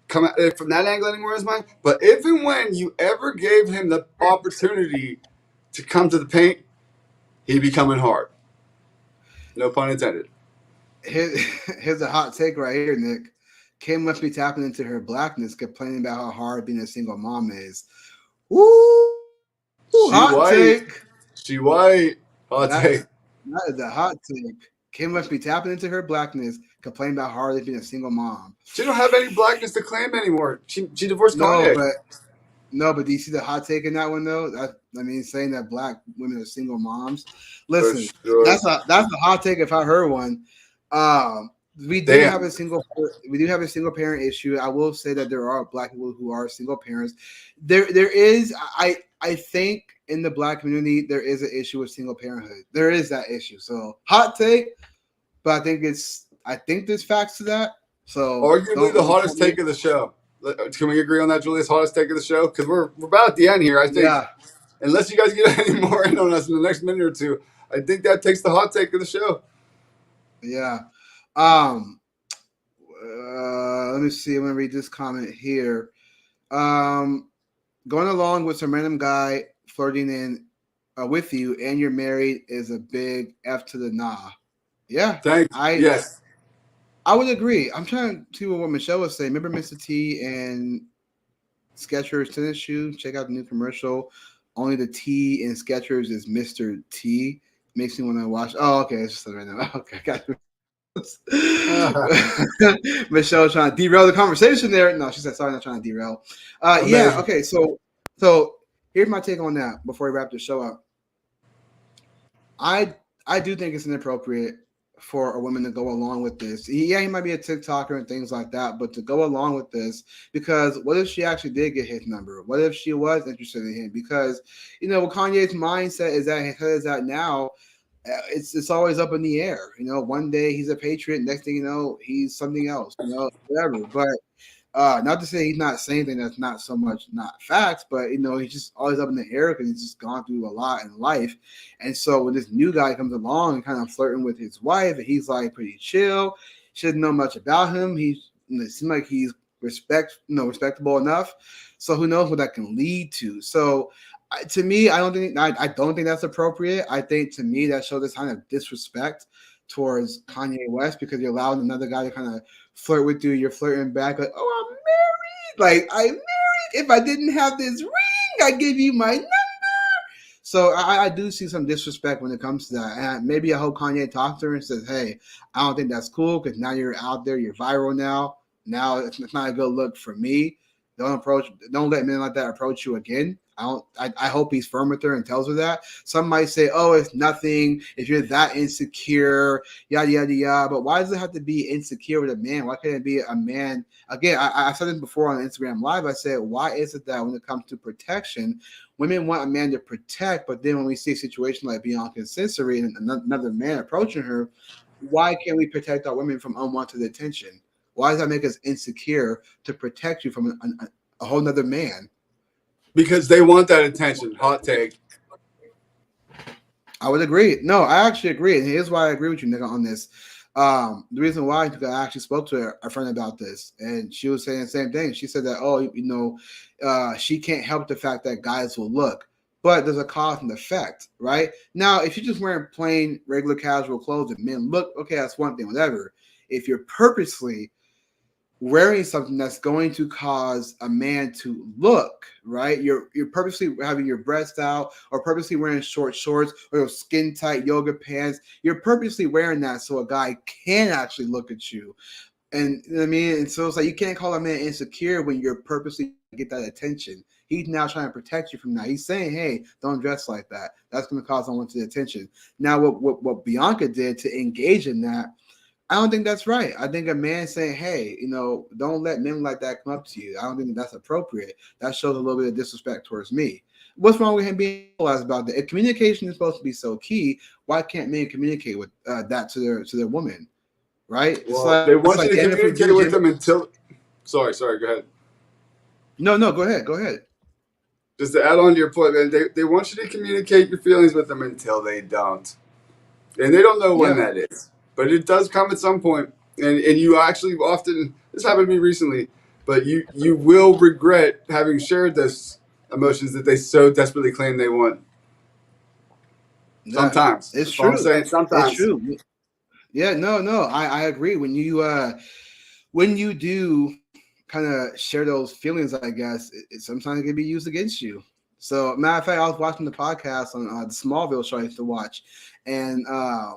come at it from that angle anymore in his mind. But if and when you ever gave him the opportunity to come to the paint, he'd be coming hard. No pun intended. Here's a hot take right here, Nick. Kim must be tapping into her blackness, complaining about how hard being a single mom is. Woo! Hot take. She white. Hot take. That is a hot take. Kim must be tapping into her blackness, complaining about how hard being a single mom. She don't have any blackness to claim anymore. She divorced Kanye. But do you see the hot take in that one though? Saying that black women are single moms. Listen, sure. that's a hot take if I heard one. We do have a single parent issue. I will say that there are black people who are single parents. There is, I think in the black community there is an issue with single parenthood. There is that issue. So hot take, but I think there's facts to that. So arguably the hottest take of the show. Can we agree on that, Julius? Hottest take of the show? Because we're about at the end here. I think. Yeah. Unless you guys get any more in on us in the next minute or two, I think that takes the hot take of the show. Yeah. Let me see. I'm gonna read this comment here. Going along with some random guy flirting with you, and you're married is a big F to the nah. Yeah. Thanks. Yes. I would agree. I'm trying to see what Michelle was saying. Remember Mr. T and Skechers tennis shoes? Check out the new commercial. Only the T in Skechers is Mr. T. Makes me want to watch. Oh, okay. It's just right now. Okay, got it. Michelle trying to derail the conversation there. No, she said sorry, not trying to derail. Yeah, okay. So here's my take on that before we wrap the show up. I do think it's inappropriate for a woman to go along with this. Yeah, he might be a TikToker and things like that, but to go along with this, because what if she actually did get his number? What if she was interested in him? Because what Kanye's mindset is that now. It's always up in the air. One day he's a patriot, next thing you know, he's something else. Whatever. But Not to say he's not saying anything that's not so much not facts, but he's just always up in the air because he's just gone through a lot in life. And so when this new guy comes along and kind of flirting with his wife, and he's like pretty chill, she doesn't know much about him. It seems like he's respectable enough. So who knows what that can lead to? So to me, I don't think that's appropriate. I think to me that shows this kind of disrespect towards Kanye West because you're allowing another guy to kind of flirt with you. You're flirting back like, oh, I'm married. Like, I'm married. If I didn't have this ring, I'd give you my number. So I do see some disrespect when it comes to that. And maybe I hope Kanye talks to her and says, hey, I don't think that's cool because now you're out there. You're viral now. Now it's not a good look for me. Don't let men like that approach you again. I hope he's firm with her and tells her that. Some might say, oh, it's nothing. If you're that insecure, yada, yada, yada. But why does it have to be insecure with a man? Why can't it be a man? Again, I said this before on Instagram Live. I said, why is it that when it comes to protection, women want a man to protect, but then when we see a situation like Bianca Sensory and another man approaching her, why can't we protect our women from unwanted attention? Why does that make us insecure to protect you from a whole nother man? Because they want that attention. Hot take. I would agree. No, I actually agree. And here's why I agree with you, nigga, on this. The reason why I actually spoke to a friend about this, and she was saying the same thing. She said that, she can't help the fact that guys will look, but there's a cause and effect, right? Now, if you're just wearing plain, regular, casual clothes and men look, okay, that's one thing, whatever. If you're purposely wearing something that's going to cause a man to look, right? You're purposely having your breasts out or purposely wearing short shorts or skin tight yoga pants. You're purposely wearing that so a guy can actually look at you. And you know what I mean? And so it's like you can't call a man insecure when you're purposely get that attention. He's now trying to protect you from that. He's saying, hey, don't dress like that. That's going to cause unwanted attention. Now, what Bianca did to engage in that, I don't think that's right. I think a man saying, hey, don't let men like that come up to you. I don't think that's appropriate. That shows a little bit of disrespect towards me. What's wrong with him being realized about that? If communication is supposed to be so key, why can't men communicate with that to their woman? Right? Well, they want you to communicate with them until. Sorry, go ahead. No, go ahead. Just to add on to your point, man, they want you to communicate your feelings with them until they don't. And they don't know when that is. But it does come at some point, and you actually often, this happened to me recently, but you will regret having shared those emotions that they so desperately claim they want. Sometimes. It's true. I'm saying sometimes. It's true. Yeah, no, I agree. When you do kind of share those feelings, I guess, sometimes it can be used against you. So, matter of fact, I was watching the podcast on the Smallville show I used to watch, and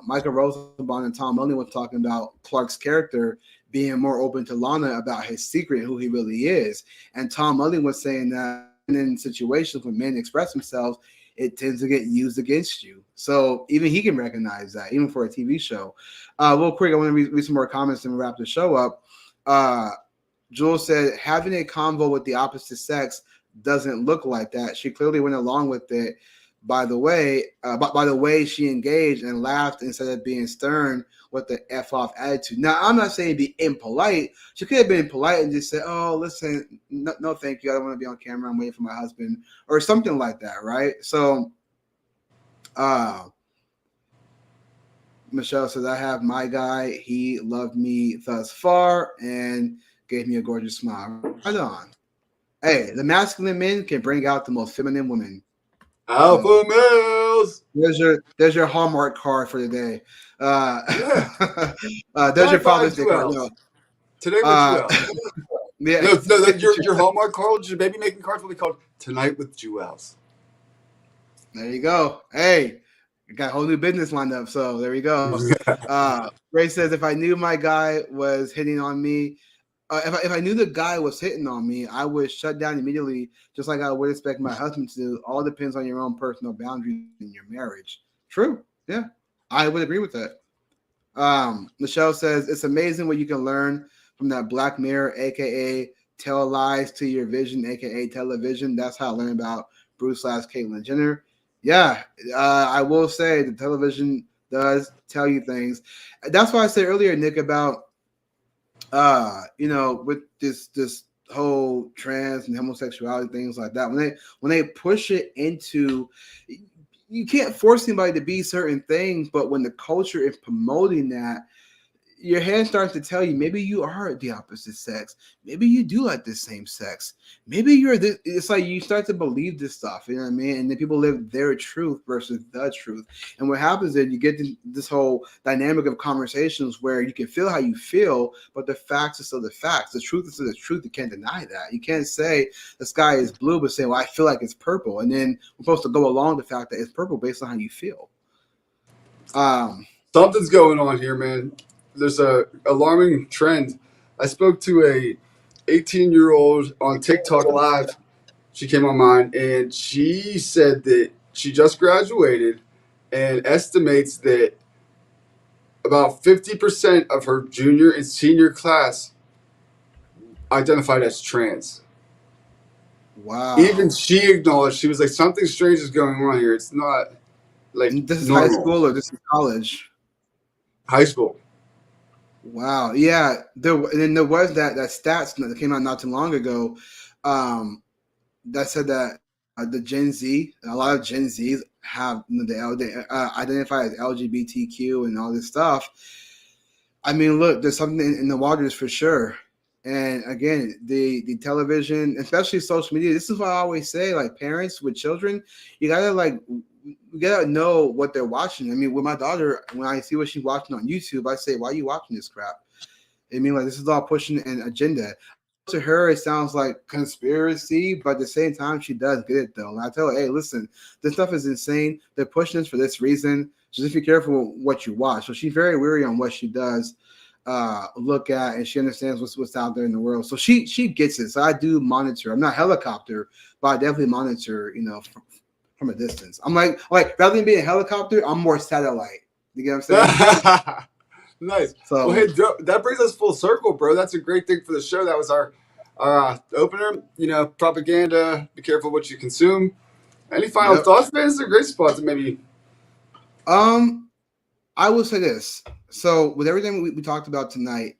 Michael Rosenbaum and Tom Mullin were talking about Clark's character being more open to Lana about his secret, who he really is. And Tom Mullin was saying that in situations when men express themselves, it tends to get used against you. So even he can recognize that, even for a TV show. Real quick, I want to read some more comments and wrap the show up. Jules said, having a convo with the opposite sex doesn't look like that. She clearly went along with it by the way she engaged and laughed instead of being stern with the F off attitude. Now, I'm not saying be impolite. She could have been polite and just said, oh, listen, no thank you. I don't want to be on camera. I'm waiting for my husband or something like that, right? So Michelle says, I have my guy. He loved me thus far and gave me a gorgeous smile. Right on. Hey, the masculine men can bring out the most feminine women. Alpha males. There's your Hallmark card for the day. There's your Father's Day card. No. Today with Jewels. No, your Hallmark card, your baby making cards will be called Tonight with Jewels. There you go. Hey, you got a whole new business lined up. So there you go. Ray says, if I knew my guy was hitting on me, if I knew the guy was hitting on me, I would shut down immediately, just like I would expect my husband to do. All depends on your own personal boundaries in your marriage. True. Yeah, I would agree with that. Michelle says, it's amazing what you can learn from that Black Mirror, a.k.a. Tell Lies to Your Vision, a.k.a. television. That's how I learned about Bruce / Caitlyn Jenner. Yeah, I will say the television does tell you things. That's why I said earlier, Nick, about with this whole trans and homosexuality things like that, when they push it into, you can't force anybody to be certain things, but when the culture is promoting that, your head starts to tell you maybe you are the opposite sex. Maybe you do like the same sex. Maybe you're this. It's like you start to believe this stuff. You know what I mean? And then people live their truth versus the truth. And what happens is you get this whole dynamic of conversations where you can feel how you feel, but the facts are still the facts. The truth is still the truth. You can't deny that. You can't say the sky is blue, but say, well, I feel like it's purple. And then we're supposed to go along the fact that it's purple based on how you feel. Something's going on here, man. There's a alarming trend. I spoke to a 18-year-old on TikTok Live. She came on mine, and she said that she just graduated and estimates that about 50% of her junior and senior class identified as trans. Wow. Even she acknowledged, she was like, something strange is going on here. It's not like this is normal. high school or this is college? High school. Wow. Yeah. And there was that stats that came out not too long ago that said that the Gen Z, a lot of Gen Zs have they identify as LGBTQ and all this stuff. I mean, look, there's something in the waters for sure. And again, the television, especially social media, this is what I always say, like parents with children, you gotta know what they're watching. I mean, with my daughter, when I see what she's watching on YouTube, I say, why are you watching this crap? I mean, like, this is all pushing an agenda. To her, it sounds like conspiracy, but at the same time, she does get it, though. And I tell her, hey, listen, this stuff is insane. They're pushing this for this reason. So just be careful what you watch. So she's very weary on what she does look at, and she understands what's out there in the world. So she gets it. So I do monitor. I'm not helicopter, but I definitely monitor, from a distance. I'm like rather than being a helicopter, I'm more satellite. You get what I'm saying? Nice. So, well, hey, that brings us full circle, bro. That's a great thing for the show. That was our opener. Propaganda. Be careful what you consume. Any final thoughts, man? This is a great spot to maybe. I will say this. So with everything we talked about tonight,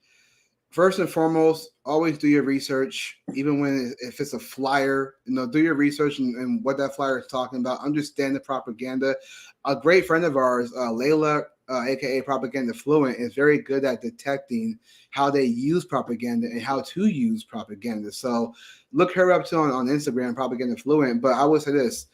first and foremost, always do your research, even if it's a flyer, do your research and what that flyer is talking about. Understand the propaganda. A great friend of ours, Layla, aka Propaganda Fluent, is very good at detecting how they use propaganda and how to use propaganda. So look her up on Instagram, Propaganda Fluent. But I will say this.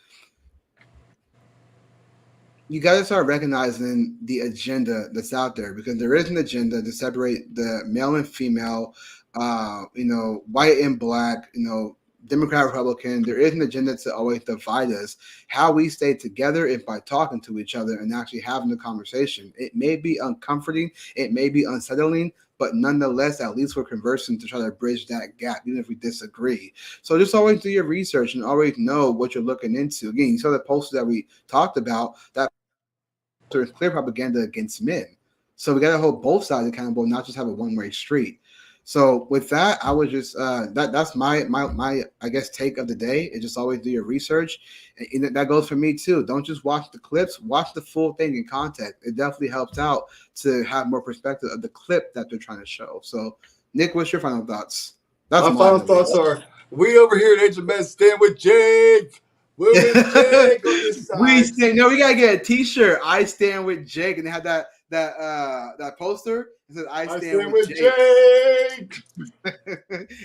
You got to start recognizing the agenda that's out there, because there is an agenda to separate the male and female, white and black, Democrat, Republican. There is an agenda to always divide us. How we stay together is by talking to each other and actually having the conversation. It may be uncomforting, it may be unsettling, but nonetheless, at least we're conversing to try to bridge that gap, even if we disagree. So just always do your research and always know what you're looking into. Again, you saw the poster that we talked about, that there's clear propaganda against men. So we got to hold both sides accountable, not just have a one-way street. So with that, I would just that's my I guess take of the day. Is just always do your research, and that goes for me too. Don't just watch the clips, watch the full thing in context. It definitely helps out to have more perspective of the clip that they're trying to show. So, Nick, what's your final thoughts? My final thoughts are: we over here at Age of Men stand with Jake. We're with Jake on this side. We gotta get a T-shirt. I stand with Jake, and they have that poster. It says I stand with Jake.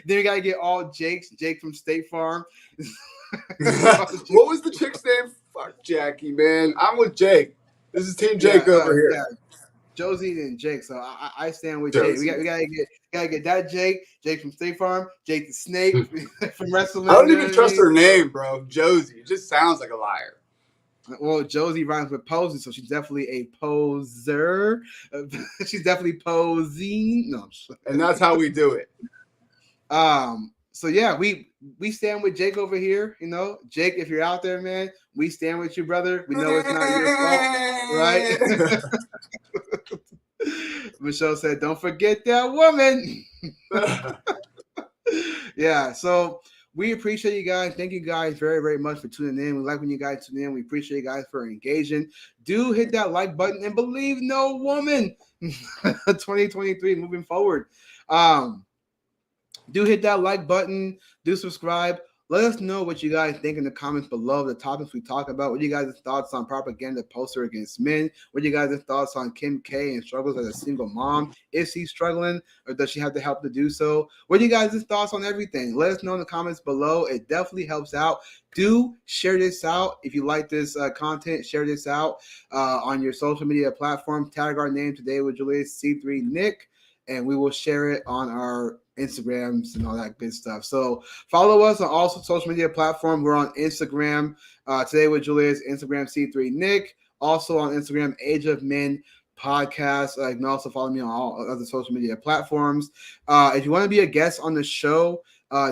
Then we gotta get all Jakes. Jake from State Farm. What was the chick's name? Fuck Jackie, man. I'm with Jake. This is Team Jake over here. Yeah. Josie and Jake. So I stand with Josie. Jake. We gotta get that Jake from State Farm, Jake the Snake from wrestling. I don't even trust her name, bro. Josie. It just sounds like a liar. Well, Josie rhymes with posing, so she's definitely a poser. She's definitely posing. No, and that's how we do it. So yeah, we stand with Jake over here. Jake, if you're out there, man, we stand with you, brother. We know it's not your fault, right? Michelle said, "Don't forget that woman." Yeah. So. We appreciate you guys. Thank you guys very, very much for tuning in. We like when you guys tune in. We appreciate you guys for engaging. Do hit that like button and believe no woman. 2023 moving forward. do hit that like button. Do subscribe. Let us know what you guys think in the comments below. The topics we talk about. What are you guys' thoughts on propaganda poster against men? What are you guys' thoughts on Kim K and struggles as a single mom? Is she struggling, or does she have the help to do so? What are you guys' thoughts on everything? Let us know in the comments below. It definitely helps out. Do share this out. If you like this content, share this out on your social media platform. Tag our name today with Julius C3 Nick, and we will share it on our Instagrams and all that good stuff. So follow us on all social media platforms. We're on Instagram today with Julius, Instagram C3 Nick. Also on Instagram, Age of Men Podcast. You can also follow me on all other social media platforms. If you want to be a guest on the show,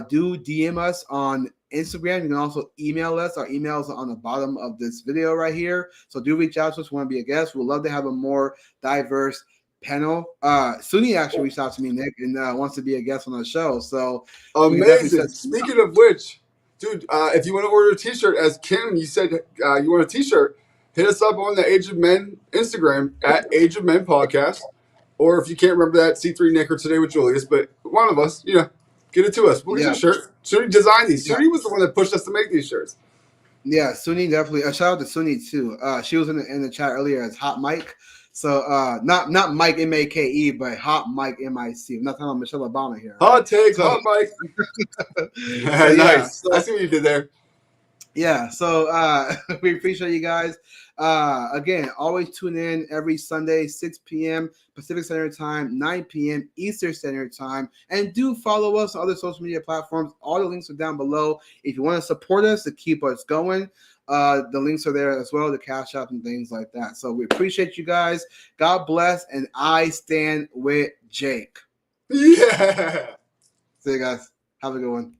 do DM us on Instagram. You can also email us. Our emails are on the bottom of this video right here. So do reach out to us if you want to be a guest. We'd love to have a more diverse panel. Suni actually reached out to me, Nick, and wants to be a guest on the show. So amazing. Speaking of which, dude, if you want to order a t-shirt, as Kim, you said you want a t-shirt, hit us up on the Age of Men Instagram at Age of Men Podcast. Or if you can't remember that, C3 Nick or Today with Julius, but one of us, get it to us. We'll get you a shirt. Suni designed these. Suni was the one that pushed us to make these shirts. Yeah, Suni definitely. A shout out to Suni too. She was in the chat earlier as Hot Mike. So not Mike MAKE, but Hot Mike MIC. I'm not talking about Michelle Obama here. Right? Hot takes, Hot Mike. So, nice. So, I see what you did there. Yeah, so we appreciate you guys. Again, always tune in every Sunday, 6 p.m. Pacific Standard Time, 9 p.m. Eastern Standard Time. And do follow us on other social media platforms. All the links are down below. If you want to support us to keep us going, the links are there as well, the Cash App and things like that. So we appreciate you guys. God bless, and I stand with Jake. Yeah. See you guys. Have a good one.